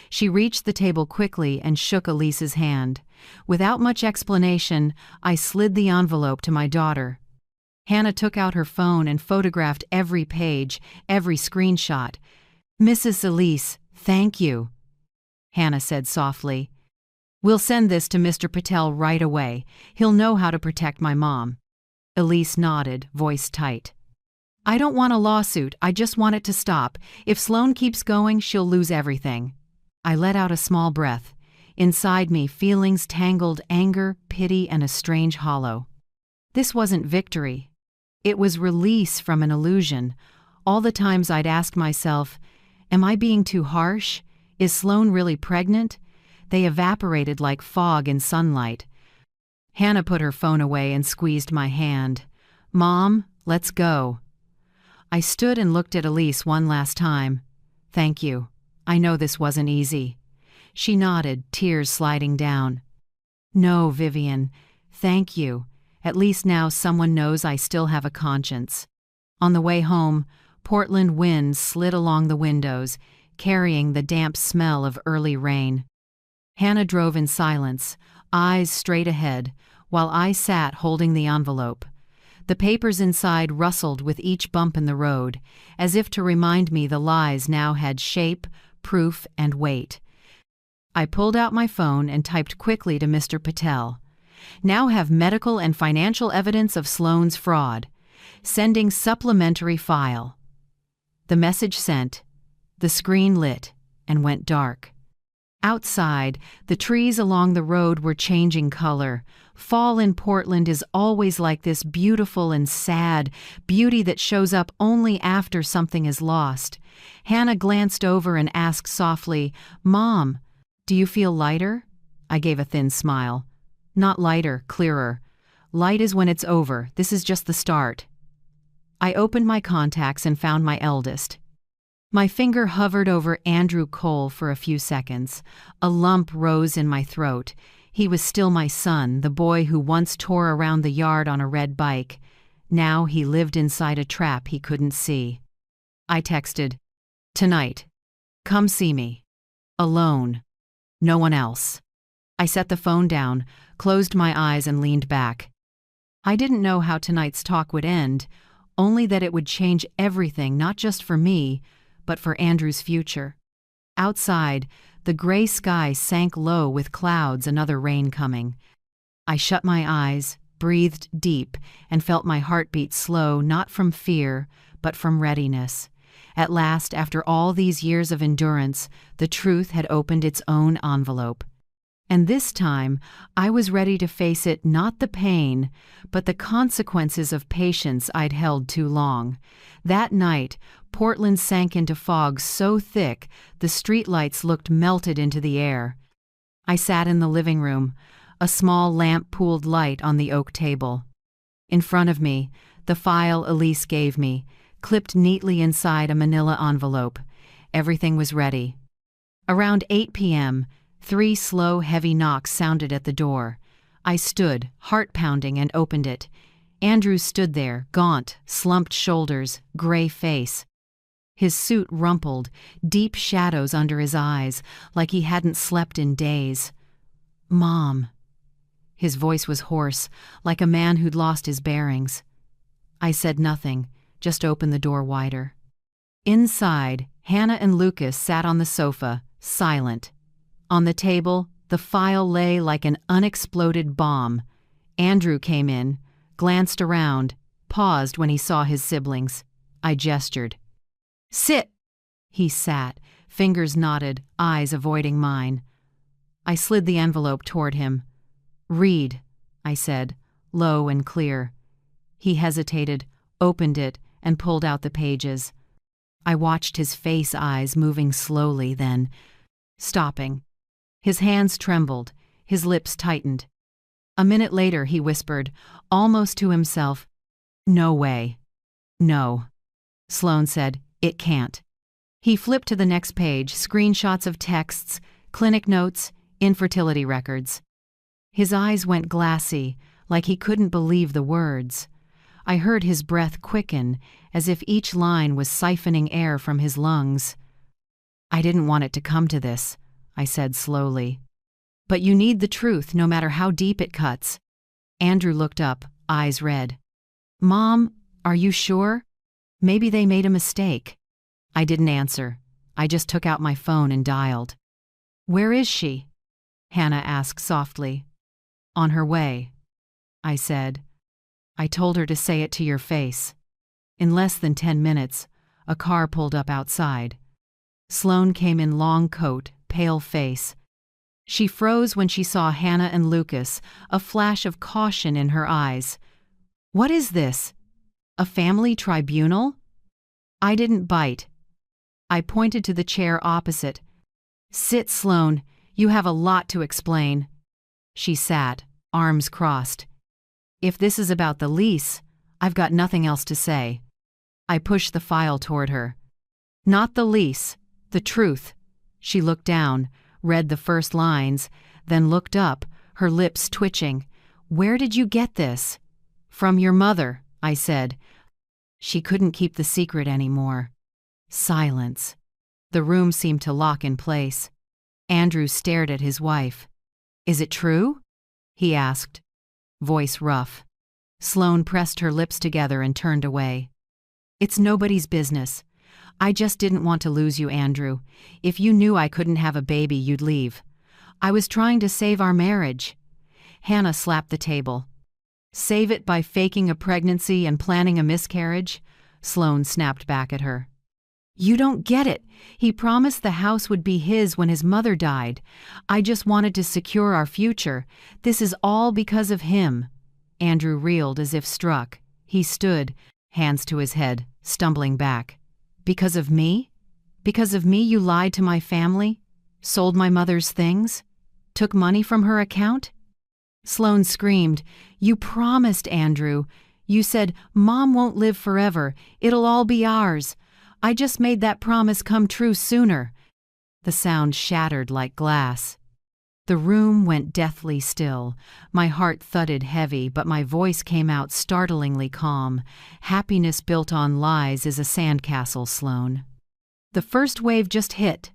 She reached the table quickly and shook Elise's hand. Without much explanation, I slid the envelope to my daughter. Hannah took out her phone and photographed every page, every screenshot. Mrs. Elise, thank you, Hannah said softly. We'll send this to Mr. Patel right away. He'll know how to protect my mom. Elise nodded, voice tight. I don't want a lawsuit, I just want it to stop. If Sloan keeps going, she'll lose everything. I let out a small breath. Inside me, feelings tangled, anger, pity, and a strange hollow. This wasn't victory. It was release from an illusion. All the times I'd ask myself, am I being too harsh? Is Sloan really pregnant? They evaporated like fog in sunlight. Hannah put her phone away and squeezed my hand. Mom, let's go. I stood and looked at Elise one last time. Thank you. I know this wasn't easy. She nodded, tears sliding down. No, Vivian, thank you. At least now someone knows I still have a conscience. On the way home, Portland wind slid along the windows, carrying the damp smell of early rain. Hannah drove in silence, eyes straight ahead, while I sat holding the envelope. The papers inside rustled with each bump in the road, as if to remind me the lies now had shape, proof, and weight. I pulled out my phone and typed quickly to Mr. Patel. Now have medical and financial evidence of Sloan's fraud. Sending supplementary file. The message sent. The screen lit and went dark. Outside, the trees along the road were changing color. Fall in Portland is always like this, beautiful and sad, beauty that shows up only after something is lost. Hannah glanced over and asked softly, Mom, do you feel lighter? I gave a thin smile. Not lighter, clearer. Light is when it's over. This is just the start. I opened my contacts and found my eldest. My finger hovered over Andrew Cole for a few seconds. A lump rose in my throat. He was still my son, the boy who once tore around the yard on a red bike. Now he lived inside a trap he couldn't see. I texted, Tonight. Come see me. Alone. No one else. I set the phone down, closed my eyes and leaned back. I didn't know how tonight's talk would end, only that it would change everything, not just for me, but for Andrew's future. Outside, the gray sky sank low with clouds, another rain coming. I shut my eyes, breathed deep, and felt my heartbeat slow, not from fear, but from readiness. At last, after all these years of endurance, the truth had opened its own envelope. And this time, I was ready to face it, not the pain, but the consequences of patience I'd held too long. That night, Portland sank into fog so thick the streetlights looked melted into the air. I sat in the living room, a small lamp pooled light on the oak table. In front of me, the file Elise gave me, clipped neatly inside a manila envelope. Everything was ready. Around 8 p.m., 3 slow, heavy knocks sounded at the door. I stood, heart pounding, and opened it. Andrew stood there, gaunt, slumped shoulders, gray face. His suit rumpled, deep shadows under his eyes, like he hadn't slept in days. Mom. His voice was hoarse, like a man who'd lost his bearings. I said nothing, just opened the door wider. Inside, Hannah and Lucas sat on the sofa, silent. On the table, the file lay like an unexploded bomb. Andrew came in, glanced around, paused when he saw his siblings. I gestured. "Sit!" He sat, fingers knotted, eyes avoiding mine. I slid the envelope toward him. "Read," I said, low and clear. He hesitated, opened it, and pulled out the pages. I watched his face eyes moving slowly, then stopping. His hands trembled, his lips tightened. A minute later he whispered, almost to himself, "No way." "No." Sloane said, "It can't." He flipped to the next page, screenshots of texts, clinic notes, infertility records. His eyes went glassy, like he couldn't believe the words. I heard his breath quicken, as if each line was siphoning air from his lungs. "I didn't want it to come to this," I said slowly. "But you need the truth, no matter how deep it cuts." Andrew looked up, eyes red. "Mom, are you sure? Maybe they made a mistake." I didn't answer. I just took out my phone and dialed. "Where is she?" Hannah asked softly. "On her way," I said. "I told her to say it to your face." In less than 10 minutes, a car pulled up outside. Sloane came in long coat, pale face. She froze when she saw Hannah and Lucas, a flash of caution in her eyes. "What is this? A family tribunal?" I didn't bite. I pointed to the chair opposite. "Sit, Sloane. You have a lot to explain." She sat, arms crossed. "If this is about the lease, I've got nothing else to say." I pushed the file toward her. "Not the lease, the truth." She looked down, read the first lines, then looked up, her lips twitching. "Where did you get this?" "From your mother," I said. She couldn't keep the secret anymore. Silence. The room seemed to lock in place. Andrew stared at his wife. "Is it true?" he asked, voice rough. Sloane pressed her lips together and turned away. "It's nobody's business. I just didn't want to lose you, Andrew. If you knew I couldn't have a baby, you'd leave. I was trying to save our marriage." Hannah slapped the table. "Save it by faking a pregnancy and planning a miscarriage?" Sloane snapped back at her. "You don't get it. He promised the house would be his when his mother died. I just wanted to secure our future. This is all because of him." Andrew reeled as if struck. He stood, hands to his head, stumbling back. "Because of me? Because of me you lied to my family? Sold my mother's things? Took money from her account?" Sloane screamed, "You promised, Andrew. You said, 'Mom won't live forever. It'll all be ours.' I just made that promise come true sooner." The sound shattered like glass. The room went deathly still. My heart thudded heavy, but my voice came out startlingly calm. "Happiness built on lies is a sandcastle, Sloane. The first wave just hit."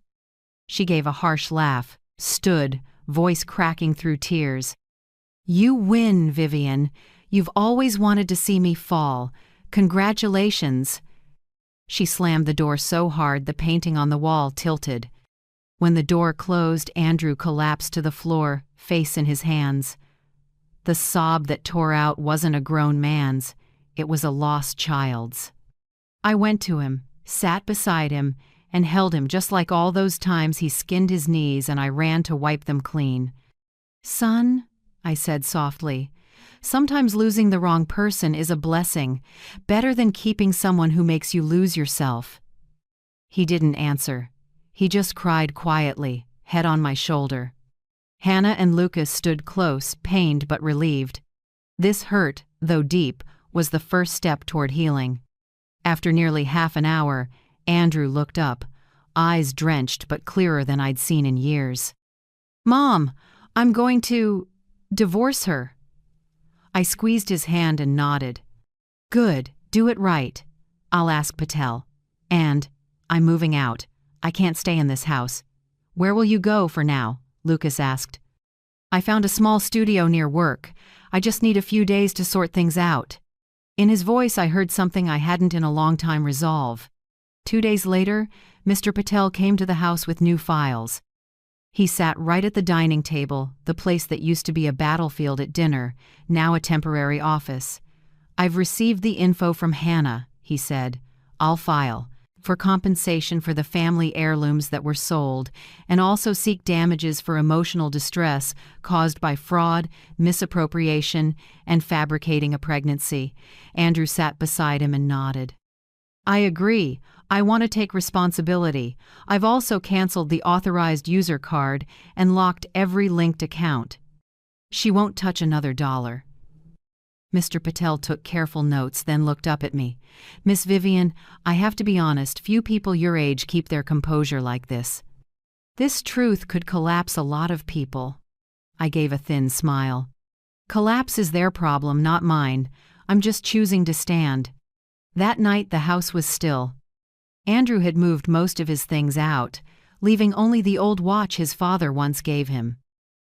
She gave a harsh laugh, stood, voice cracking through tears. "You win, Vivian. You've always wanted to see me fall. Congratulations." She slammed the door so hard the painting on the wall tilted. When the door closed, Andrew collapsed to the floor, face in his hands. The sob that tore out wasn't a grown man's. It was a lost child's. I went to him, sat beside him, and held him just like all those times he skinned his knees and I ran to wipe them clean. "Son," I said softly, "sometimes losing the wrong person is a blessing, better than keeping someone who makes you lose yourself." He didn't answer. He just cried quietly, head on my shoulder. Hannah and Lucas stood close, pained but relieved. This hurt, though deep, was the first step toward healing. After nearly half an hour, Andrew looked up, eyes drenched but clearer than I'd seen in years. "Mom, I'm going to divorce her." I squeezed his hand and nodded. "Good, do it right. I'll ask Patel. And I'm moving out. I can't stay in this house." "Where will you go for now?" Lucas asked. I found a small studio near work. I just need a few days to sort things out." In his voice I heard something I hadn't in a long time: resolve. 2 days later, Mr. Patel came to the house with new files. He sat right at the dining table, the place that used to be a battlefield at dinner, now a temporary office. "I've received the info from Hannah," he said. "I'll file for compensation for the family heirlooms that were sold, and also seek damages for emotional distress caused by fraud, misappropriation, and fabricating a pregnancy." Andrew sat beside him and nodded. "I agree. I want to take responsibility. I've also canceled the authorized user card and locked every linked account. She won't touch another dollar." Mr. Patel took careful notes, then looked up at me. "Miss Vivian, I have to be honest, few people your age keep their composure like this. This truth could collapse a lot of people." I gave a thin smile. "Collapse is their problem, not mine. I'm just choosing to stand." That night the house was still. Andrew had moved most of his things out, leaving only the old watch his father once gave him.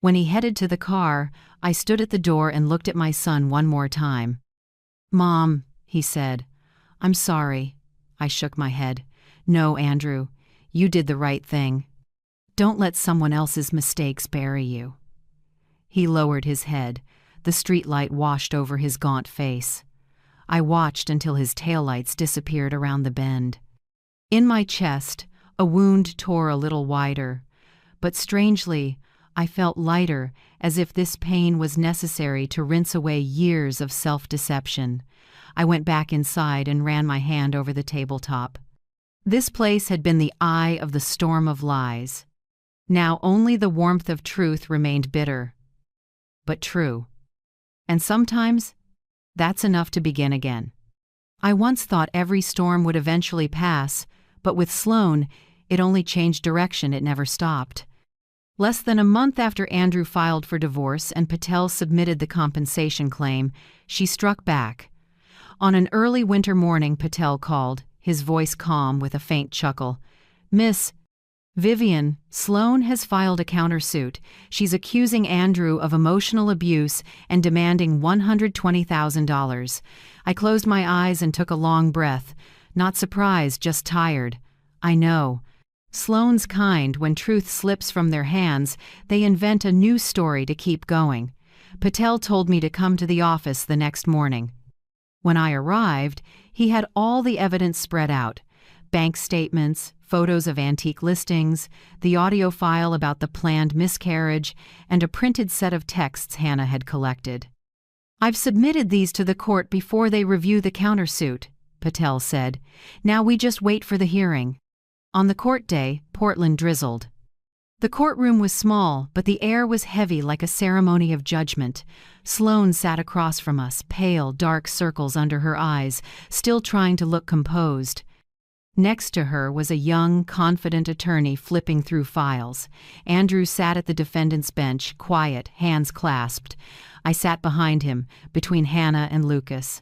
When he headed to the car, I stood at the door and looked at my son one more time. "Mom," he said, "I'm sorry." I shook my head. "No, Andrew, you did the right thing. Don't let someone else's mistakes bury you." He lowered his head. The streetlight washed over his gaunt face. I watched until his taillights disappeared around the bend. In my chest, a wound tore a little wider, but strangely, I felt lighter, as if this pain was necessary to rinse away years of self-deception. I went back inside and ran my hand over the tabletop. This place had been the eye of the storm of lies. Now only the warmth of truth remained, bitter, but true. And sometimes, that's enough to begin again. I once thought every storm would eventually pass, but with Sloane, it only changed direction, it never stopped. Less than a month after Andrew filed for divorce and Patel submitted the compensation claim, she struck back. On an early winter morning, Patel called, his voice calm with a faint chuckle. "Miss Vivian, Sloane has filed a countersuit. She's accusing Andrew of emotional abuse and demanding $120,000. I closed my eyes and took a long breath. Not surprised, just tired. I know. Sloane's kind, when truth slips from their hands, they invent a new story to keep going. Patel told me to come to the office the next morning. When I arrived, he had all the evidence spread out. Bank statements, photos of antique listings, the audio file about the planned miscarriage, and a printed set of texts Hannah had collected. "I've submitted these to the court before they review the countersuit," Patel said. "Now we just wait for the hearing." On the court day, Portland drizzled. The courtroom was small, but the air was heavy like a ceremony of judgment. Sloane sat across from us, pale, dark circles under her eyes, still trying to look composed. Next to her was a young, confident attorney flipping through files. Andrew sat at the defendant's bench, quiet, hands clasped. I sat behind him, between Hannah and Lucas.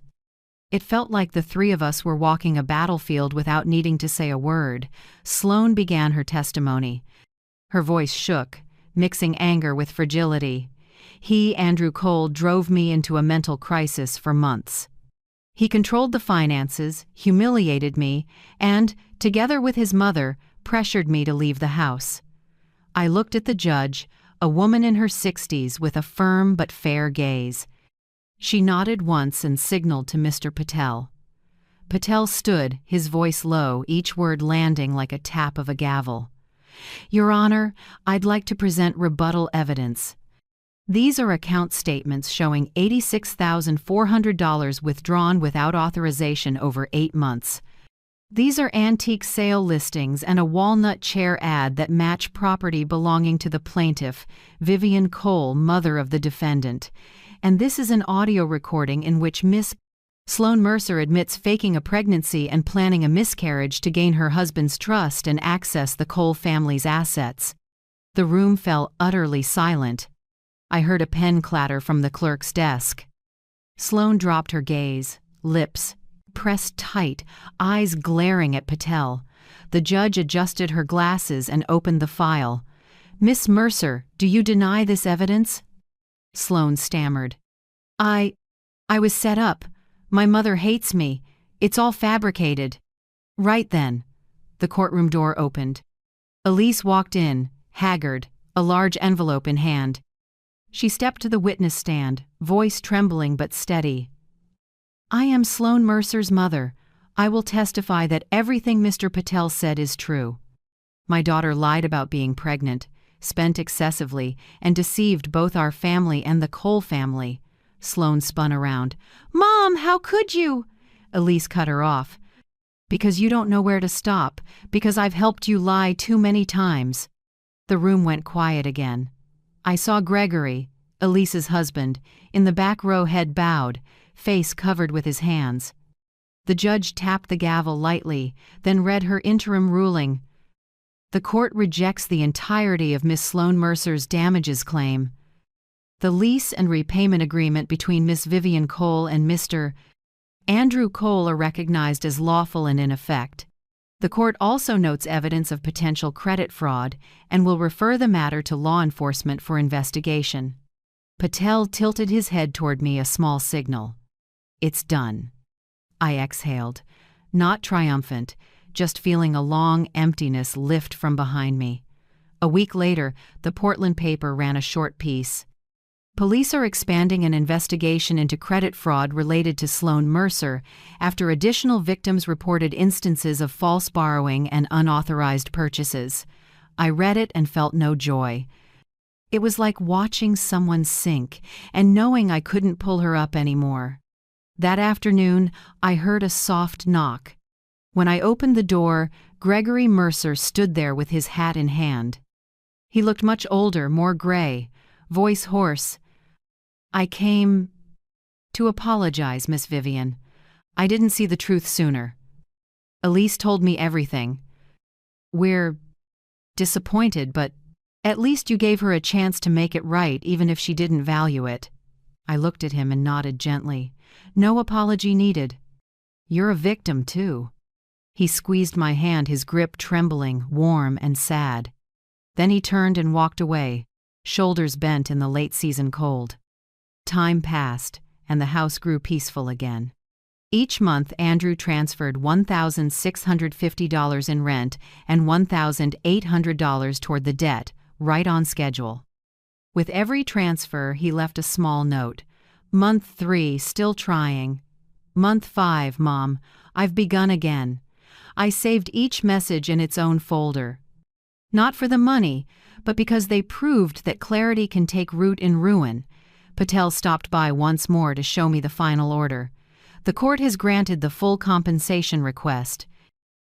It felt like the three of us were walking a battlefield without needing to say a word. Sloane began her testimony. Her voice shook, mixing anger with fragility. He, Andrew Cole, drove me into a mental crisis for months. He controlled the finances, humiliated me, and, together with his mother, pressured me to leave the house. I looked at the judge, a woman in her 60s with a firm but fair gaze. She nodded once and signaled to Mr. Patel. Patel stood, his voice low, each word landing like a tap of a gavel. "Your Honor, I'd like to present rebuttal evidence. These are account statements showing $86,400 withdrawn without authorization over 8 months. These are antique sale listings and a walnut chair ad that match property belonging to the plaintiff, Vivian Cole, mother of the defendant. And this is an audio recording in which Miss Sloane Mercer admits faking a pregnancy and planning a miscarriage to gain her husband's trust and access the Cole family's assets." The room fell utterly silent. I heard a pen clatter from the clerk's desk. Sloane dropped her gaze, lips pressed tight, eyes glaring at Patel. The judge adjusted her glasses and opened the file. Miss Mercer, do you deny this evidence? Sloane stammered. I was set up. My mother hates me. It's all fabricated. Right then. The courtroom door opened. Elise walked in, haggard, a large envelope in hand. She stepped to the witness stand, voice trembling but steady. I am Sloane Mercer's mother. I will testify that everything Mr. Patel said is true. My daughter lied about being pregnant, spent excessively, and deceived both our family and the Cole family. Sloane spun around. Mom, how could you? Elise cut her off. Because you don't know where to stop, because I've helped you lie too many times. The room went quiet again. I saw Gregory, Elise's husband, in the back row, head bowed, face covered with his hands. The judge tapped the gavel lightly, then read her interim ruling. The court rejects the entirety of Miss Sloane Mercer's damages claim. The lease and repayment agreement between Miss Vivian Cole and Mr. Andrew Cole are recognized as lawful and in effect. The court also notes evidence of potential credit fraud and will refer the matter to law enforcement for investigation. Patel tilted his head toward me, a small signal. It's done. I exhaled, not triumphant, just feeling a long emptiness lift from behind me. A week later, the Portland paper ran a short piece. Police are expanding an investigation into credit fraud related to Sloane Mercer after additional victims reported instances of false borrowing and unauthorized purchases. I read it and felt no joy. It was like watching someone sink and knowing I couldn't pull her up anymore. That afternoon, I heard a soft knock. When I opened the door, Gregory Mercer stood there with his hat in hand. He looked much older, more gray, voice hoarse. I came to apologize, Miss Vivian. I didn't see the truth sooner. Elise told me everything. We're disappointed, but at least you gave her a chance to make it right, even if she didn't value it. I looked at him and nodded gently. No apology needed. You're a victim, too. He squeezed my hand, his grip trembling, warm and sad. Then he turned and walked away, shoulders bent in the late-season cold. Time passed, and the house grew peaceful again. Each month, Andrew transferred $1,650 in rent and $1,800 toward the debt, right on schedule. With every transfer, he left a small note. Month 3, still trying. Month 5, Mom, I've begun again. I saved each message in its own folder. Not for the money, but because they proved that clarity can take root in ruin. Patel stopped by once more to show me the final order. The court has granted the full compensation request.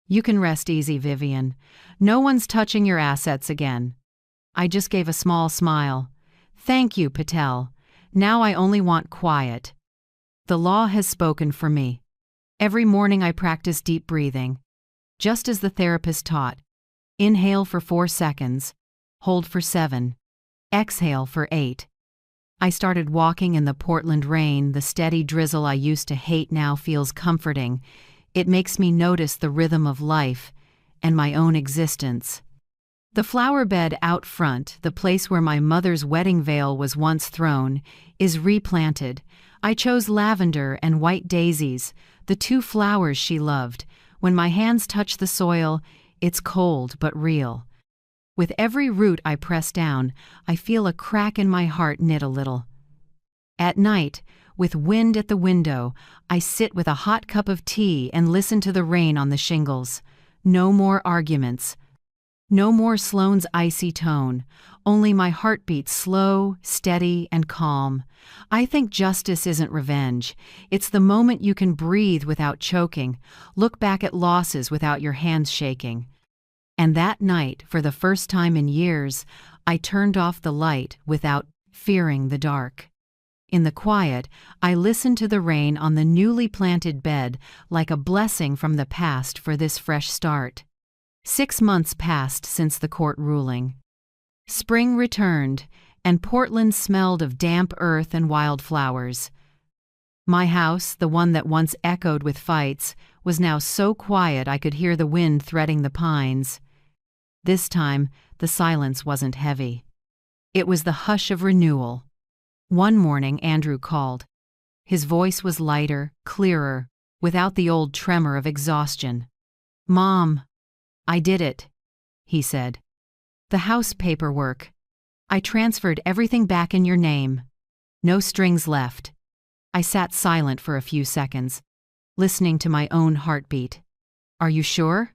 You can rest easy, Vivian. No one's touching your assets again. I just gave a small smile. Thank you, Patel. Now I only want quiet. The law has spoken for me. Every morning I practice deep breathing. Just as the therapist taught. Inhale for 4 seconds. Hold for 7. Exhale for 8. I started walking in the Portland rain. The steady drizzle I used to hate now feels comforting. It makes me notice the rhythm of life and my own existence. The flower bed out front, the place where my mother's wedding veil was once thrown, is replanted. I chose lavender and white daisies, the 2 flowers she loved. When my hands touch the soil, it's cold but real. With every root I press down, I feel a crack in my heart knit a little. At night, with wind at the window, I sit with a hot cup of tea and listen to the rain on the shingles. No more arguments. No more Sloane's icy tone, only my heartbeat slow, steady, and calm. I think justice isn't revenge. It's the moment you can breathe without choking, look back at losses without your hands shaking. And that night, for the first time in years, I turned off the light without fearing the dark. In the quiet, I listened to the rain on the newly planted bed like a blessing from the past for this fresh start. 6 months passed since the court ruling. Spring returned, and Portland smelled of damp earth and wildflowers. My house, the one that once echoed with fights, was now so quiet I could hear the wind threading the pines. This time, the The silence wasn't heavy. It was the hush of renewal. One morning, Andrew called. His voice was lighter, clearer, without the old tremor of exhaustion. "Mom, I did it," he said. "The house paperwork. I transferred everything back in your name. No strings left." I sat silent for a few seconds, listening to my own heartbeat. "Are you sure?"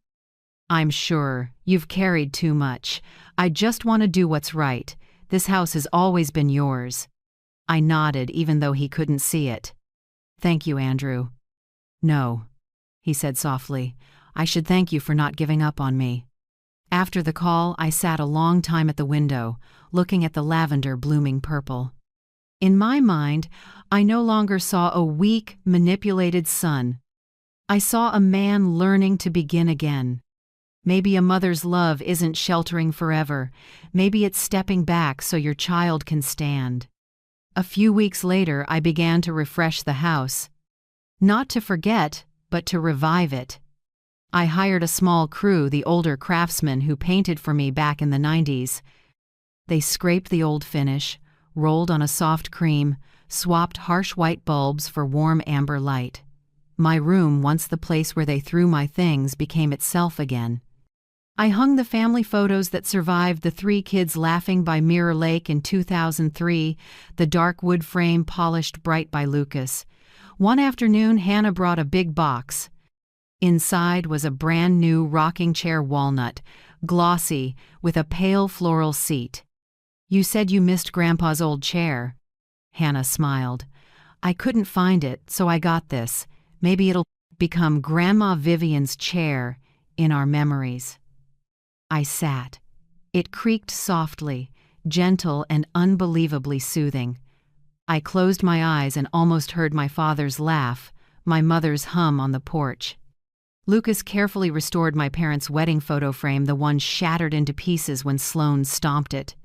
"I'm sure. You've carried too much. I just want to do what's right. This house has always been yours." I nodded, even though he couldn't see it. "Thank you, Andrew." "No," he said softly. "I should thank you for not giving up on me." After the call, I sat a long time at the window, looking at the lavender blooming purple. In my mind, I no longer saw a weak, manipulated son. I saw a man learning to begin again. Maybe a mother's love isn't sheltering forever. Maybe it's stepping back so your child can stand. A few weeks later, I began to refresh the house. Not to forget, but to revive it. I hired a small crew, the older craftsmen who painted for me back in the 90s. They scraped the old finish, rolled on a soft cream, swapped harsh white bulbs for warm amber light. My room, once the place where they threw my things, became itself again. I hung the family photos that survived, the 3 kids laughing by Mirror Lake in 2003, the dark wood frame polished bright by Lucas. One afternoon, Hannah brought a big box. Inside was a brand new rocking chair, walnut, glossy, with a pale floral seat. "You said you missed Grandpa's old chair." Hannah smiled. "I couldn't find it, so I got this. Maybe it'll become Grandma Vivian's chair in our memories." I sat. It creaked softly, gentle and unbelievably soothing. I closed my eyes and almost heard my father's laugh, my mother's hum on the porch. Lucas carefully restored my parents' wedding photo frame, the one shattered into pieces when Sloane stomped it.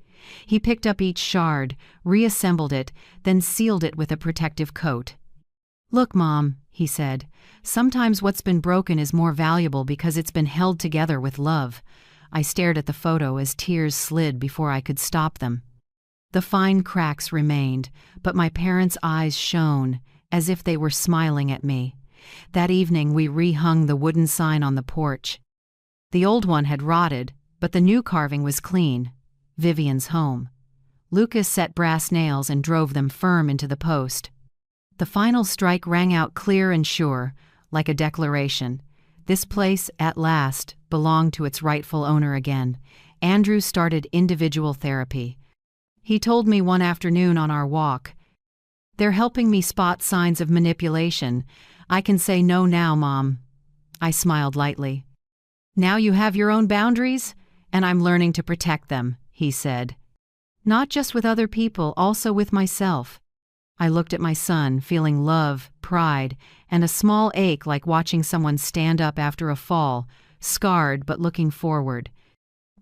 He picked up each shard, reassembled it, then sealed it with a protective coat. "Look, Mom," he said, "sometimes what's been broken is more valuable because it's been held together with love." I stared at the photo as tears slid before I could stop them. The fine cracks remained, but my parents' eyes shone, as if they were smiling at me. That evening we rehung the wooden sign on the porch. The old one had rotted, but the new carving was clean. Vivian's home. Lucas set brass nails and drove them firm into the post. The final strike rang out clear and sure, like a declaration. This place, at last, belonged to its rightful owner again. Andrew started individual therapy. He told me one afternoon on our walk, "They're helping me spot signs of manipulation. I can say no now, Mom." I smiled lightly. "Now you have your own boundaries, and I'm learning to protect them," he said. "Not just with other people, also with myself." I looked at my son, feeling love, pride, and a small ache like watching someone stand up after a fall, scarred but looking forward.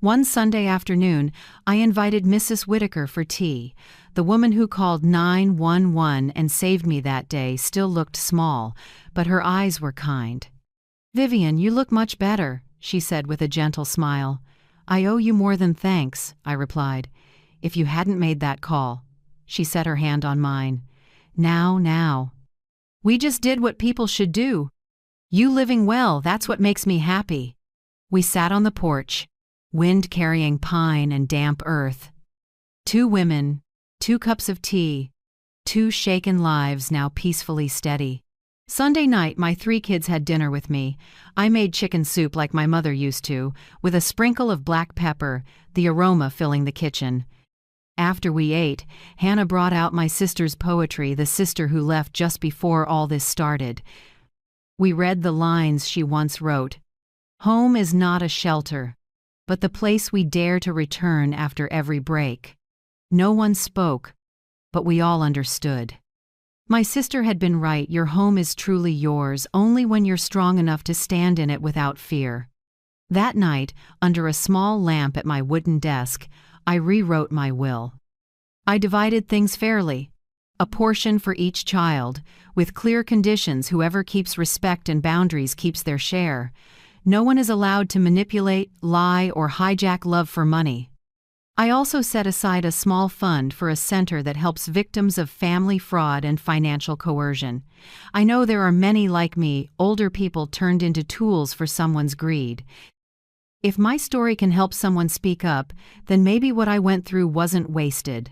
One Sunday afternoon, I invited Mrs. Whitaker for tea. The woman who called 911 and saved me that day still looked small, but her eyes were kind. "Vivian, you look much better," she said with a gentle smile. "I owe you more than thanks," I replied. "If you hadn't made that call." She set her hand on mine. Now. "We just did what people should do. You living well, that's what makes me happy." We sat on the porch, wind carrying pine and damp earth. 2 women, 2 cups of tea, 2 shaken lives now peacefully steady. Sunday night, my 3 kids had dinner with me. I made chicken soup like my mother used to, with a sprinkle of black pepper, the aroma filling the kitchen. After we ate, Hannah brought out my sister's poetry, the sister who left just before all this started. We read the lines she once wrote. "Home is not a shelter, but the place we dare to return after every break." No one spoke, but we all understood. My sister had been right. Your home is truly yours only when you're strong enough to stand in it without fear. That night, under a small lamp at my wooden desk, I rewrote my will. I divided things fairly. A portion for each child, with clear conditions. Whoever keeps respect and boundaries keeps their share. No one is allowed to manipulate, lie, or hijack love for money. I also set aside a small fund for a center that helps victims of family fraud and financial coercion. I know there are many like me, older people turned into tools for someone's greed. If my story can help someone speak up, then maybe what I went through wasn't wasted.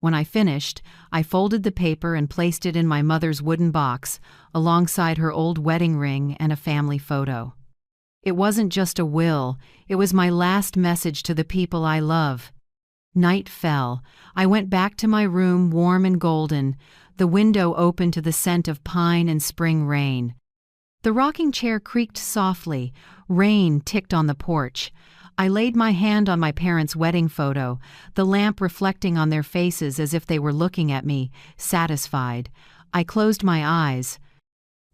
When I finished, I folded the paper and placed it in my mother's wooden box, alongside her old wedding ring and a family photo. It wasn't just a will, it was my last message to the people I love. Night fell. I went back to my room warm and golden, the window open to the scent of pine and spring rain. The rocking chair creaked softly, rain ticked on the porch. I laid my hand on my parents' wedding photo, the lamp reflecting on their faces as if they were looking at me, satisfied. I closed my eyes.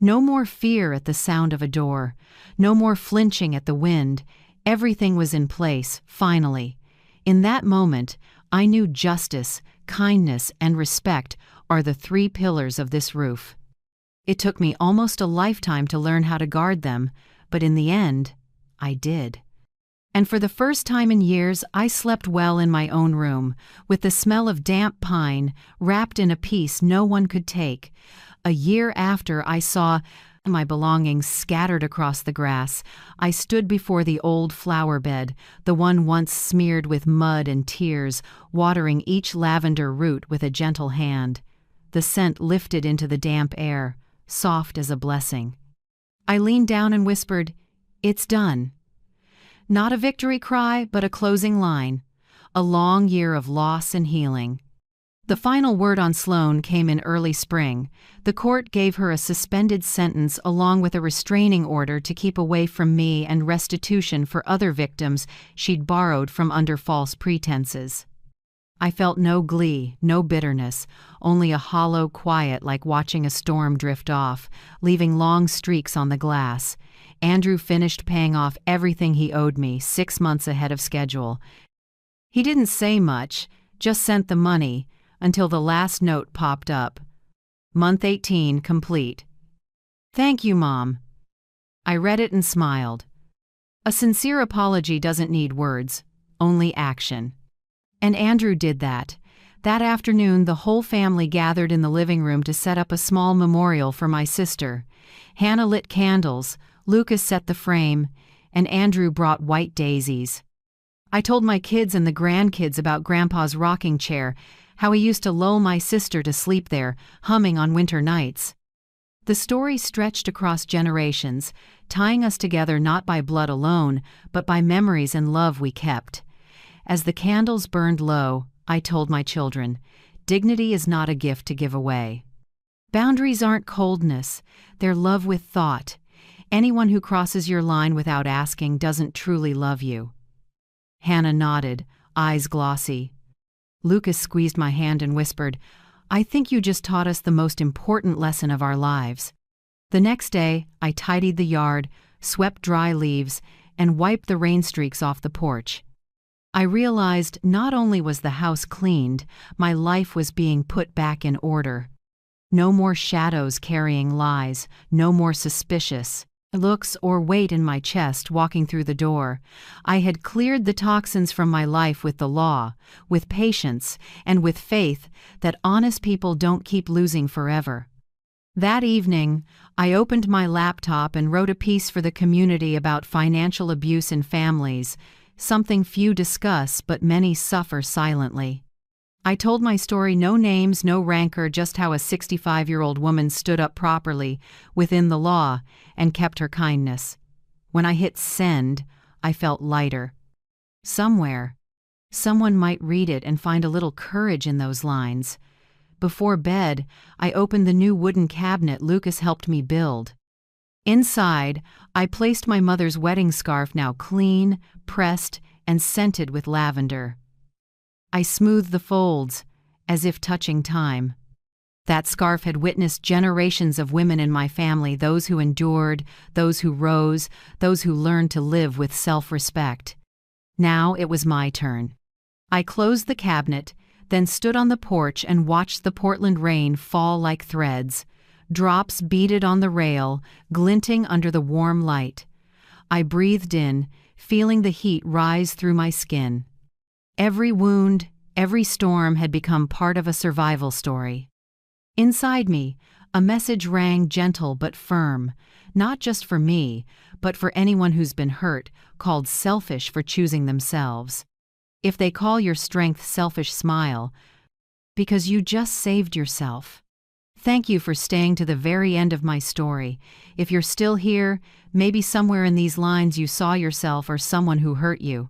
No more fear at the sound of a door. No more flinching at the wind. Everything was in place, finally. In that moment, I knew justice, kindness, and respect are the three pillars of this roof. It took me almost a lifetime to learn how to guard them, but in the end, I did. And for the first time in years, I slept well in my own room, with the smell of damp pine wrapped in a peace no one could take. A year after I saw my belongings scattered across the grass, I stood before the old flower bed, the one once smeared with mud and tears, watering each lavender root with a gentle hand. The scent lifted into the damp air, soft as a blessing. I leaned down and whispered, "It's done." Not a victory cry, but a closing line. A long year of loss and healing. The final word on Sloane came in early spring. The court gave her a suspended sentence along with a restraining order to keep away from me and restitution for other victims she'd borrowed from under false pretenses. I felt no glee, no bitterness, only a hollow quiet like watching a storm drift off, leaving long streaks on the glass. Andrew finished paying off everything he owed me 6 months ahead of schedule. He didn't say much, just sent the money, until the last note popped up. Month 18 complete. Thank you, Mom. I read it and smiled. A sincere apology doesn't need words, only action. And Andrew did that. That afternoon, the whole family gathered in the living room to set up a small memorial for my sister. Hannah lit candles, Lucas set the frame, and Andrew brought white daisies. I told my kids and the grandkids about Grandpa's rocking chair, how he used to lull my sister to sleep there, humming on winter nights. The story stretched across generations, tying us together not by blood alone, but by memories and love we kept. As the candles burned low, I told my children, dignity is not a gift to give away. Boundaries aren't coldness, they're love with thought. Anyone who crosses your line without asking doesn't truly love you. Hannah nodded, eyes glossy. Lucas squeezed my hand and whispered, I think you just taught us the most important lesson of our lives. The next day, I tidied the yard, swept dry leaves, and wiped the rain streaks off the porch. I realized not only was the house cleaned, my life was being put back in order. No more shadows carrying lies, no more suspicious looks or weight in my chest walking through the door. I had cleared the toxins from my life with the law, with patience, and with faith that honest people don't keep losing forever. That evening, I opened my laptop and wrote a piece for the community about financial abuse in families, something few discuss but many suffer silently. I told my story, no names, no rancor, just how a 65-year-old woman stood up properly within the law and kept her kindness. When I hit send, I felt lighter. Somewhere, someone might read it and find a little courage in those lines. Before bed, I opened the new wooden cabinet Lucas helped me build. Inside, I placed my mother's wedding scarf, now clean, pressed, and scented with lavender. I smoothed the folds, as if touching time. That scarf had witnessed generations of women in my family, those who endured, those who rose, those who learned to live with self-respect. Now it was my turn. I closed the cabinet, then stood on the porch and watched the Portland rain fall like threads. Drops beaded on the rail, glinting under the warm light. I breathed in, feeling the heat rise through my skin. Every wound, every storm had become part of a survival story. Inside me, a message rang gentle but firm, not just for me, but for anyone who's been hurt, called selfish for choosing themselves. If they call your strength selfish, smile, because you just saved yourself. Thank you for staying to the very end of my story. If you're still here, maybe somewhere in these lines you saw yourself or someone who hurt you.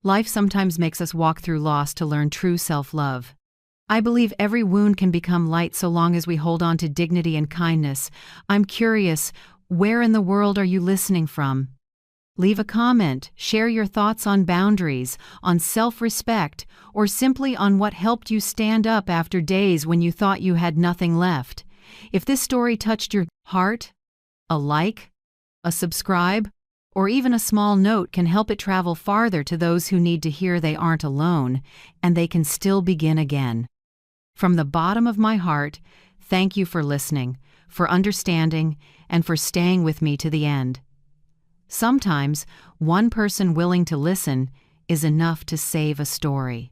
Life sometimes makes us walk through loss to learn true self-love. I believe every wound can become light so long as we hold on to dignity and kindness. I'm curious, where in the world are you listening from? Leave a comment, share your thoughts on boundaries, on self-respect, or simply on what helped you stand up after days when you thought you had nothing left. If this story touched your heart, a like, a subscribe, or even a small note can help it travel farther to those who need to hear they aren't alone, and they can still begin again. From the bottom of my heart, thank you for listening, for understanding, and for staying with me to the end. Sometimes, one person willing to listen is enough to save a story.